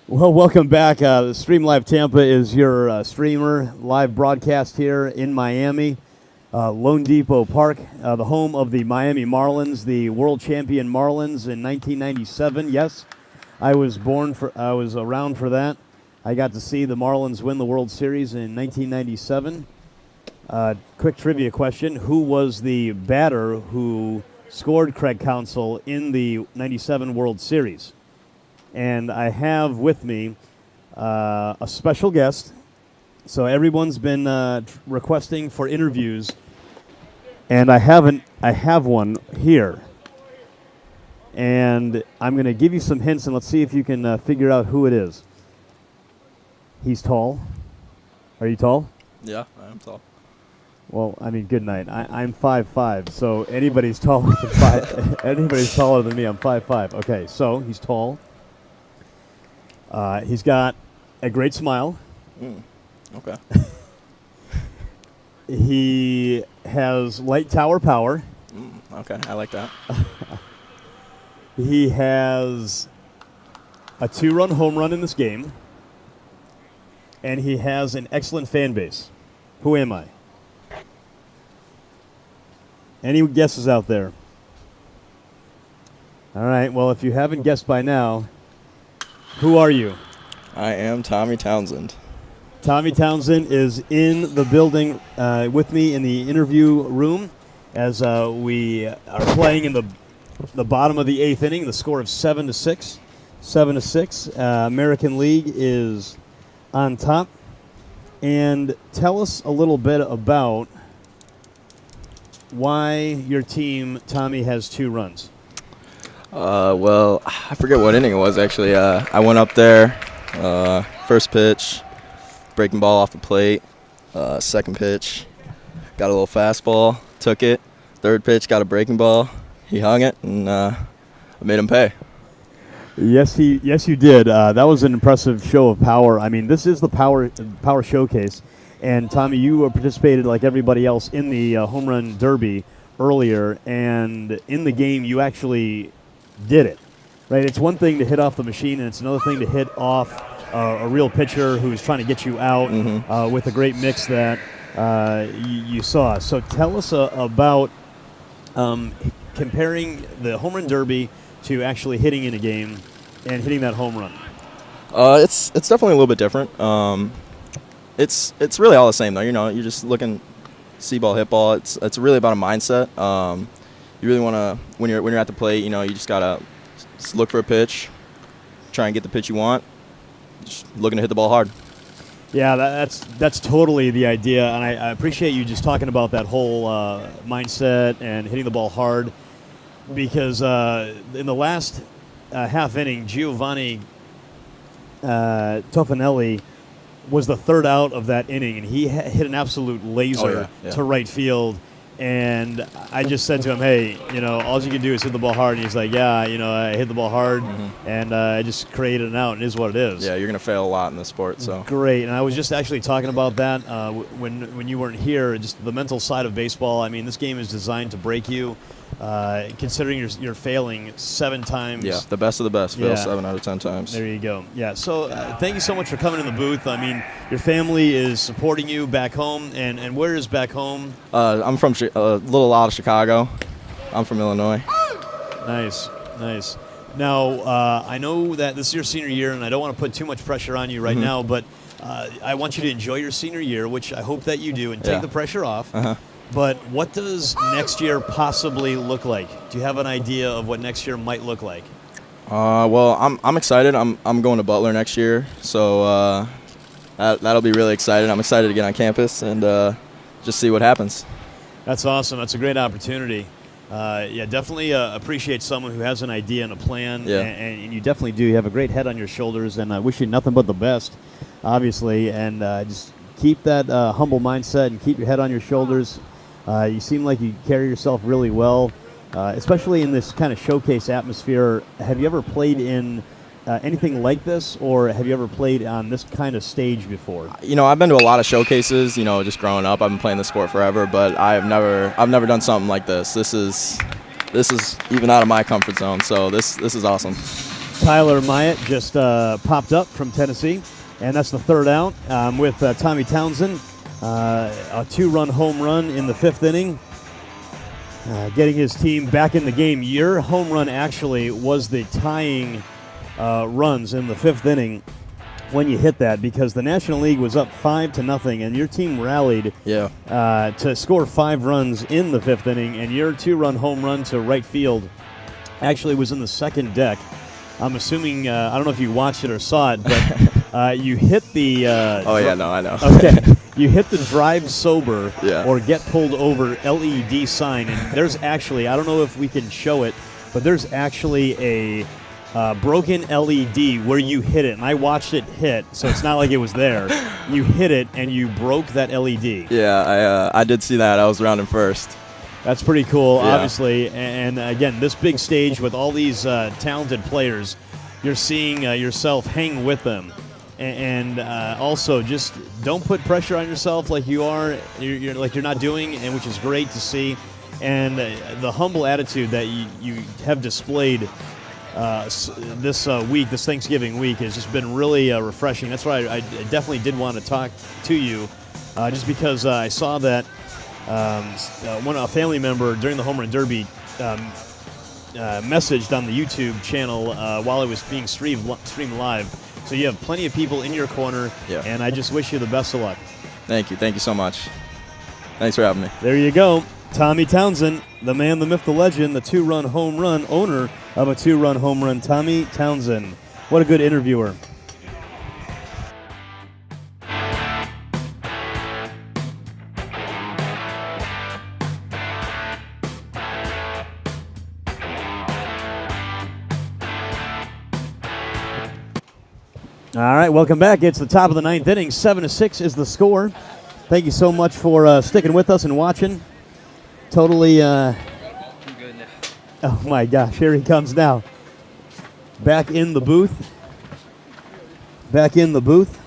Well, welcome back. The Stream Live Tampa is your streamer live broadcast here in Miami, LoanDepot Park, the home of the Miami Marlins, the world champion Marlins in 1997. Yes, I was around for that. I got to see the Marlins win the World Series in 1997. Quick trivia question: who was the batter who scored Craig Counsell in the '97 World Series? And I have with me a special guest. So everyone's been requesting for interviews, and I have one here. And I'm going to give you some hints, and let's see if you can figure out who it is. He's tall. Are you tall? Yeah, I am tall. Well, I mean, good night. I'm 5'5", so anybody's taller than anybody's taller than me. I'm 5'5". Okay, so he's tall. He's got a great smile. Okay. He has light tower power. Okay, I like that. He has a 2-run home run in this game. And he has an excellent fan base. Who am I? Any guesses out there? All right, well, if you haven't guessed by now, who are you? I am Tommy Townsend. Tommy Townsend is in the building with me in the interview room as we are playing in the bottom of the 8th inning. The score of 7-6. 7-6. American League is on top. And tell us a little bit about why your team, Tommy, has 2 runs. Well, I forget what inning it was, actually. I went up there, first pitch, breaking ball off the plate. Second pitch, got a little fastball, took it. Third pitch, got a breaking ball. He hung it, and I made him pay. Yes, you did. That was an impressive show of power. I mean, this is the power showcase. And, Tommy, you participated like everybody else in the home run derby earlier. And in the game, you actually did it, right? It's one thing to hit off the machine, and it's another thing to hit off a real pitcher who's trying to get you out with a great mix that you saw. So tell us about comparing the home run derby to actually hitting in a game and hitting that home run. It's definitely a little bit different. It's really all the same though. You know, you're just looking see ball, hit ball. It's really about a mindset. you really want to, when you're at the plate, you just gotta just look for a pitch, try and get the pitch you want, just looking to hit the ball hard. Yeah, that's totally the idea, and I appreciate you just talking about that whole mindset and hitting the ball hard, because in the last half inning, Giovanni Tofanelli was the third out of that inning, and he hit an absolute laser to right field. And I just said to him, hey, all you can do is hit the ball hard. And he's like, yeah, I hit the ball hard, and I just created an out, and it is what it is. Yeah, you're going to fail a lot in this sport. So great. And I was just actually talking about that when you weren't here, just the mental side of baseball. I mean, this game is designed to break you, considering you're failing 7 times. Yeah, the best of the best fail 7 out of 10 times. There you go. Yeah, so thank you so much for coming in the booth. I mean, your family is supporting you back home, and where is back home? I'm from a little out of Chicago. I'm from Illinois. Nice. Now, I know that this is your senior year, and I don't want to put too much pressure on you right now, but I want you to enjoy your senior year, which I hope that you do, and take the pressure off. But what does next year possibly look like? Do you have an idea of what next year might look like? Well, I'm excited. I'm going to Butler next year, so that'll be really exciting. I'm excited to get on campus and just see what happens. That's awesome. That's a great opportunity. Definitely appreciate someone who has an idea and a plan, and you definitely do. You have a great head on your shoulders, and I wish you nothing but the best, obviously, and just keep that humble mindset and keep your head on your shoulders. You seem like you carry yourself really well, especially in this kind of showcase atmosphere. Have you ever played in anything like this, or have you ever played on this kind of stage before? I've been to a lot of showcases, just growing up. I've been playing the sport forever, but I've never done something like this. This is even out of my comfort zone, so this is awesome. Tyler Myatt just popped up from Tennessee, and that's the third out with Tommy Townsend. A 2-run home run in the 5th inning, getting his team back in the game. Your home run actually was the tying runs in the 5th inning when you hit that, because the National League was up 5-0, and your team rallied to score 5 runs in the 5th inning, and your 2-run home run to right field actually was in the second deck. I'm assuming, I don't know if you watched it or saw it, but you hit the... I know. Okay. You hit the drive sober or get pulled over LED sign, and there's actually, I don't know if we can show it, but there's actually a broken LED where you hit it, and I watched it hit, so it's not like it was there. You hit it, and you broke that LED. Yeah, I did see that. I was rounding first. That's pretty cool, obviously. And again, this big stage with all these talented players, you're seeing yourself hang with them. And also, just don't put pressure on yourself like you're not doing, and which is great to see. And the humble attitude that you have displayed this week, this Thanksgiving week, has just been really refreshing. That's why I definitely did want to talk to you, just because I saw that a family member during the Home Run Derby messaged on the YouTube channel while it was being streamed live. So you have plenty of people in your corner, and I just wish you the best of luck. Thank you so much. Thanks for having me. There you go. Tommy Townsend, the man, the myth, the legend, the 2-run home run, owner of a 2-run home run, Tommy Townsend. What a good interviewer. All right, welcome back. It's the top of the 9th inning. 7-6 is the score. Thank you so much for sticking with us and watching. Totally. I'm good now. Oh my gosh, here he comes now. Back in the booth. Back in the booth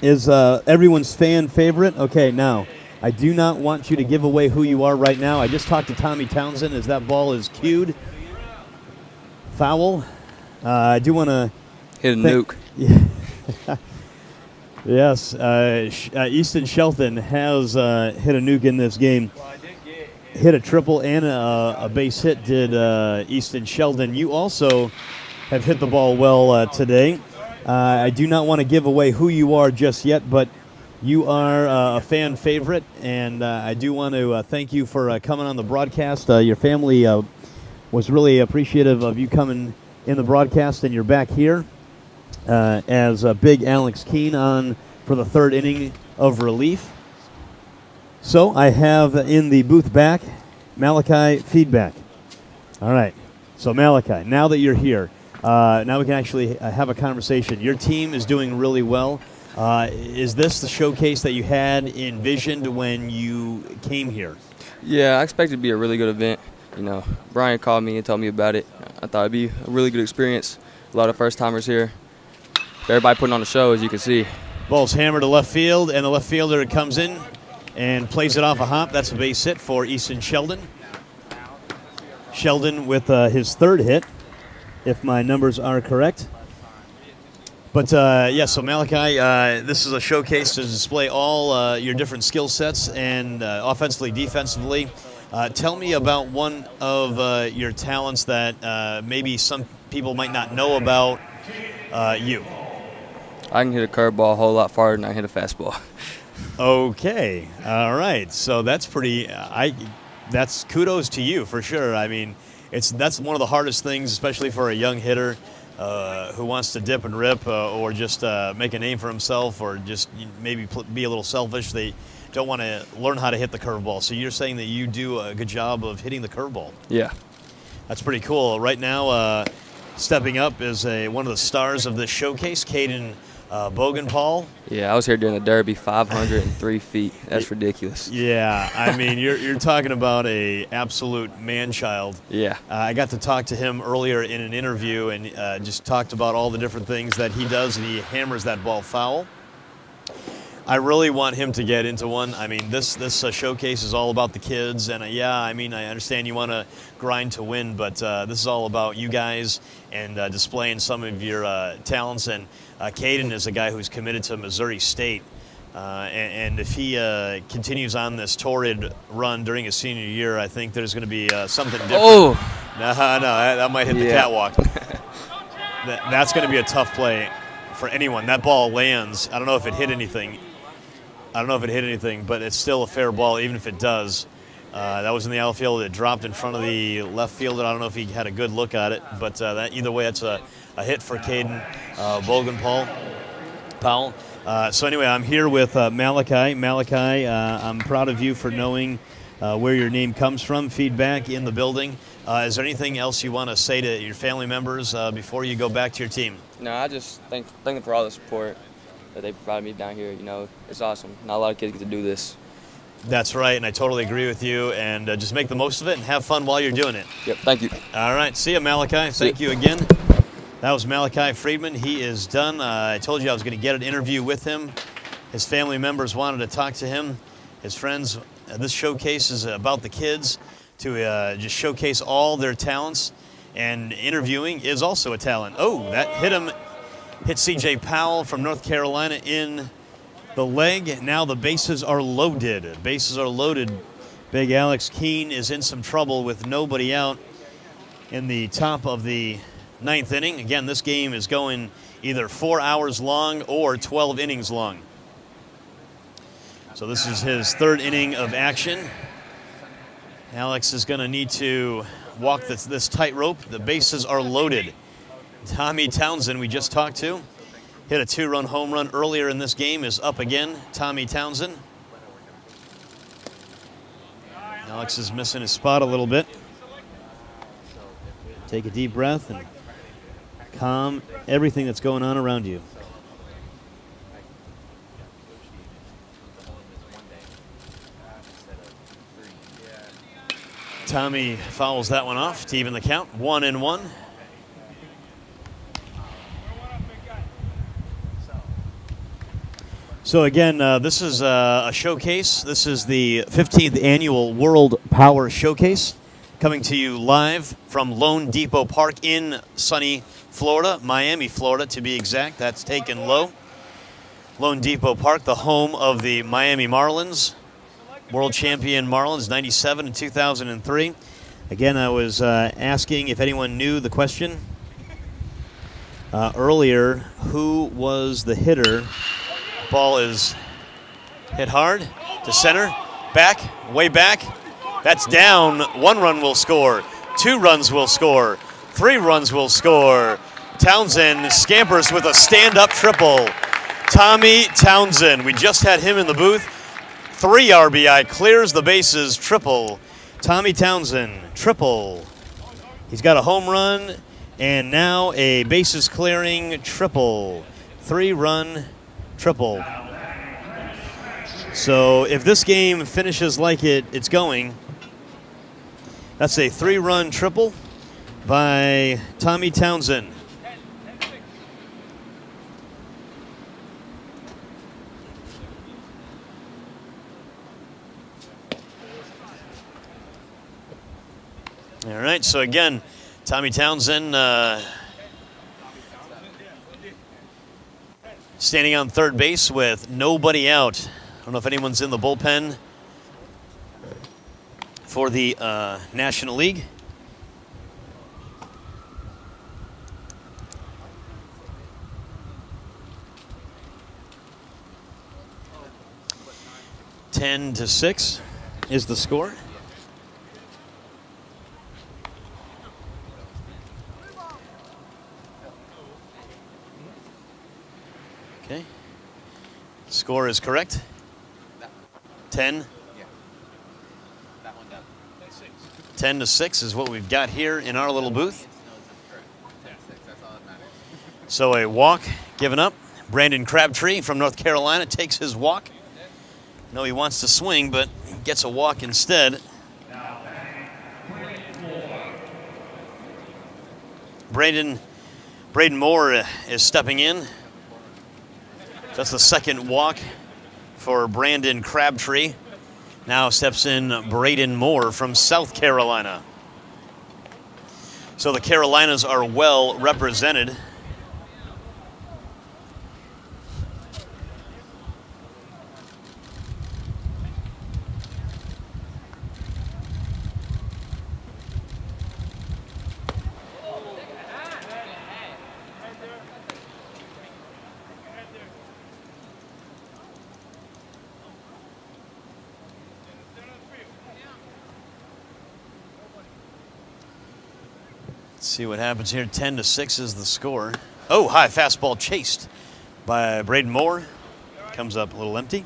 is everyone's fan favorite. Okay, now I do not want you to give away who you are right now. I just talked to Tommy Townsend as that ball is cued. Foul. I do want to hit a nuke. Yeah. Yes, Easton Shelton has hit a nuke in this game. Hit a triple and a base hit did Easton Sheldon. You also have hit the ball well today. I do not want to give away who you are just yet, but you are a fan favorite, and I do want to thank you for coming on the broadcast. Your family was really appreciative of you coming in the broadcast, and you're back here as Big Alex Keene on for the third inning of relief. So I have in the booth back Malachi feedback. All right. So Malachi, now that you're here, now we can actually have a conversation. Your team is doing really well. Is this the showcase that you had envisioned when you came here? Yeah, I expected it to be a really good event. You know, Brian called me and told me about it. I thought it'd be a really good experience. A lot of first-timers here. Everybody putting on a show, as you can see. Ball's hammered to left field, and the left fielder comes in and plays it off a hop. That's a base hit for Easton Sheldon. Sheldon with his third hit, if my numbers are correct. But, so Malachi, this is a showcase to display all your different skill sets and offensively, defensively. Tell me about one of your talents that maybe some people might not know about you. I can hit a curveball a whole lot farther than I hit a fastball. Okay, all right. So that's pretty. That's kudos to you for sure. I mean, that's one of the hardest things, especially for a young hitter who wants to dip and rip or just make a name for himself, or just maybe be a little selfish. They don't want to learn how to hit the curveball. So you're saying that you do a good job of hitting the curveball. Yeah. That's pretty cool. Right now, stepping up is one of the stars of this showcase, Caden Bogenpaul. Yeah, I was here during the Derby, 503 feet. That's ridiculous. Yeah, I mean, you're talking about a absolute man-child. Yeah. I got to talk to him earlier in an interview and just talked about all the different things that he does, and he hammers that ball foul. I really want him to get into one. I mean, this showcase is all about the kids, and I understand you want to grind to win, but this is all about you guys and displaying some of your talents. And Caden is a guy who's committed to Missouri State, and if he continues on this torrid run during his senior year, I think there's going to be something different. Oh! No, that might hit the catwalk. That's going to be a tough play for anyone. That ball lands. I don't know if it hit anything. But it's still a fair ball, even if it does. That was in the outfield. It dropped in front of the left fielder. I don't know if he had a good look at it, but either way, it's a hit for Caden Bogenpaul. So anyway, I'm here with Malachi. Malachi, I'm proud of you for knowing where your name comes from. Feedback in the building. Is there anything else you want to say to your family members before you go back to your team? No, I just thank them for all the support that they provided me down here. You know, it's awesome. Not a lot of kids get to do this. That's right, and I totally agree with you. And just make the most of it and have fun while you're doing it. Yep, thank you. All right, see you, Malachi. Thank you again. That was Malachi Friedman. He is done. I told you I was going to get an interview with him. His family members wanted to talk to him. His friends. This showcase is about the kids to just showcase all their talents. And interviewing is also a talent. Oh, that hit him. Hit C.J. Powell from North Carolina in the leg. Now the bases are loaded. Bases are loaded. Big Alex Keene is in some trouble with nobody out in the top of the ninth inning. Again, this game is going either 4 hours long or 12 innings long. So this is his third inning of action. Alex is going to need to walk this tightrope. The bases are loaded. Tommy Townsend, we just talked to, hit a 2-run home run earlier in this game, is up again. Tommy Townsend. Alex is missing his spot a little bit. Take a deep breath and calm everything that's going on around you. Tommy fouls that one off to even the count, 1-1. So again, this is a showcase. This is the 15th annual World Power Showcase, coming to you live from LoanDepot Park in sunny Florida, Miami, Florida to be exact. That's taken low. LoanDepot Park, the home of the Miami Marlins, world champion Marlins, 97 and 2003. Again, I was asking if anyone knew the question earlier, who was the hitter? Ball is hit hard to center, back, way back. That's down. 1 run will score. 2 runs will score. 3 runs will score. Townsend scampers with a stand-up triple. Tommy Townsend, we just had him in the booth. 3 RBI, clears the bases, triple. Tommy Townsend, triple. He's got a home run and now a bases clearing triple. 3-run triple. So if this game finishes like it's going, that's a 3-run triple by Tommy Townsend. All right, so again, Tommy Townsend standing on third base with nobody out. I don't know if anyone's in the bullpen for the National League. (10-6) is the score. Okay. Score is correct. 10. 10-6 is what we've got here in our little booth. So a walk given up. Brandon Crabtree from North Carolina takes his walk. No, he wants to swing, but gets a walk instead. Braden Moore is stepping in. That's the second walk for Brandon Crabtree. Now steps in Braden Moore from South Carolina. So the Carolinas are well represented. See what happens here. 10-6 is the score. Oh, high fastball chased by Braden Moore. Comes up a little empty.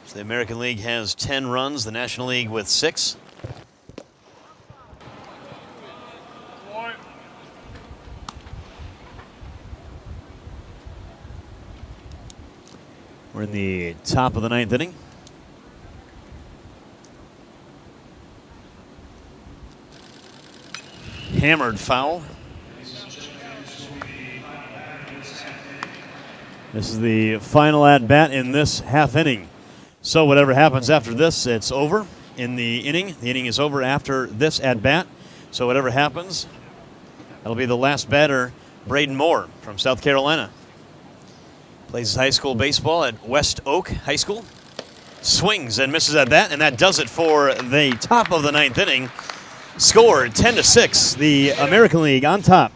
So the American League has 10 runs, the National League with 6. We're in the top of the 9th inning. Hammered foul. This is the final at-bat in this half inning. So whatever happens after this, it's over in the inning. The inning is over after this at-bat. So whatever happens, that'll be the last batter, Braden Moore from South Carolina. Plays his high school baseball at West Oak High School. Swings and misses at that, and that does it for the top of the 9th inning. Score 10-6, the American League on top.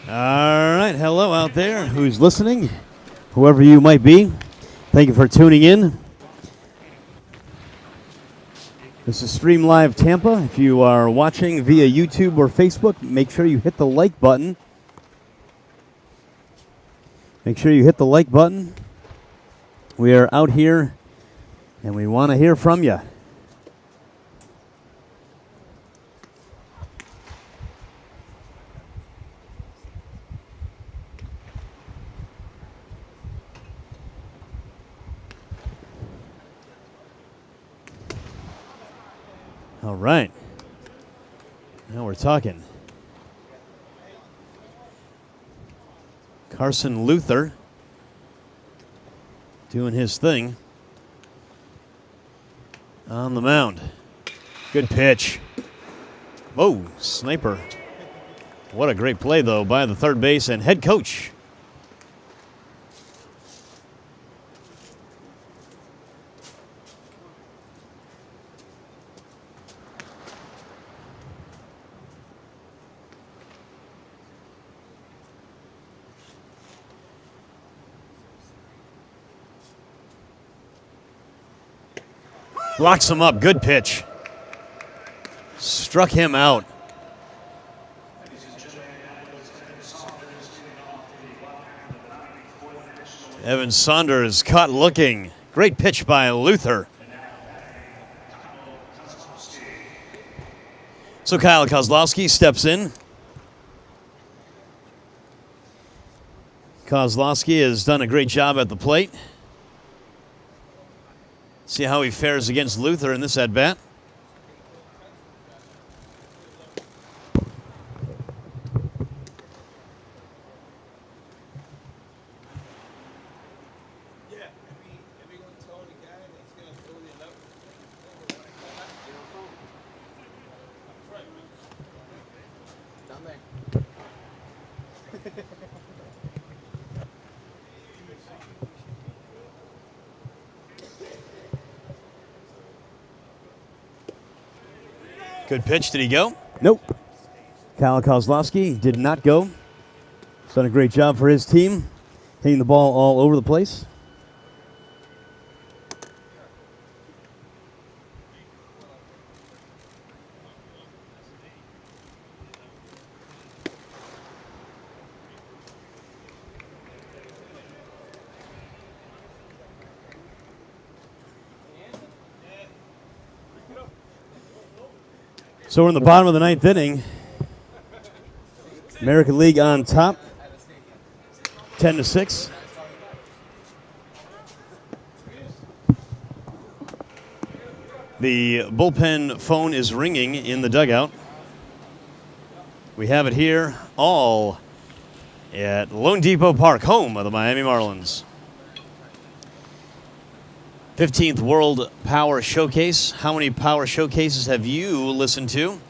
All right, hello out there who's listening, whoever you might be. Thank you for tuning in. This is Stream Live Tampa. If you are watching via YouTube or Facebook, make sure you hit the like button. Make sure you hit the like button. We are out here, and we want to hear from you. All right. Now we're talking. Carson Luther doing his thing on the mound. Good pitch. Oh, sniper. What a great play, though, by the third base and head coach. Locks him up. Good pitch. Struck him out. Evan Saunders caught looking. Great pitch by Luther. So Kyle Kozlowski steps in. Kozlowski has done a great job at the plate. See how he fares against Luther in this at-bat. Good pitch. Did he go? Nope. Kyle Kozlowski did not go. He's done a great job for his team, hitting the ball all over the place. So we're in the bottom of the ninth inning. American League on top, 10-6. The bullpen phone is ringing in the dugout. We have it here all at LoanDepot Park, home of the Miami Marlins. 15th World Power Showcase. How many Power Showcases have you listened to?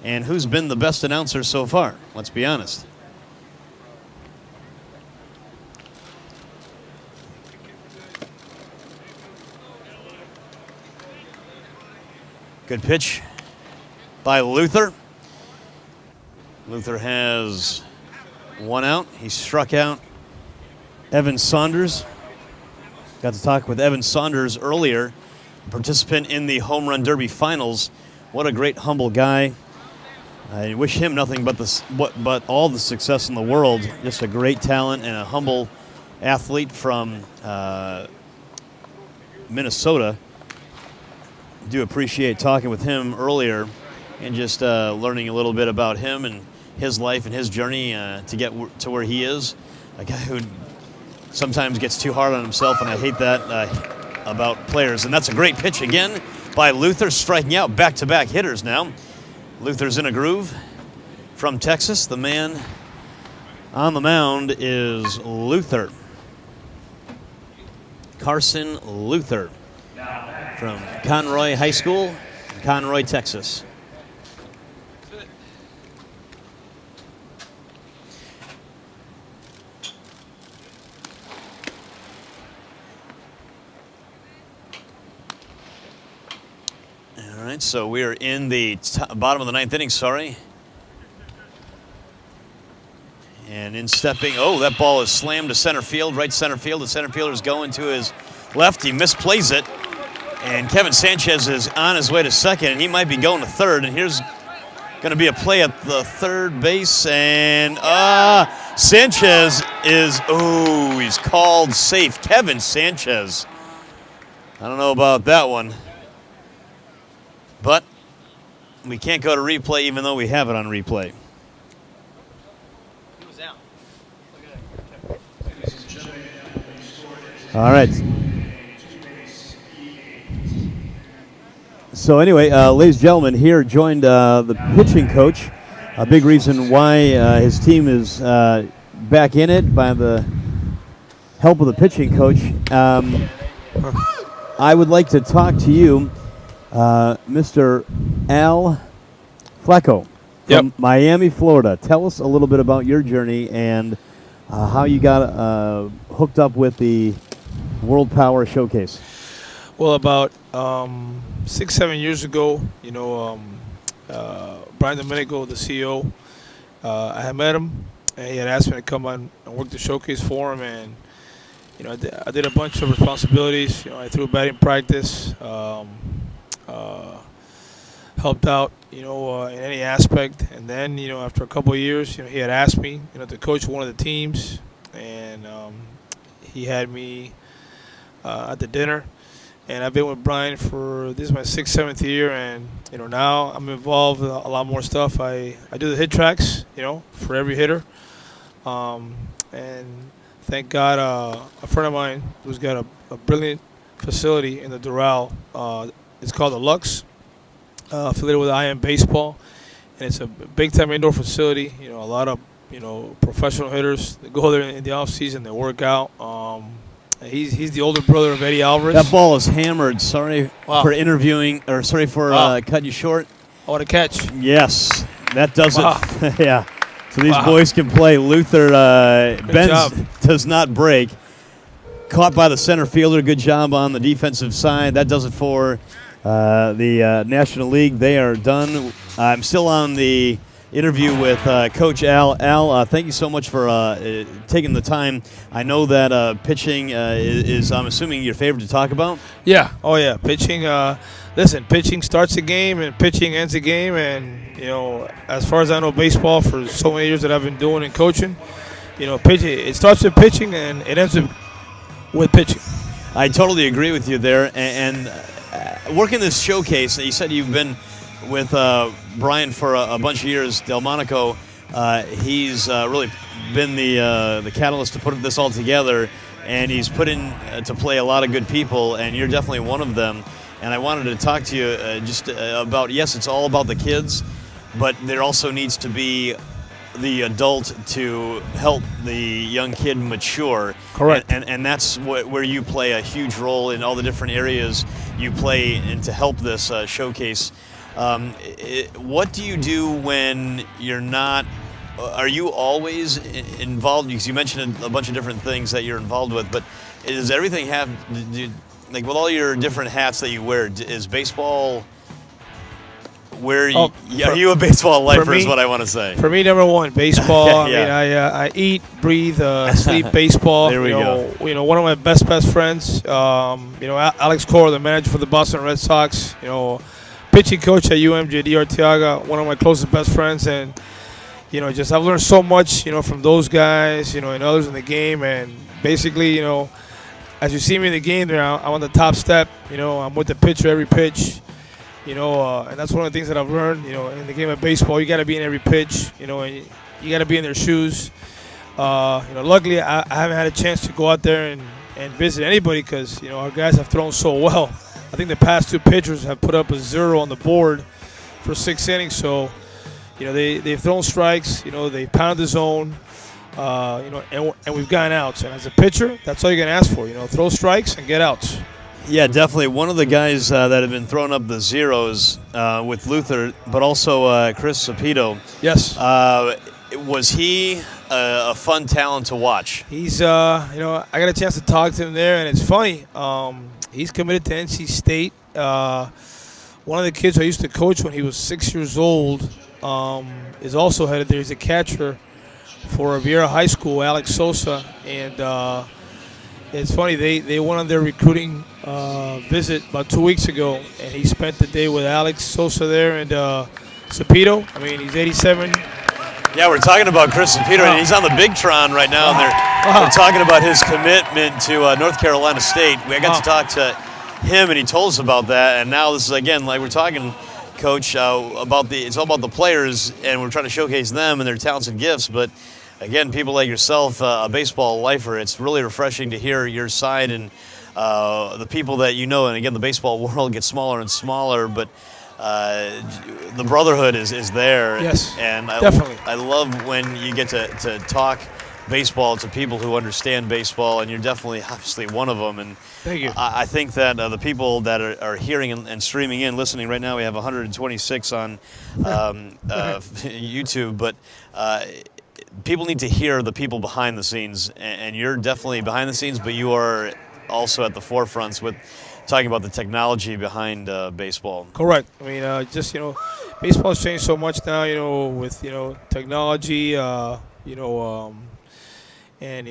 And who's been the best announcer so far? Let's be honest. Good pitch by Luther. Luther has one out. He struck out Evan Saunders. Got to talk with Evan Saunders earlier, participant in the Home Run Derby Finals. What a great, humble guy. I wish him nothing but all the success in the world. Just a great talent and a humble athlete from Minnesota. Do appreciate talking with him earlier and just learning a little bit about him and his life and his journey to get to where he is. A guy who sometimes gets too hard on himself, and I hate that about players. And that's a great pitch again by Luther, striking out back-to-back hitters now. Luther's in a groove from Texas. The man on the mound is Luther. Carson Luther from Conroy High School, Conroy, Texas. right, so we are in the bottom of the 9th inning, And in stepping, that ball is slammed to center field, right center field. The center fielder is going to his left. He misplays it. And Kevin Sanchez is on his way to second, and he might be going to third. And here's going to be a play at the third base. And Sanchez is, he's called safe. Kevin Sanchez. I don't know about that one. But we can't go to replay even though we have it on replay. All right. So anyway, ladies and gentlemen, here joined the pitching coach. A big reason why his team is back in it by the help of the pitching coach. I would like to talk to you, Mr. Al Flecko from Miami, Florida. Tell us a little bit about your journey and how you got hooked up with the World Power Showcase. Well, about 6-7 years ago, Brian Domenico, the CEO, I had met him, and he had asked me to come on and work the showcase for him, and I did a bunch of responsibilities. I threw batting practice, helped out, in any aspect, and then after a couple of years, he had asked me, to coach one of the teams, and he had me at the dinner. And I've been with Brian this is my 6th, 7th year, and now I'm involved in a lot more stuff. I do the hit tracks, for every hitter, and thank God a friend of mine who's got a brilliant facility in the Doral. It's called the Lux, affiliated with IM Baseball, and it's a big-time indoor facility. A lot of professional hitters. They go there in the off season. They work out. He's the older brother of Eddie Alvarez. That ball is hammered. Sorry for cutting you short. What a catch. Yes, that does it. Yeah. So these Wow. boys can play. Luther Benz job. does not break. Caught by the center fielder. Good job on the defensive side. That does it for the National League. They are done. I'm still on the interview with Coach Al. Al, thank you so much for taking the time. I know that pitching is, I'm assuming, your favorite to talk about? Yeah. Oh, yeah. Pitching. Listen, pitching starts a game and pitching ends a game. And, as far as I know baseball for so many years that I've been doing and coaching, pitching, it starts with pitching and it ends with pitching. I totally agree with you there. And working this showcase, you said you've been with Brian for a bunch of years. Delmonico, he's really been the catalyst to put this all together, and he's put in to play a lot of good people, and you're definitely one of them. And I wanted to talk to you just about, yes, it's all about the kids, but there also needs to be the adult to help the young kid mature. Correct. And that's where you play a huge role in all the different areas you play and to help this showcase. What do you do when you're not? Are you always involved? Because you mentioned a bunch of different things that you're involved with, but does everything have, like with all your different hats that you wear, is baseball where are you a baseball lifer is what I want to say. For me, number one, baseball. Yeah. I eat, breathe, sleep baseball. There we go. One of my best friends, Alex Cora, the manager for the Boston Red Sox, pitching coach at JD Arteaga, one of my closest best friends, and just I've learned so much, from those guys, and others in the game, and basically, as you see me in the game, there, I'm on the top step. I'm with the pitcher every pitch, and that's one of the things that I've learned, in the game of baseball. You got to be in every pitch, and you got to be in their shoes. Luckily, I haven't had a chance to go out there and visit anybody because our guys have thrown so well. I think the past two pitchers have put up a 0 on the board for 6 innings. So, they've thrown strikes. They've pounded the zone. And we've gotten outs. And as a pitcher, that's all you can ask for. Throw strikes and get outs. Yeah, definitely. One of the guys that have been throwing up the zeros with Luther, but also Chris Zepeda. Yes. Was he a fun talent to watch? He's, I got a chance to talk to him there, and it's funny. He's committed to NC State. one of the kids I used to coach when he was 6 years old is also headed there. He's a catcher for Riviera High School, Alex Sosa. And it's funny, they went on their recruiting visit about 2 weeks ago, and he spent the day with Alex Sosa there and Zepeda. I mean, he's 87. Yeah, we're talking about Chris Zepeda, and he's on the Big Tron right now, and they're talking about his commitment to North Carolina State. We got to talk to him, and he told us about that. And now this is, again, like we're talking, Coach, about it's all about the players, and we're trying to showcase them and their talents and gifts. But again, people like yourself, a baseball lifer, it's really refreshing to hear your side and the people that you know. And again, the baseball world gets smaller and smaller, but the brotherhood is there. Yes, and definitely. I love when you get to talk baseball to people who understand baseball, and you're definitely obviously one of them. And thank you. I think that the people that are hearing and streaming in, listening right now, we have 126 on YouTube, but people need to hear the people behind the scenes, and you're definitely behind the scenes, but you are also at the forefronts with talking about the technology behind baseball. Correct. I mean, just, baseball's changed so much now, with, technology, and,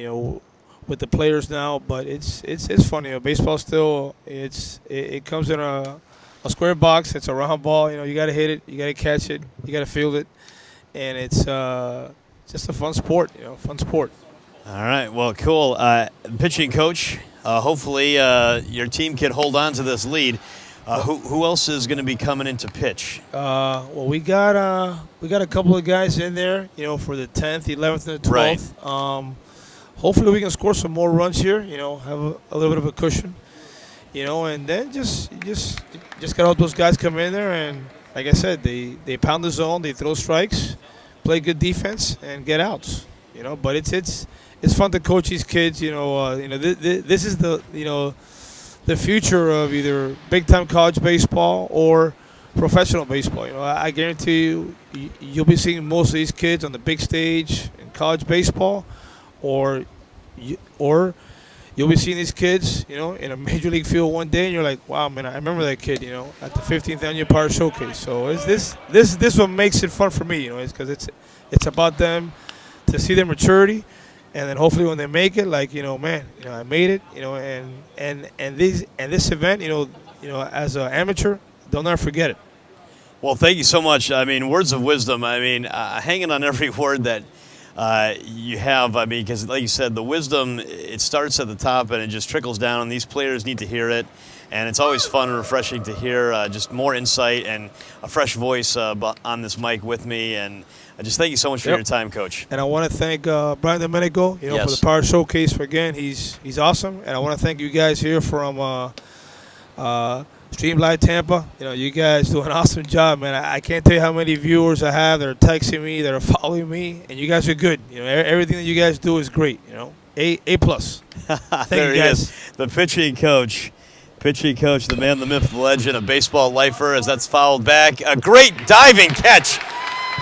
with the players now. But it's funny. Baseball still, it comes in a square box. It's a round ball. You got to hit it. You got to catch it. You got to field it. And it's just a fun sport, fun sport. All right. Well, cool. Pitching coach. Hopefully, your team can hold on to this lead. Who else is going to be coming in to pitch? Well, we got a couple of guys in there, for the 10th, 11th, and the 12th. Right. Hopefully, we can score some more runs here. Have a little bit of a cushion. And then just got all those guys come in there, and like I said, they pound the zone, they throw strikes, play good defense, and get outs. But it's fun to coach these kids. This is the future of either big-time college baseball or professional baseball. I guarantee you'll be seeing most of these kids on the big stage in college baseball, or you'll be seeing these kids, in a major league field one day, and you're like, wow, man, I remember that kid, at the 15th annual Power Showcase. So this what makes it fun for me, is because it's about them to see their maturity. And then hopefully when they make it, like, I made it, and this event, as an amateur, they'll never forget it. Well, thank you so much. I mean, words of wisdom. I mean, hanging on every word that you have. I mean, because like you said, the wisdom, it starts at the top and it just trickles down, and these players need to hear it. And it's always fun and refreshing to hear just more insight and a fresh voice on this mic with me. And I just thank you so much for your time, Coach. And I want to thank Brian Domenico, for the Power Showcase. Again, he's awesome. And I want to thank you guys here from Streamlight Tampa. You guys do an awesome job, man. I can't tell you how many viewers I have that are texting me, that are following me, and you guys are good. Everything that you guys do is great. A+. Thank there you guys. He is, the pitching coach. Pitching coach, the man, the myth, the legend, a baseball lifer, as that's fouled back. A great diving catch.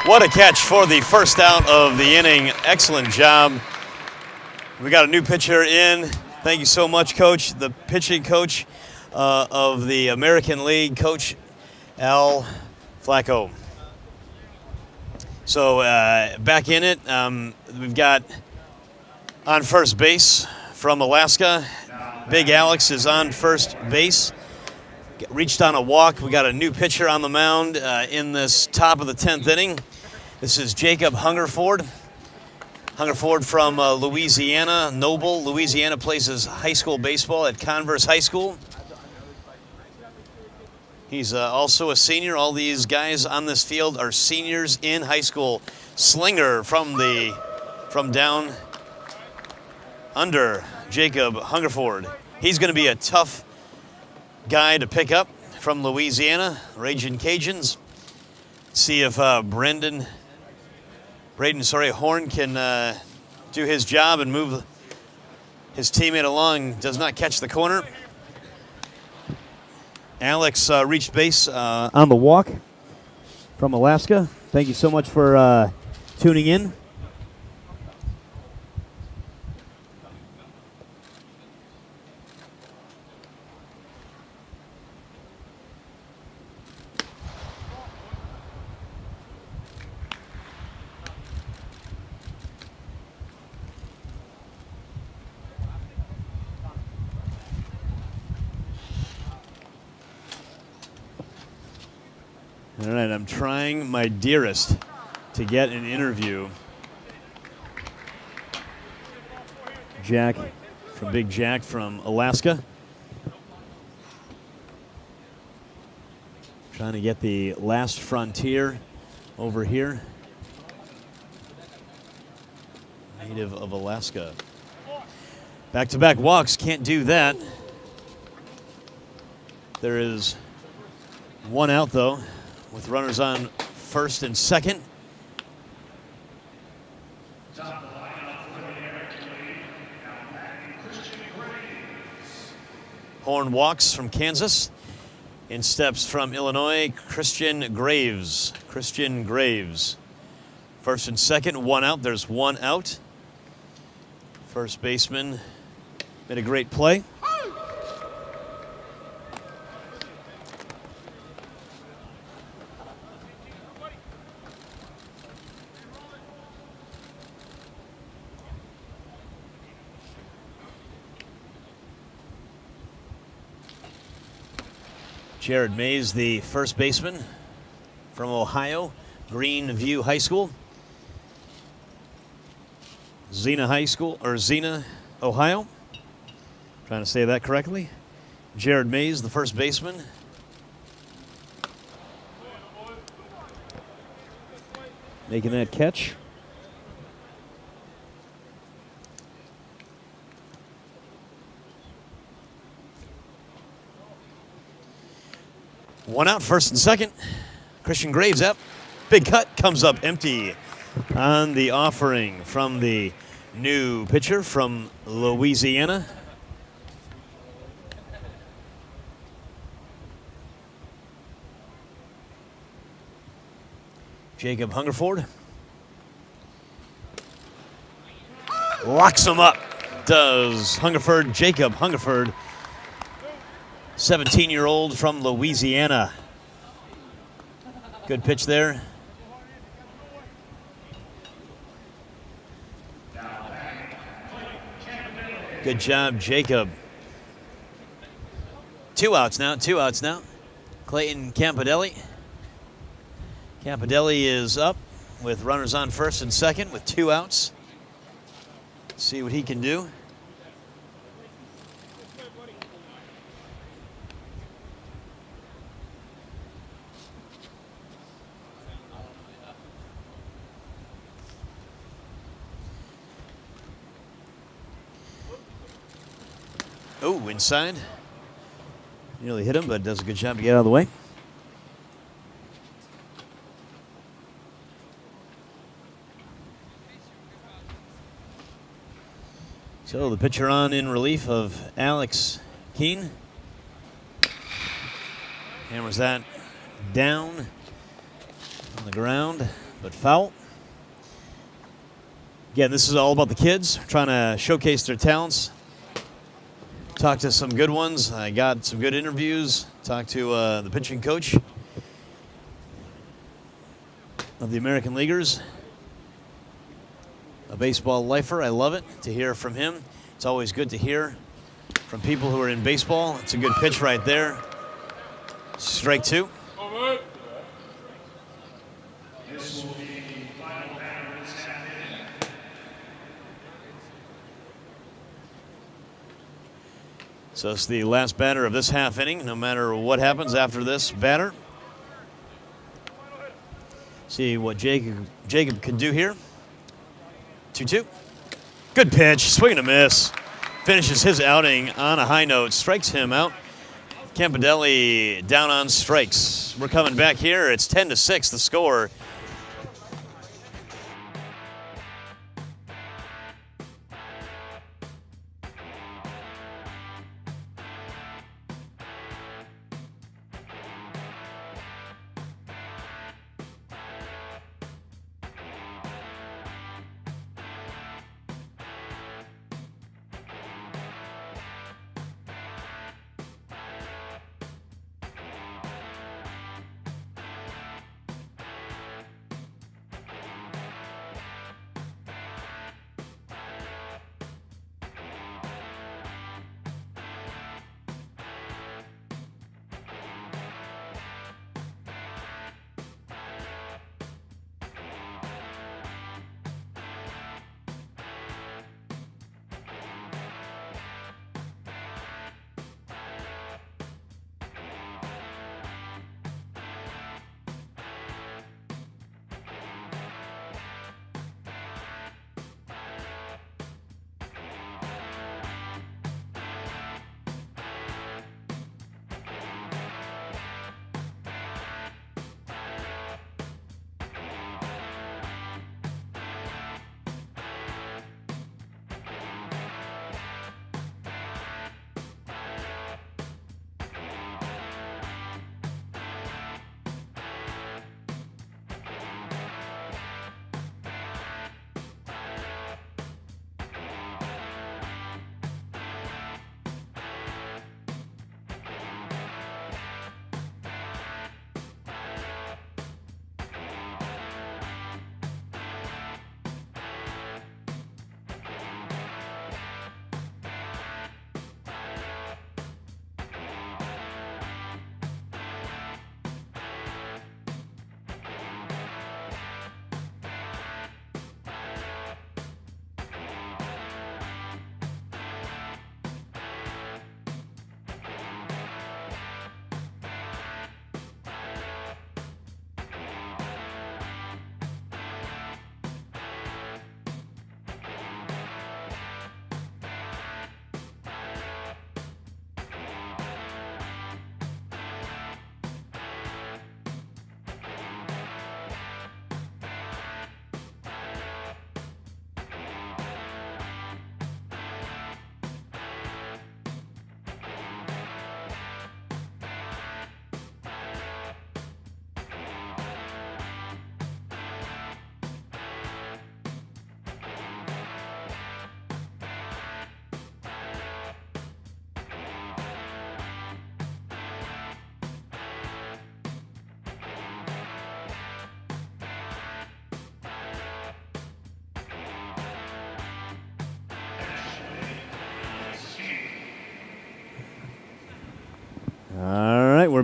What a catch for the first out of the inning. Excellent job. We got a new pitcher in. Thank you so much, Coach. The pitching coach of the American League, Coach Al Flacco. So back in it, we've got on first base from Alaska. Big Alex is on first base. Reached on a walk. We got a new pitcher on the mound in this top of the 10th inning. This is Jacob Hungerford. Hungerford from Louisiana, Noble, Louisiana, plays his high school baseball at Converse High School. He's also a senior. All these guys on this field are seniors in high school. Slinger from down under, Jacob Hungerford. He's going to be a tough guy to pick up from Louisiana, Raging Cajuns. See if Braden Horn can do his job and move his teammate along. Does not catch the corner. Alex reached base. On the walk from Alaska. Thank you so much for tuning in. All right, I'm trying my dearest to get an interview. Big Jack from Alaska. Trying to get the last frontier over here. Native of Alaska. Back-to-back walks, can't do that. There is one out, though, with runners on first and second. Horn walks from Kansas. In steps from Illinois, Christian Graves. Christian Graves. First and second, one out. There's one out. First baseman made a great play. Jared Mays, the first baseman from Ohio, Greenview High School. Xena, Ohio. Trying to say that correctly. Jared Mays, the first baseman. Making that catch. One out, first and second. Christian Graves up. Big cut, comes up empty on the offering from the new pitcher from Louisiana. Jacob Hungerford. Locks him up, does Hungerford, Jacob Hungerford. 17-year-old from Louisiana. Good pitch there. Good job, Jacob. Two outs now. Clayton Campodelli. Campodelli is up with runners on first and second with 2 outs. See what he can do. Oh, inside. Nearly hit him, but does a good job to get out of the way. So the pitcher on in relief of Alex Keene. Hammers that down on the ground, but foul. Again, this is all about the kids trying to showcase their talents. Talked to some good ones. I got some good interviews. Talked to the pitching coach of the American Leaguers. A baseball lifer. I love it to hear from him. It's always good to hear from people who are in baseball. It's a good pitch right there. Strike 2. So it's the last batter of this half inning, no matter what happens after this batter. See what Jacob can do here. 2-2. Good pitch, swing and a miss. Finishes his outing on a high note, strikes him out. Campodelli down on strikes. We're coming back here. It's 10-6 the score.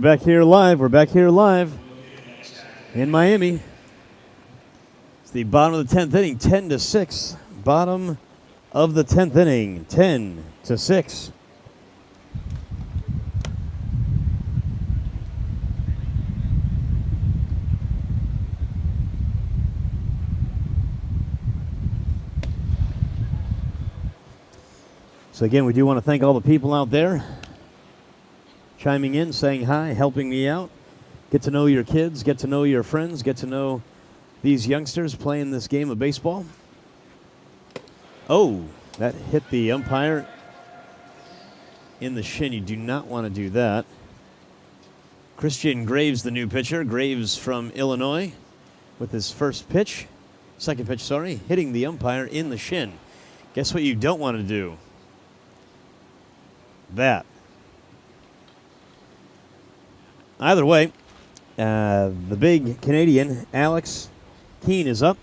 we're back here live. We're back here live in Miami. It's the bottom of the 10th inning, 10-6. Bottom of the 10th inning, 10-6. So again, we do want to thank all the people out there chiming in, saying hi, helping me out. Get to know your kids, get to know your friends, get to know these youngsters playing this game of baseball. Oh, that hit the umpire in the shin. You do not want to do that. Christian Graves, the new pitcher. Graves from Illinois with his second pitch, hitting the umpire in the shin. Guess what you don't want to do? That. Either way, the big Canadian, Alex Keane, is up.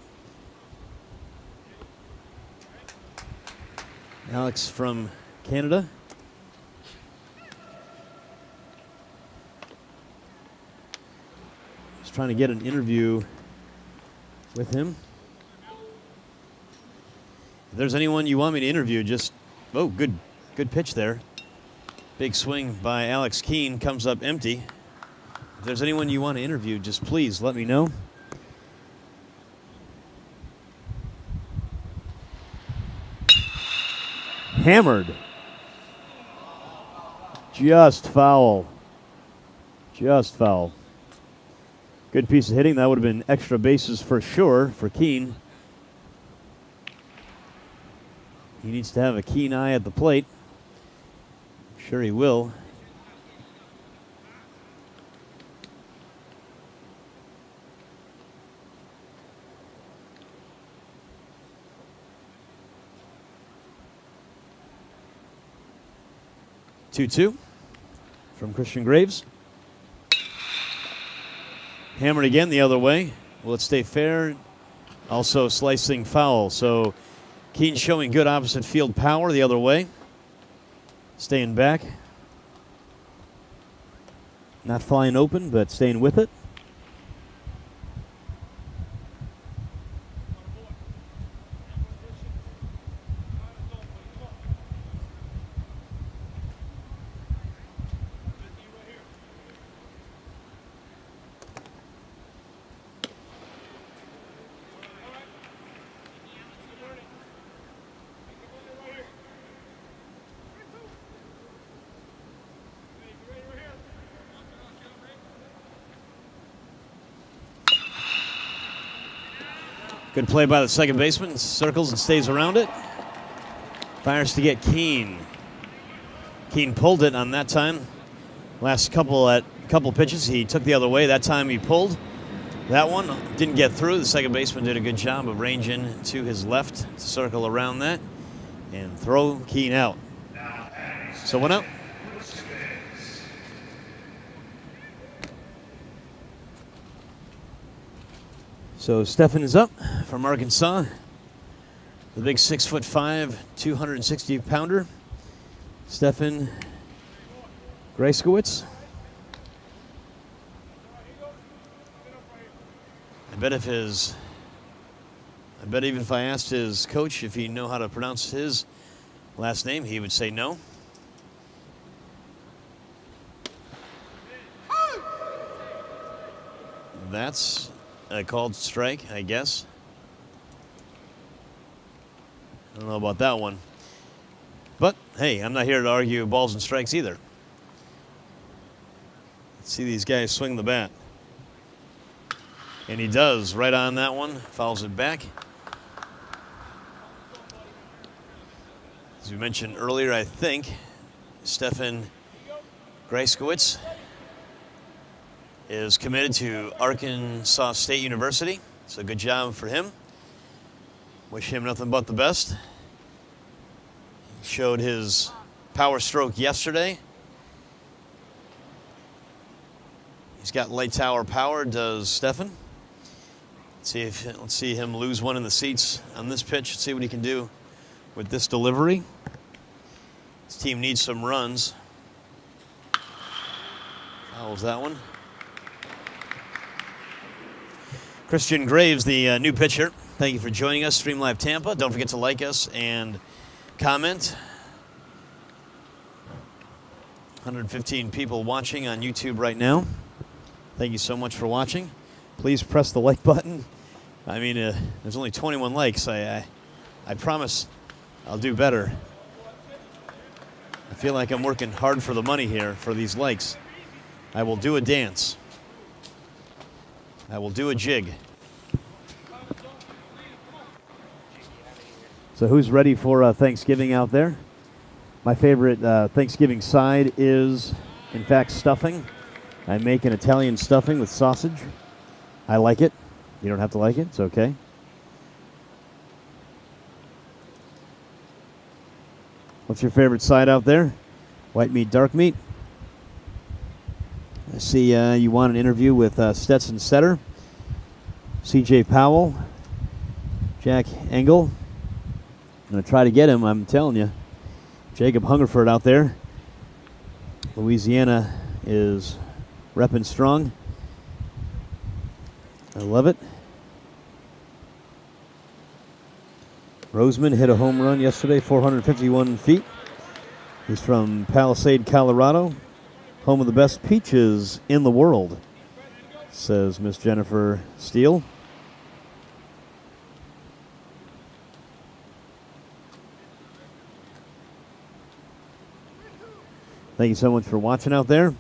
Alex from Canada. Just trying to get an interview with him. If there's anyone you want me to interview, just, oh, good pitch there. Big swing by Alex Keane, comes up empty. If there's anyone you want to interview, just please let me know. Hammered. Just foul. Just foul. Good piece of hitting. That would have been extra bases for sure for Keane. He needs to have a keen eye at the plate. Sure he will. Two from Christian Graves. Hammered again the other way. Will it stay fair? Also slicing foul. So Keane showing good opposite field power the other way. Staying back. Not flying open, but staying with it. Good play by the second baseman. Circles and stays around it. Fires to get Keane. Keane pulled it on that time. Last couple pitches, he took the other way. That time he pulled. That one didn't get through. The second baseman did a good job of ranging to his left to circle around that and throw Keane out. So 1 out. So Stephan is up from Arkansas. The big 6'5", 260-pounder. Stephan Greiskowitz. I bet even if I asked his coach if he know how to pronounce his last name, he would say no. That's a called strike, I guess. I don't know about that one. But, hey, I'm not here to argue balls and strikes either. Let's see these guys swing the bat. And he does, right on that one. Fouls it back. As we mentioned earlier, I think, Stephan Greiskowitz is committed to Arkansas State University. So good job for him. Wish him nothing but the best. He showed his power stroke yesterday. He's got light tower power, does Stephan. Let's see him lose one in the seats on this pitch. Let's see what he can do with this delivery. His team needs some runs. Fouls that one. Christian Graves, the new pitcher. Thank you for joining us, Stream Live Tampa. Don't forget to like us and comment. 115 people watching on YouTube right now. Thank you so much for watching. Please press the like button. I mean, there's only 21 likes. I promise I'll do better. I feel like I'm working hard for the money here for these likes. I will do a dance. I will do a jig. So who's ready for Thanksgiving out there? My favorite Thanksgiving side is, in fact, stuffing. I make an Italian stuffing with sausage. I like it. You don't have to like it. It's okay. What's your favorite side out there? White meat, dark meat? I see you want an interview with Stetson Setter, C.J. Powell, Jack Engel. I'm going to try to get him, I'm telling you. Jacob Hungerford out there. Louisiana is repping strong. I love it. Roseman hit a home run yesterday, 451 feet. He's from Palisade, Colorado. Home of the best peaches in the world, says Miss Jennifer Steele. Thank you so much for watching out there.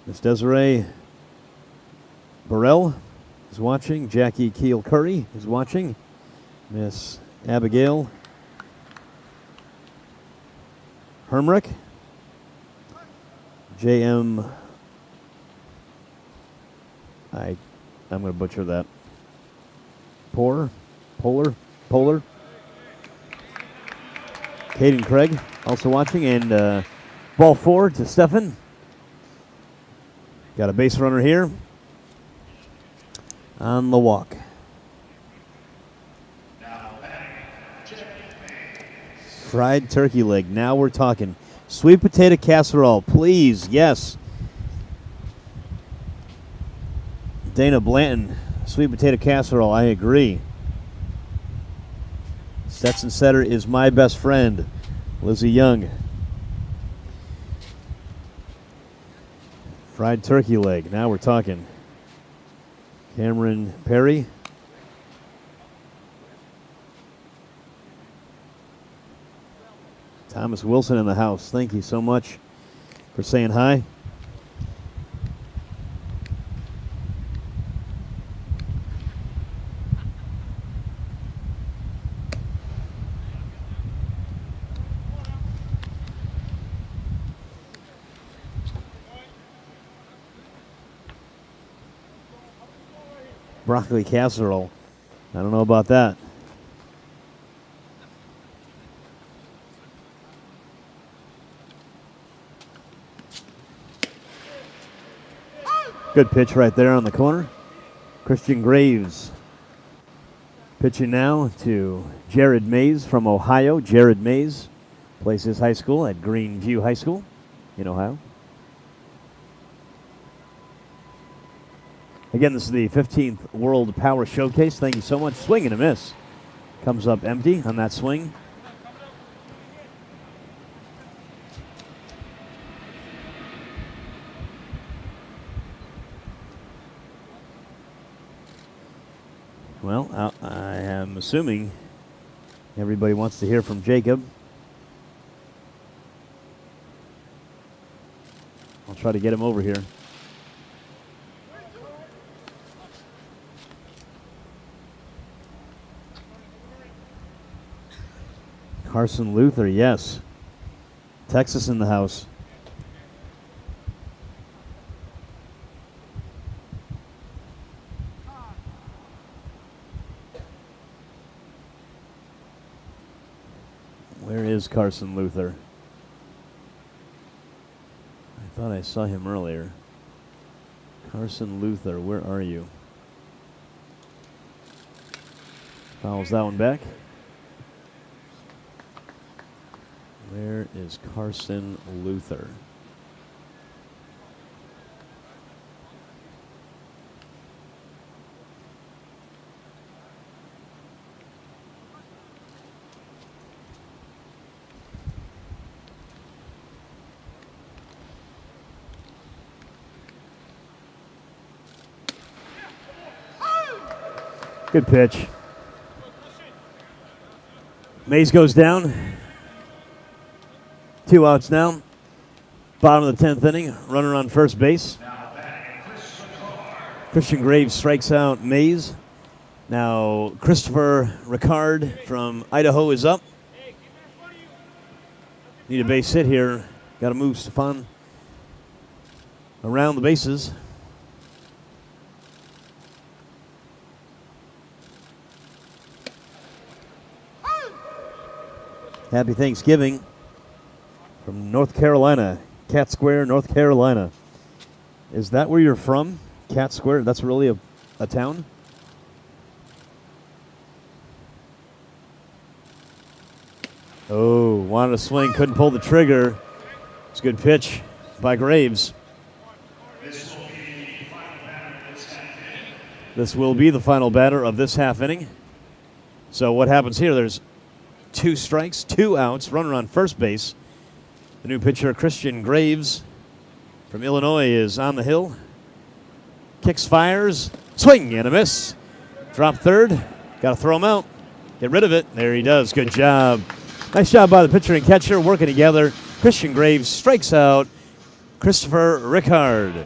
Miss Desiree Burrell is watching. Jackie Keel Curry is watching. Miss Abigail Hermrick. J.M. I'm going to butcher that. Polar. Caden Craig also watching, and ball forward to Stefan. Got a base runner here on the walk. Fried turkey leg. Now we're talking. Sweet potato casserole, please. Yes. Dana Blanton, sweet potato casserole. I agree. Stetson Setter is my best friend. Lizzie Young. Fried turkey leg. Now we're talking. Cameron Perry. Thomas Wilson in the house. Thank you so much for saying hi. Broccoli casserole. I don't know about that. Good pitch right there on the corner. Christian Graves pitching now to Jared Mays from Ohio. Jared Mays plays his high school at Greenview High School in Ohio. Again, this is the 15th World Power Showcase. Thank you so much. Swing and a miss. Comes up empty on that swing. Well, I am assuming everybody wants to hear from Jacob. I'll try to get him over here. Carson Luther, yes. Texas in the house. Where is Carson Luther? I thought I saw him earlier. Carson Luther, where are you? Fouls that one back. Where is Carson Luther? Good pitch. Mays goes down. 2 outs now. Bottom of the 10th inning. Runner on first base. Christian Graves strikes out Mays. Now Christopher Ricard from Idaho is up. Need a base hit here. Got to move Stefan around the bases. Happy Thanksgiving from North Carolina, Cat Square, North Carolina. Is that where you're from? Cat Square? That's really a town? Oh, wanted to swing, couldn't pull the trigger. It's a good pitch by Graves. This will be the final batter of this half inning. So what happens here? There's 2 strikes, 2 outs, runner on first base. The new pitcher, Christian Graves from Illinois, is on the hill. Kicks, fires, swing and a miss. Drop third, got to throw him out. Get rid of it. There he does. Good job. Nice job by the pitcher and catcher working together. Christian Graves strikes out Christopher Ricard.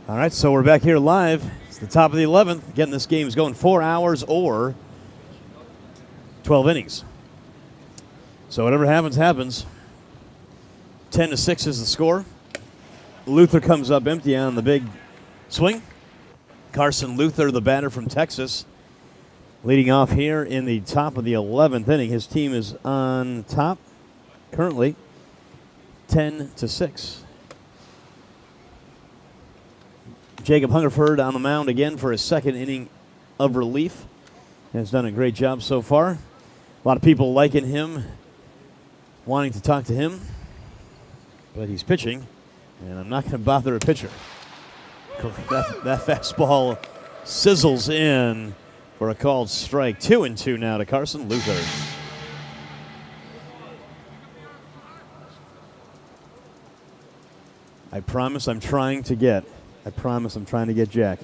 All right, so we're back here live. It's the top of the 11th. Again, this game's going 4 hours or 12 innings. So whatever happens, happens. 10-6 is the score. Luther comes up empty on the big swing. Carson Luther, the batter from Texas, leading off here in the top of the 11th inning. His team is on top currently, 10-6. Jacob Hungerford on the mound again for his second inning of relief. Has done a great job so far. A lot of people liking him, wanting to talk to him, but he's pitching, and I'm not going to bother a pitcher. That fastball sizzles in for a called strike. 2-2 now to Carson Luther. I promise I'm trying to get Jack.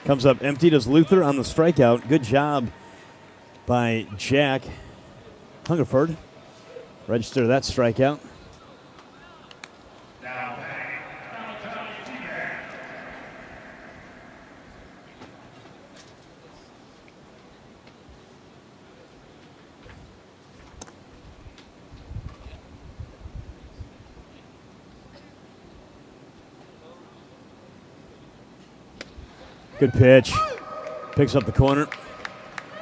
Comes up empty. Does Luther on the strikeout. Good job by Jack Hungerford. Register that strikeout. Good pitch. Picks up the corner.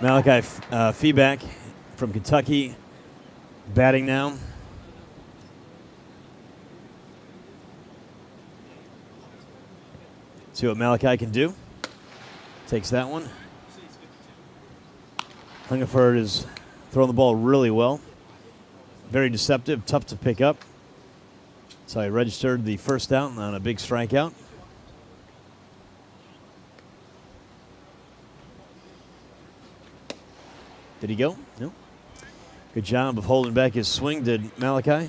Malachi Feeback from Kentucky batting now. See what Malachi can do. Takes that one. Hungerford is throwing the ball really well. Very deceptive, tough to pick up. So he registered the first out on a big strikeout. Did he go? No. Good job of holding back his swing, did Malachi.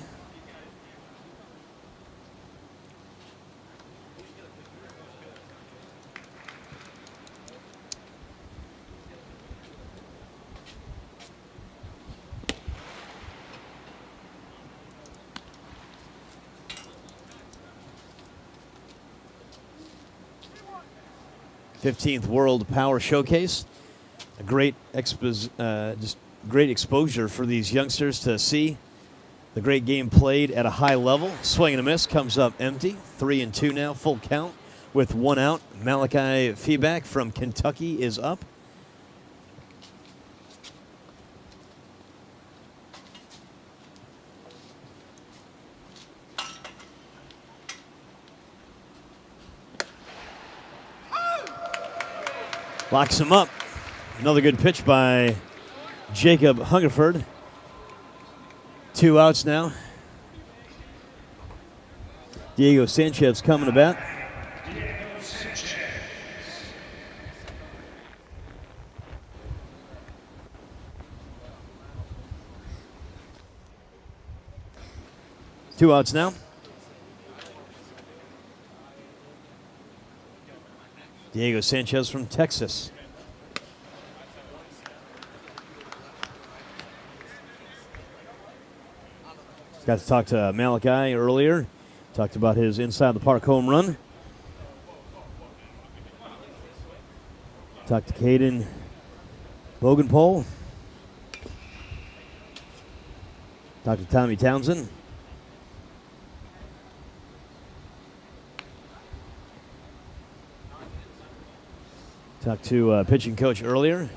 '15th World Power Showcase. A great just great exposure for these youngsters to see the great game played at a high level. Swing and a miss, comes up empty. 3-2 now, full count with 1 out. Malachi Feeback from Kentucky is up. Locks him up. Another good pitch by Jacob Hungerford. 2 outs now. Diego Sanchez coming to bat. Two outs now. Diego Sanchez from Texas. Got to talk to Malachi earlier. Talked about his inside the park home run. Talked to Caden Bogenpole. Talked to Tommy Townsend. Talked to pitching coach earlier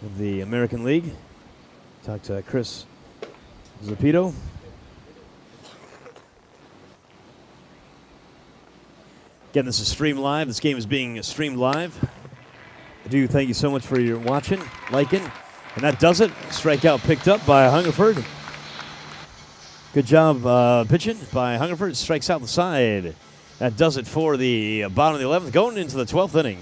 of the American League. Talked to Chris Zepeda. Again, this is streamed live. This game is being streamed live. I do thank you so much for your watching, liking, and that does it. Strikeout picked up by Hungerford. Good job pitching by Hungerford. Strikes out the side. That does it for the bottom of the 11th, going into the 12th inning.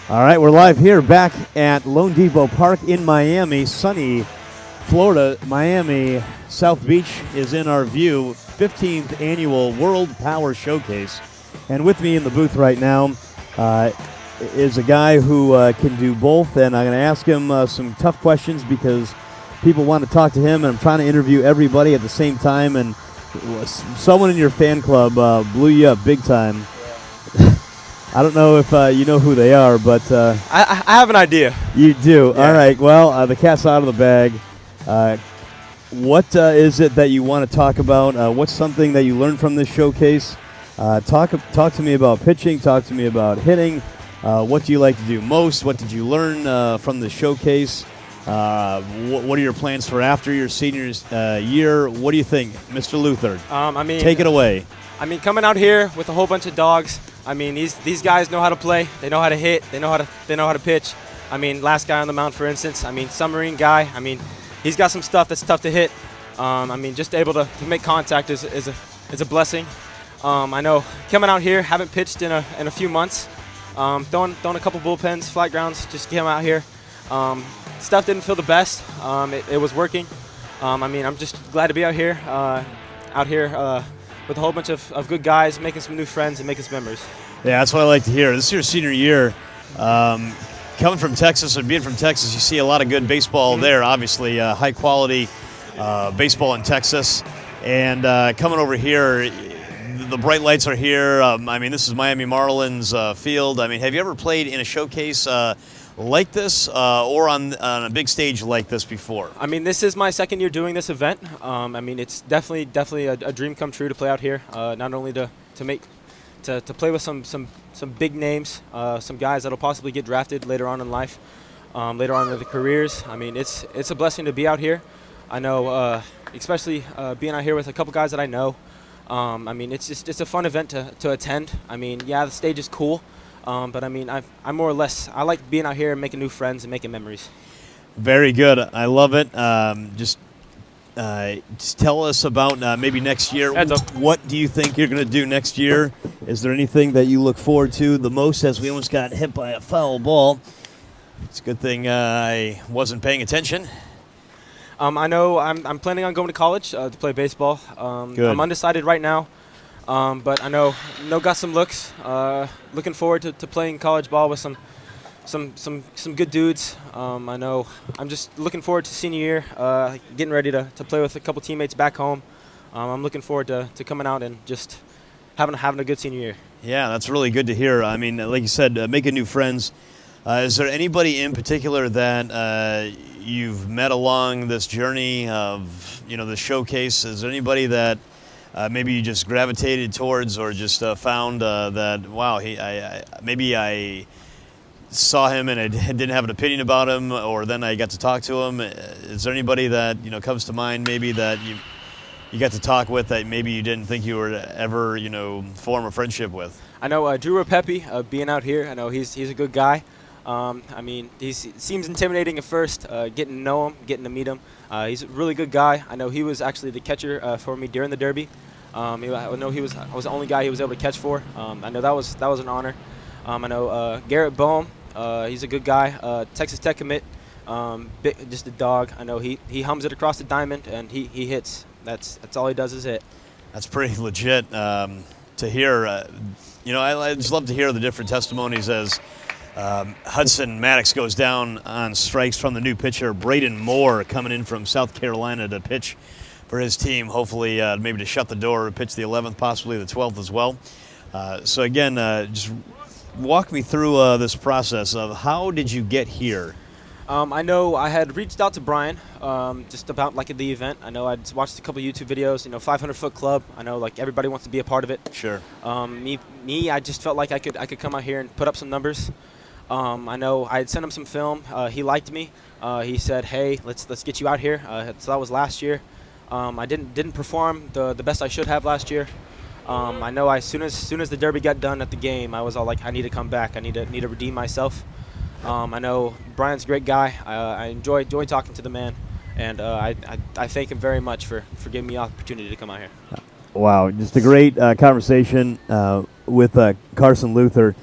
All right, we're live here back at LoanDepot Park in Miami, sunny Florida. Miami South Beach is in our view. 15th Annual World Power Showcase. And with me in the booth right now is a guy who can do both, and I'm going to ask him some tough questions because people want to talk to him, and I'm trying to interview everybody at the same time, and someone in your fan club blew you up big time. I don't know if you know who they are, but I have an idea. you do. Yeah. All right. Well, the cat's out of the bag. What is it that you want to talk about? What's something that you learned from this showcase? Talk to me about pitching. Talk to me about hitting. What do you like to do most? What did you learn from the showcase? What are your plans for after your senior year? What do you think, Mr. Luther? Take it away. I mean, coming out here with a whole bunch of dogs. I mean, these guys know how to play. They know how to hit. They know how to pitch. I mean, last guy on the mound, for instance. I mean, submarine guy. I mean, he's got some stuff that's tough to hit. I mean, just able to make contact is a blessing. I know coming out here, haven't pitched in a few months. Throwing a couple bullpens, flat grounds, just came out here. Stuff didn't feel the best. It was working. I mean, I'm just glad to be out here with a whole bunch of good guys, making some new friends and making some memories. Yeah, that's what I like to hear. This is your senior year. Coming from Texas and being from Texas, you see a lot of good baseball there, obviously. High quality baseball in Texas. And coming over here, the bright lights are here. I mean, this is Miami Marlins field. I mean, have you ever played in a showcase like this or on a big stage like this before? I mean, this is my second year doing this event. I mean, it's definitely a dream come true to play out here. Not only to play with some big names, some guys that'll possibly get drafted later on in life, later on in their careers. I mean, it's a blessing to be out here. I know, especially being out here with a couple guys that I know. I mean, it's a fun event to attend. I mean, yeah, the stage is cool. But I mean, I more or less, I like being out here and making new friends and making memories. Very good. I love it. Just tell us about maybe next year. What do you think you're going to do next year? Is there anything that you look forward to the most, as we almost got hit by a foul ball? It's a good thing I wasn't paying attention. I know I'm planning on going to college to play baseball. I'm undecided right now. But I know got some looks. Looking forward to playing college ball with some good dudes. I know I'm just looking forward to senior year, getting ready to play with a couple teammates back home. I'm looking forward to coming out and just having a good senior year. Yeah, that's really good to hear. I mean, like you said, making new friends. Is there anybody in particular that you've met along this journey of the showcase? Is there anybody that maybe you just gravitated towards, or just found that, wow, maybe I saw him and I didn't have an opinion about him, or then I got to talk to him? Is there anybody that comes to mind, maybe that you got to talk with that maybe you didn't think you would ever form a friendship with? I know Drew Rapepi, being out here. I know he's a good guy. I mean, he seems intimidating at first. Getting to know him, getting to meet him. He's a really good guy. I know he was actually the catcher for me during the Derby. I know I was the only guy he was able to catch for. I know that was an honor. I know Garrett Boehm. He's a good guy. Texas Tech commit. Just a dog. I know he hums it across the diamond and he hits. That's all he does is hit. That's pretty legit to hear. I just love to hear the different testimonies as Hudson Maddox goes down on strikes from the new pitcher Braden Moore, coming in from South Carolina to pitch for his team, hopefully maybe to shut the door, pitch the 11th, possibly the 12th as well. So again, just walk me through this process of how did you get here? I know I had reached out to Brian just about the event. I know I'd watched a couple YouTube videos, 500-foot club. I know everybody wants to be a part of it. Sure. Me, I just felt like I could come out here and put up some numbers. I know I had sent him some film. He liked me. He said, "Hey, let's get you out here." So that was last year. I didn't perform the best I should have last year. I know as soon as the Derby got done at the game, I was all like, I need to come back. I need to redeem myself. I know Brian's a great guy. I enjoy talking to the man, and I thank him very much for giving me the opportunity to come out here. Wow, just a great conversation with Carson Luther.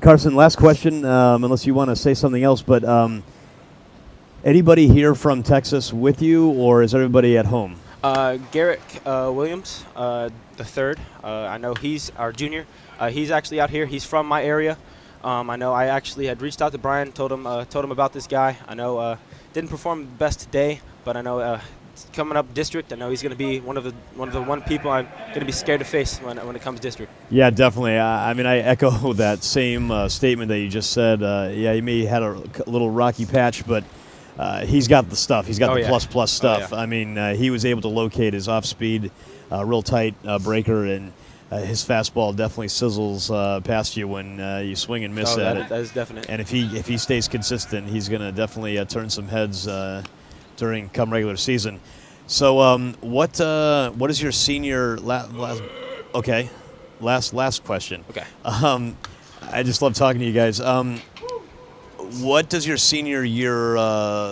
Carson, last question, unless you want to say something else, but anybody here from Texas with you, or is everybody at home? Garrett Williams, the third. I know he's our junior. He's actually out here. He's from my area. I know I actually had reached out to Brian, told him about this guy. I know didn't perform best today, but I know coming up district, I know he's going to be one of the people I'm going to be scared to face when it comes district. Yeah, definitely. I mean, I echo that same statement that you just said. Yeah, he may have had a little rocky patch, but he's got the stuff. He's got the plus stuff. I mean, he was able to locate his off-speed, real tight breaker, and his fastball definitely sizzles past you when you swing and miss at it. That is definite. And if he stays consistent, he's going to definitely turn some heads during come regular season. So what is your senior last question? Okay. I just love talking to you guys. What does your senior year?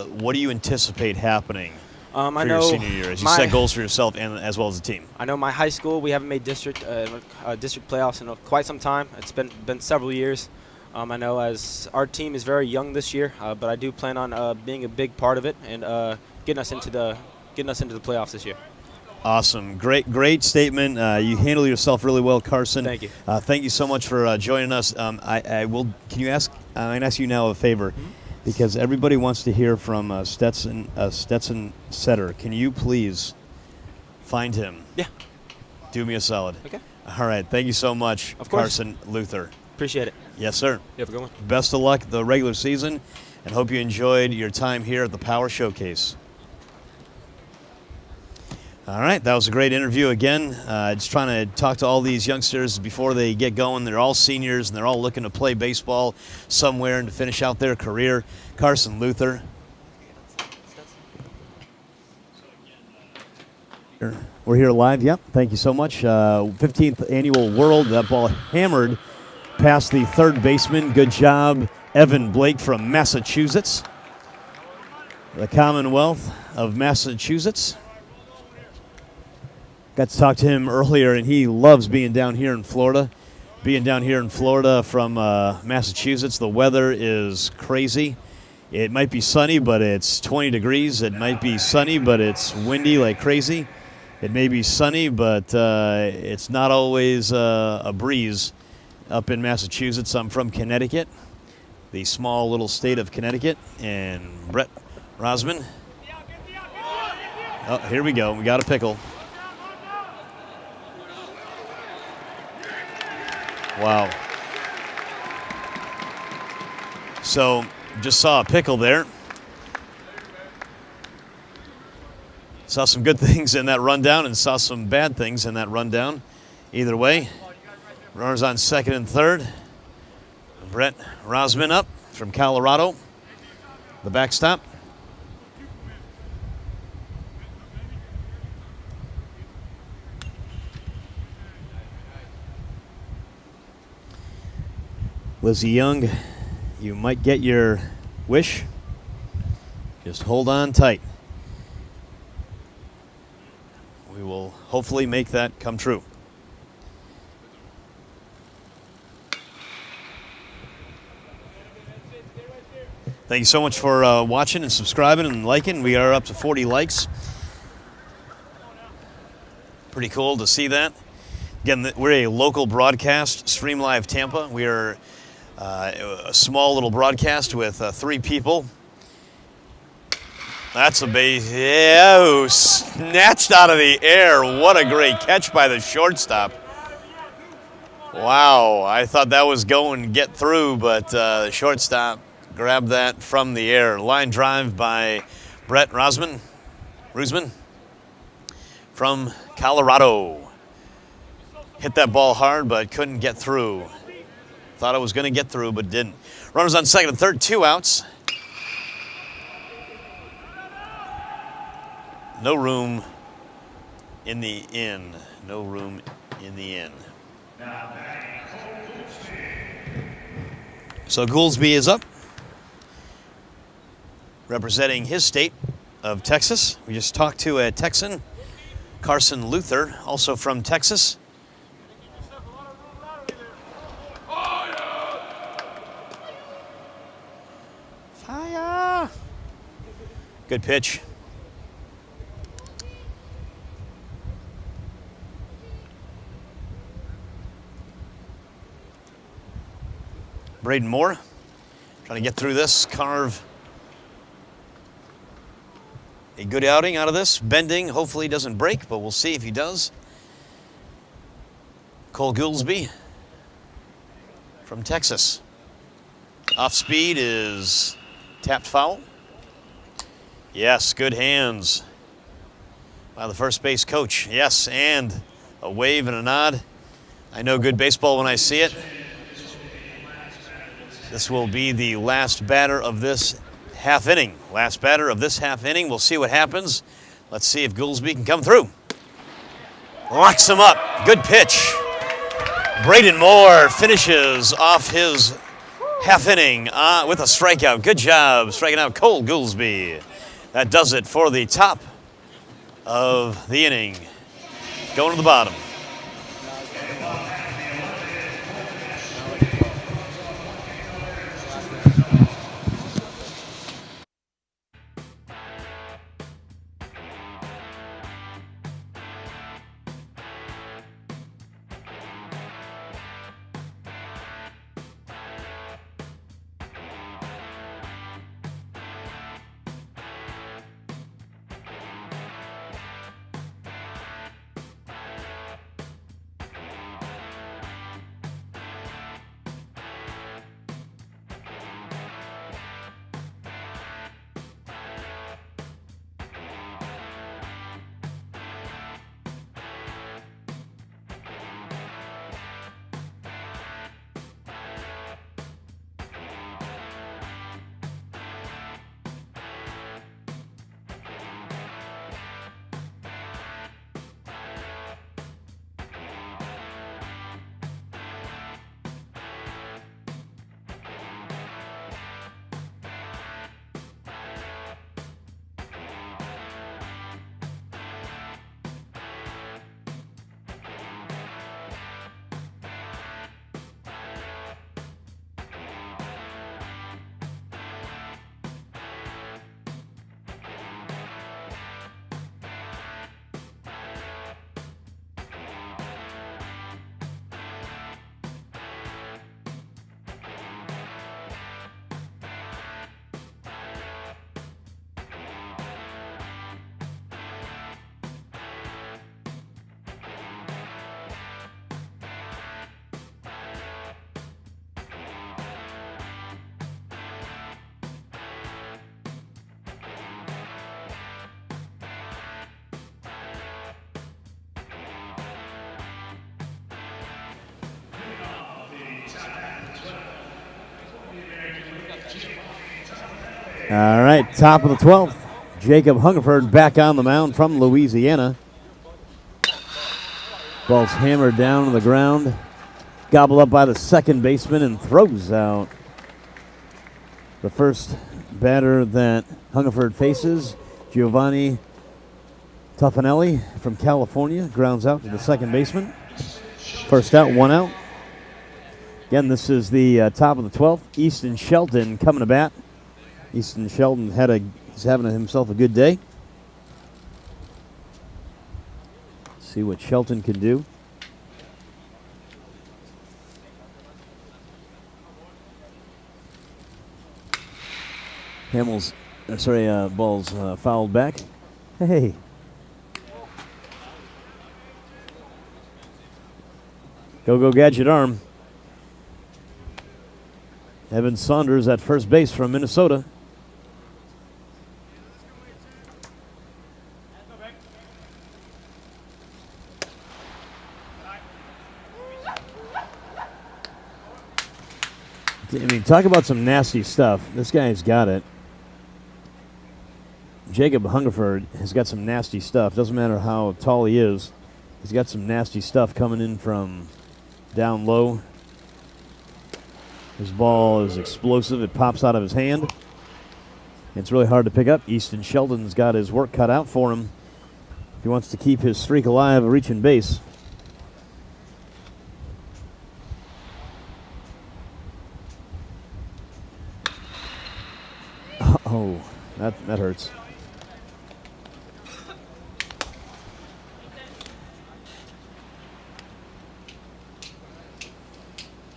What do you anticipate happening for your senior year as you set goals for yourself and as well as the team? I know my high school, we haven't made district playoffs in quite some time. It's been several years. I know as our team is very young this year, but I do plan on being a big part of it and getting us into the playoffs this year. Awesome. Great statement. You handle yourself really well, Carson. Thank you. Thank you so much for joining us. I'm going to ask you now a favor, because everybody wants to hear from Stetson Setter. Can you please find him? Yeah. Do me a solid. Okay. All right. Thank you so much, Of course. Carson Luther. Appreciate it. Yes, sir. You have a good one. Best of luck the regular season, and hope you enjoyed your time here at the Power Showcase. All right, that was a great interview again. Just trying to talk to all these youngsters before they get going. They're all seniors, and they're all looking to play baseball somewhere and to finish out their career. Carson Luther. We're here live, yep. Thank you so much. 15th Annual World. That ball hammered past the third baseman. Good job, Evan Blake from Massachusetts. The Commonwealth of Massachusetts. Got to talk to him earlier, and he loves being down here in Florida. Being down here in Florida from Massachusetts, the weather is crazy. It might be sunny, but it's 20 degrees. It might be sunny, but it's windy like crazy. It may be sunny, but it's not always a breeze up in Massachusetts. I'm from Connecticut, the small little state of Connecticut, and Brett Rosman. Oh, here we go. We got a pickle. Wow. So, just saw a pickle there. Saw some good things in that rundown and saw some bad things in that rundown. Either way, runners on second and third. Brett Rosman up from Colorado. The backstop. Lizzie Young, you might get your wish. Just hold on tight. We will hopefully make that come true. Thank you so much for watching and subscribing and liking. We are up to 40 likes. Pretty cool to see that. Again, we're a local broadcast, Stream Live Tampa. We are a small little broadcast with 3 people. That's a base. Yeah, oh, snatched out of the air. What a great catch by the shortstop. Wow, I thought that was going to get through, but the shortstop grabbed that from the air. Line drive by Brett Rosman from Colorado. Hit that ball hard, but couldn't get through. Thought it was going to get through, but didn't. Runners on second and third, 2 outs. No room in the inn. No room in the inn. So Gouldsby is up, representing his state of Texas. We just talked to a Texan, Carson Luther, also from Texas. Fire! Good pitch. Braden Moore trying to get through this, carve a good outing out of this. Bending, hopefully he doesn't break, but we'll see if he does. Cole Goolsby from Texas. Off speed is tapped foul. Yes, good hands by the first base coach. Yes, and a wave and a nod. I know good baseball when I see it. This will be the last batter of this half inning. Last batter of this half inning. We'll see what happens. Let's see if Goolsby can come through. Locks him up. Good pitch. Braden Moore finishes off his half inning with a strikeout. Good job striking out Cole Goolsby. That does it for the top of the inning. Going to the bottom. All right, top of the 12th. Jacob Hungerford back on the mound from Louisiana. Ball's hammered down to the ground. Gobbled up by the second baseman and throws out. The first batter that Hungerford faces, Giovanni Tuffanelli from California, grounds out to the second baseman. First out, one out. Again, this is the top of the 12th. Easton Shelton coming to bat. Easton Shelton he's having himself a good day. See what Shelton can do. Ball's fouled back. Hey. Go Gadget arm. Evan Saunders at first base from Minnesota. I mean, talk about some nasty stuff. This guy's got it. Jacob Hungerford has got some nasty stuff. Doesn't matter how tall he is. He's got some nasty stuff coming in from down low. His ball is explosive. It pops out of his hand. It's really hard to pick up. Easton Shelton's got his work cut out for him if he wants to keep his streak alive of reaching base. Oh, that hurts.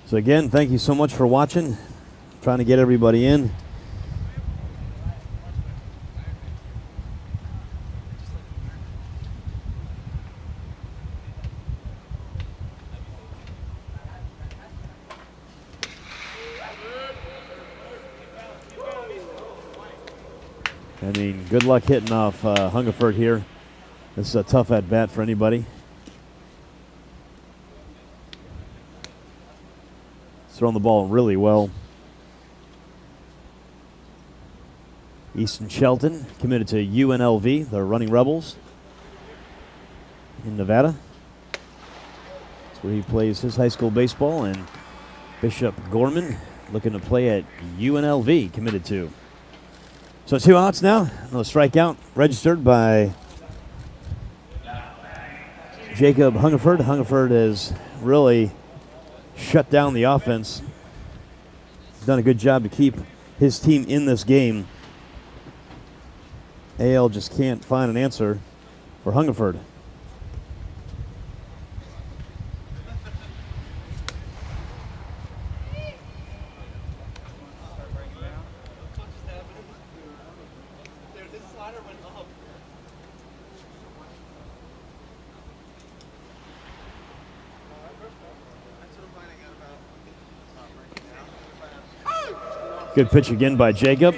So again, thank you so much for watching. Trying to get everybody in. I mean, good luck hitting off Hungerford here. This is a tough at-bat for anybody. He's throwing the ball really well. Easton Shelton committed to UNLV, the Running Rebels in Nevada. That's where he plays his high school baseball. And Bishop Gorman looking to play at UNLV, committed to. So 2 outs now. Another strikeout registered by Jacob Hungerford. Hungerford has really shut down the offense. He's done a good job to keep his team in this game. AL just can't find an answer for Hungerford. Good pitch again by Jacob.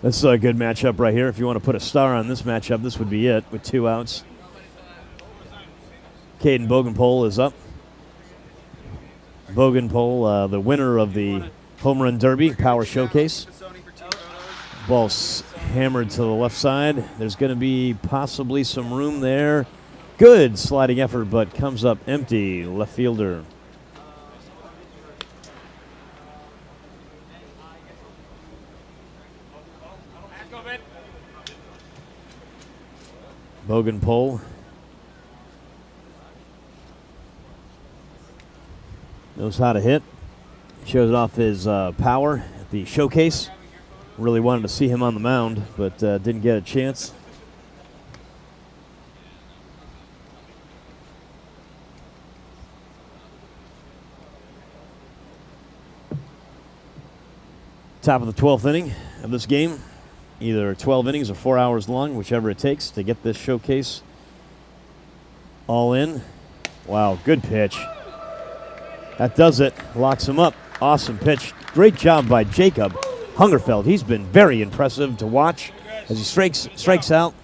This is a good matchup right here. If you want to put a star on this matchup, this would be it with 2 outs. Caden Bogenpole is up. Bogenpole, the winner of the Home Run Derby Power Showcase. Ball's hammered to the left side. There's going to be possibly some room there. Good sliding effort, but comes up empty. Left fielder. Bogenpole knows how to hit. Shows off his power at the showcase. Really wanted to see him on the mound, but didn't get a chance. Top of the 12th inning of this game. Either 12 innings or 4 hours long, whichever it takes to get this showcase all in. Wow, good pitch. That does it. Locks him up. Awesome pitch. Great job by Jacob Hungerfeld. He's been very impressive to watch as he strikes out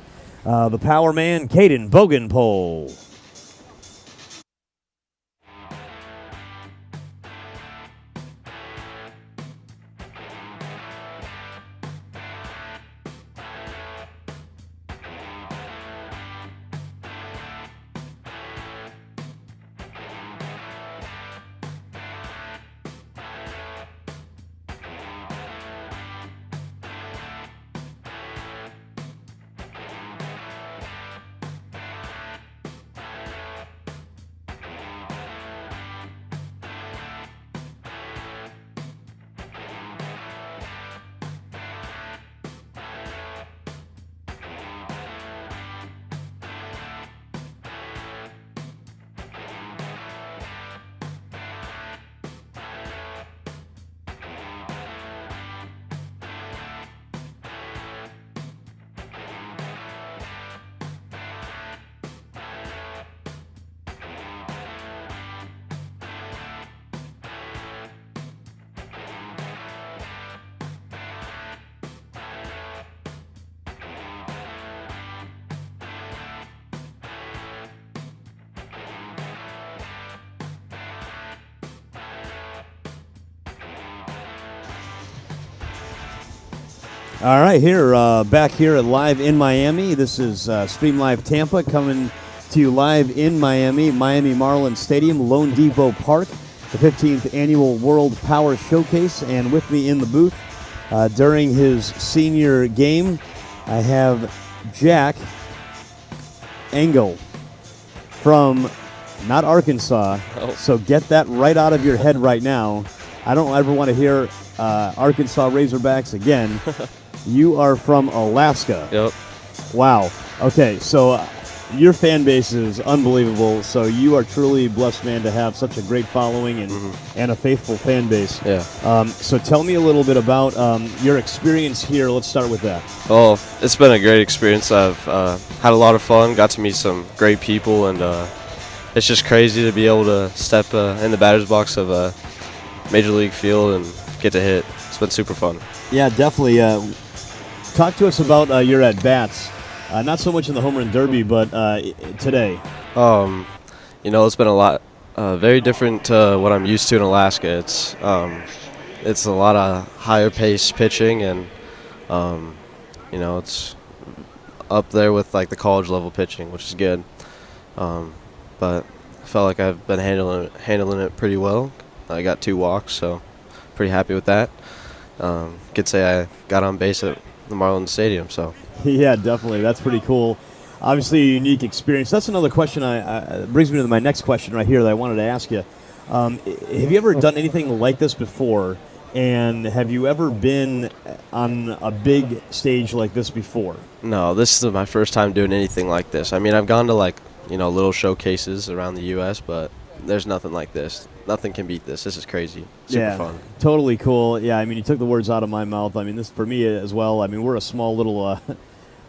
the power man, Caden Bogenpole. All right, back here at Live in Miami. This is Stream Live Tampa coming to you live in Miami, Miami Marlins Stadium, LoanDepot Park, the 15th Annual World Power Showcase. And with me in the booth during his senior game, I have Jack Engel from, not Arkansas, so get that right out of your head right now. I don't ever want to hear Arkansas Razorbacks again. You are from Alaska. Yep. Wow. Okay, so your fan base is unbelievable. So you are truly blessed, man, to have such a great following and a faithful fan base. Yeah. So tell me a little bit about your experience here. Let's start with that. Well, it's been a great experience. I've had a lot of fun, got to meet some great people, and it's just crazy to be able to step in the batter's box of a major league field and get to hit. it's been super fun. Yeah, definitely. Talk to us about your at-bats. Not so much in the home run derby, but today. It's been a lot, very different to what I'm used to in Alaska. It's a lot of higher pace pitching, and it's up there with like the college level pitching, which is good. But I felt like I've been handling it pretty well. I got 2 walks, so pretty happy with that. Could say I got on base at the Marlins Stadium. So Yeah, definitely. That's pretty cool. Obviously, a unique experience. That's another question. Brings me to my next question right here that I wanted to ask you. Have you ever done anything like this before? And have you ever been on a big stage like this before? no, this is my first time doing anything like this. I mean, I've gone to little showcases around the U.S., but there's nothing like this. Nothing can beat this. This is crazy. Super fun. Totally cool. Yeah, I mean, you took the words out of my mouth. I mean, this for me as well. I mean, we're a small little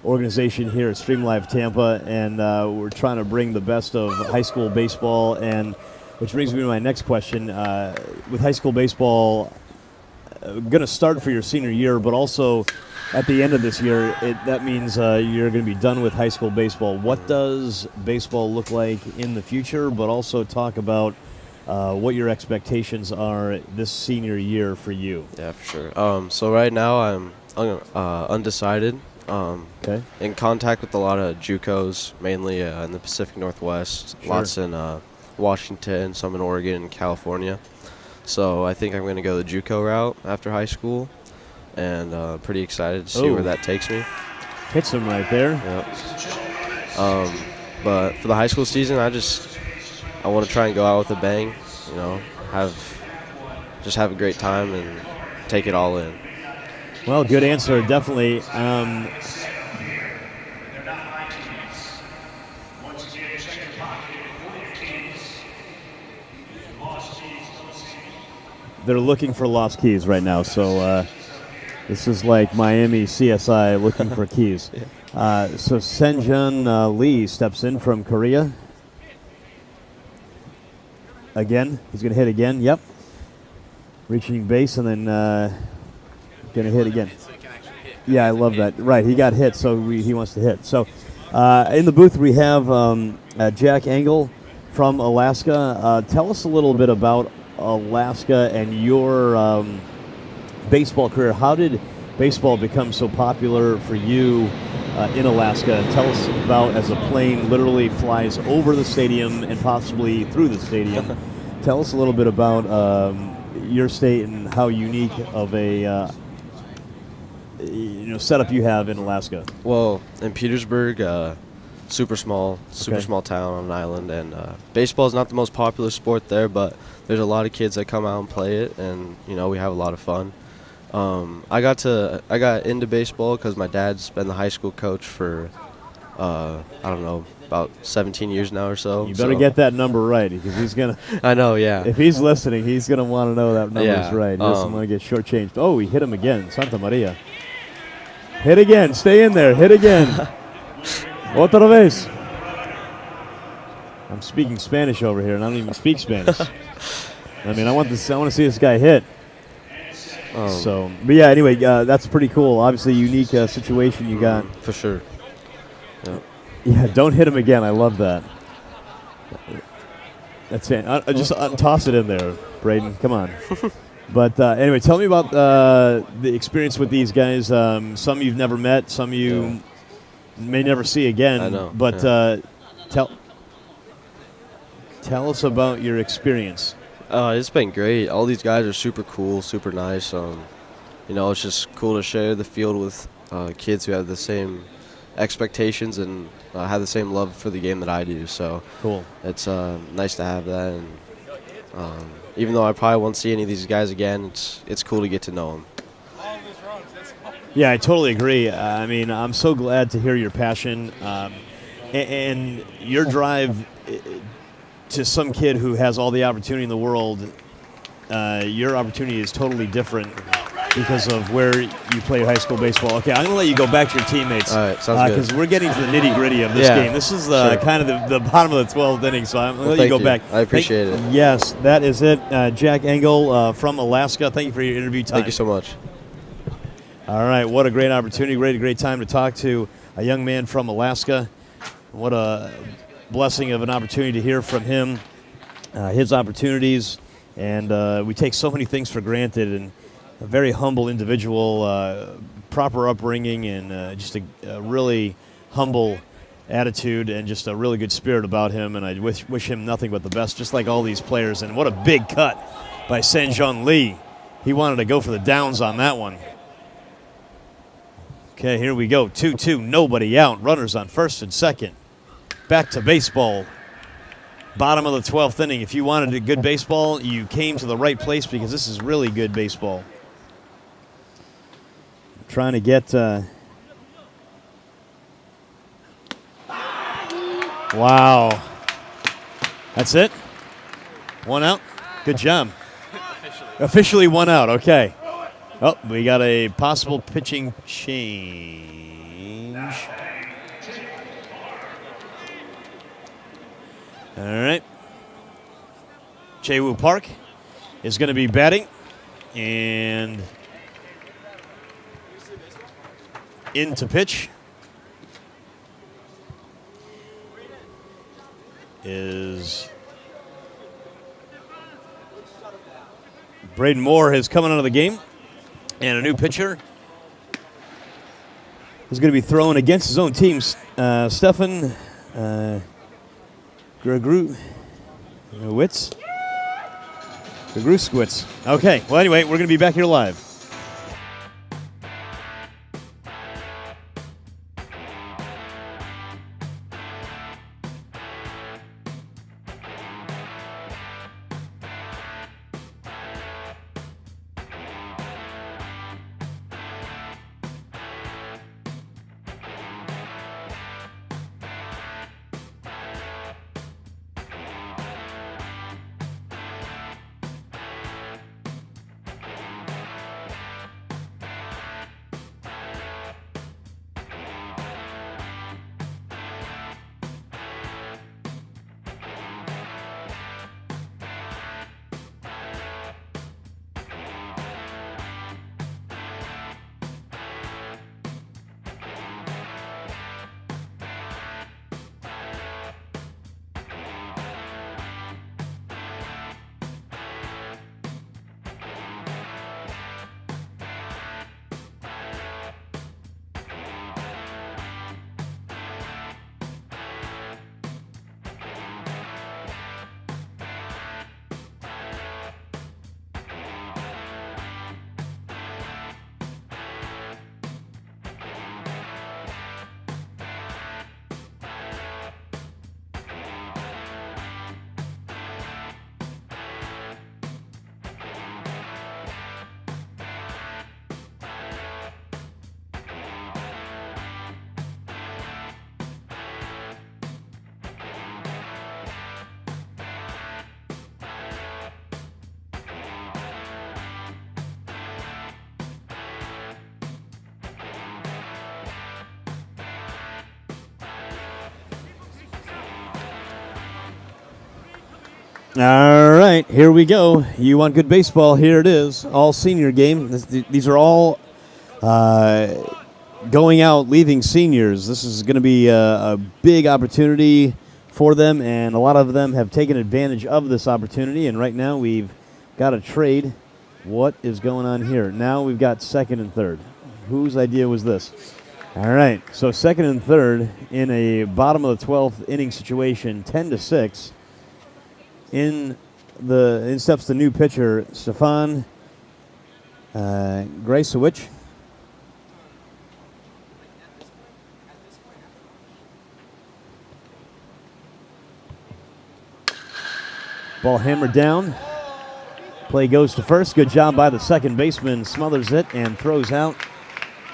organization here at Stream Live Tampa, and we're trying to bring the best of high school baseball. And which brings me to my next question. With high school baseball going to start for your senior year, but also at the end of this year, that means you're going to be done with high school baseball. What does baseball look like in the future, but also talk about what your expectations are this senior year for you? Yeah, for sure. So right now I'm undecided. Okay. In contact with a lot of JUCOs, mainly in the Pacific Northwest. Sure. Lots in Washington, some in Oregon and California. So I think I'm going to go the JUCO route after high school, and pretty excited to see where that takes me. Hits him right there. Yep. But for the high school season, I want to try and go out with a bang. Have a great time and take it all in. Well, good answer, definitely. They're looking for lost keys right now, so this is like Miami CSI looking for keys. So Senjun Lee steps in from Korea. Again, he's going to hit again. Yep. Reaching base and then going to hit again. Yeah, I love that. Right, he got hit, so he wants to hit. So in the booth we have Jack Engel from Alaska. Tell us a little bit about Alaska and your baseball career. How did baseball become so popular for you in Alaska? Tell us about as a plane literally flies over the stadium and possibly through the stadium. Tell us a little bit about your state and how unique of a setup you have in Alaska. Well, in Petersburg, super small town on an island, and baseball is not the most popular sport there, but there's a lot of kids that come out and play it, and we have a lot of fun. I got into baseball because my dad's been the high school coach for about 17 years now or so. You better get that number right, because he's gonna. I know, yeah. If he's listening, he's gonna want to know that number's right. He doesn't want to get shortchanged. Oh, he hit him again, Santa Maria. Hit again. Stay in there. Hit again. Otra vez. I'm speaking Spanish over here, and I don't even speak Spanish. I mean, I want to see this guy hit. But yeah. Anyway, that's pretty cool. Obviously, unique situation you got. For sure. Yep. Yeah. Don't hit him again. I love that. That's it. Just toss it in there, Braden. Come on. But anyway, tell me about the experience with these guys. Some you've never met. Some you may never see again. I know. But tell us about your experience. It's been great. All these guys are super cool, super nice. It's just cool to share the field with kids who have the same expectations and have the same love for the game that I do. So cool. It's nice to have that. And even though I probably won't see any of these guys again, it's cool to get to know them. Yeah, I totally agree. I mean, I'm so glad to hear your passion and your drive. To some kid who has all the opportunity in the world, your opportunity is totally different. because of where you play high school baseball. Okay, I'm going to let you go back to your teammates. All right, sounds good. Because we're getting to the nitty-gritty of this game. This is sure. kind of the bottom of the 12th inning, so I'm going to let you go back. I appreciate it. Yes, that is it. Jack Engel from Alaska, thank you for your interview time. Thank you so much. All right, what a great opportunity, great time to talk to a young man from Alaska. What a blessing of an opportunity to hear from him, his opportunities, and we take so many things for granted, and a very humble individual, proper upbringing, and just a really humble attitude and just a really good spirit about him, and I wish him nothing but the best, just like all these players. And what a big cut by Sanjun Lee. He wanted to go for the downs on that one. Okay, here we go. 2-2, nobody out. Runners on first and second. Back to baseball. Bottom of the 12th inning. If you wanted a good baseball, you came to the right place because this is really good baseball. Trying to get... Wow. That's it? One out? Good job. Officially one out, okay. Oh, we got a possible pitching change. All right. Chaewoo Park is going to be batting. And in to pitch is Braden Moore has come out of the game. And a new pitcher is going to be throwing against his own team, Stefan Gruskowitz. Okay, well, anyway, we're going to be back here live. All right, here we go. You want good baseball? Here it is. All senior game. These are all going out, leaving seniors. This is going to be a big opportunity for them, and a lot of them have taken advantage of this opportunity. And right now we've got a trade. What is going on here? Now we've got second and third. Whose idea was this? All right, so second and third in a bottom of the 12th inning situation, 10-6. In steps the new pitcher, Stefan Grajsowicz. Ball hammered down. Play goes to first. Good job by the second baseman. Smothers it and throws out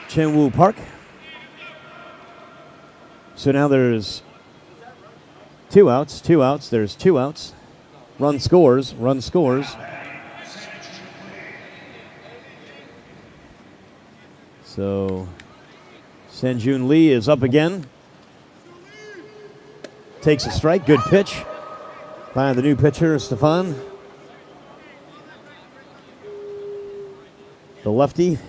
Chaewoo Park. So now there's two outs. There's two outs. Run scores. So Sanjun Lee is up again. Takes a strike. Good pitch by the new pitcher, Stefan. The lefty,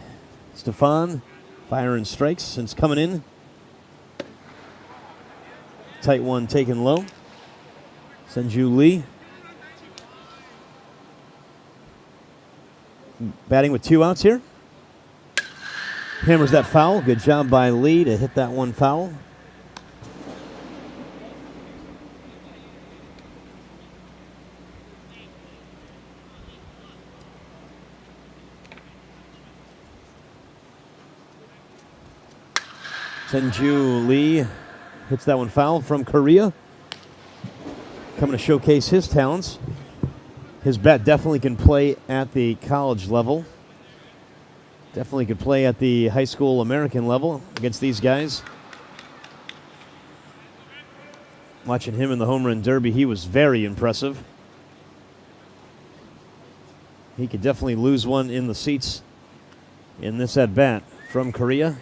Stefan, firing strikes since coming in. Tight one taken low. Sanju Lee. Batting with 2 outs here. Hammers that foul. Good job by Lee to hit that one foul. Senju Lee hits that one foul from Korea. Coming to showcase his talents. His bat definitely can play at the college level. Definitely could play at the high school American level against these guys. Watching him in the home run derby, he was very impressive. He could definitely lose one in the seats in this at bat from Korea.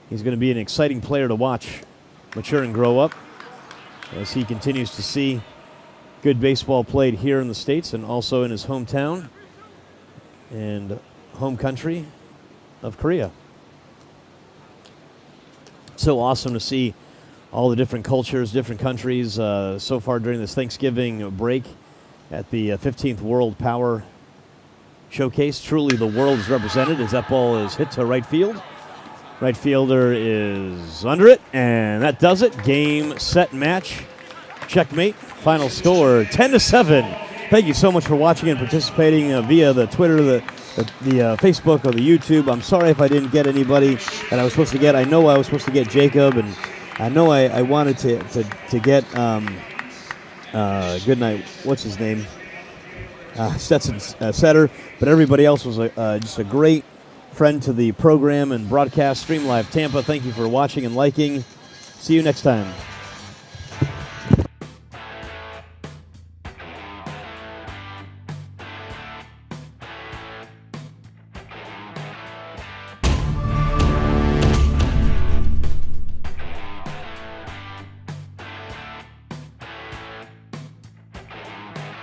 He's going to be an exciting player to watch mature and grow up as he continues to see good baseball played here in the States and also in his hometown and home country of Korea. So awesome to see all the different cultures, different countries so far during this Thanksgiving break at the 15th World Power Showcase. Truly the world is represented as that ball is hit to right field. Right fielder is under it, and that does it. Game, set, match. Checkmate. Final score 10-7. Thank you so much for watching and participating via the Twitter, the Facebook, or the YouTube. I'm sorry if I didn't get anybody that I was supposed to get. I know I was supposed to get Jacob, and I know I wanted to get good night. What's his name? Stetson Setter. But everybody else was just a great friend to the program and broadcast. Stream Live Tampa. Thank you for watching and liking. See you next time.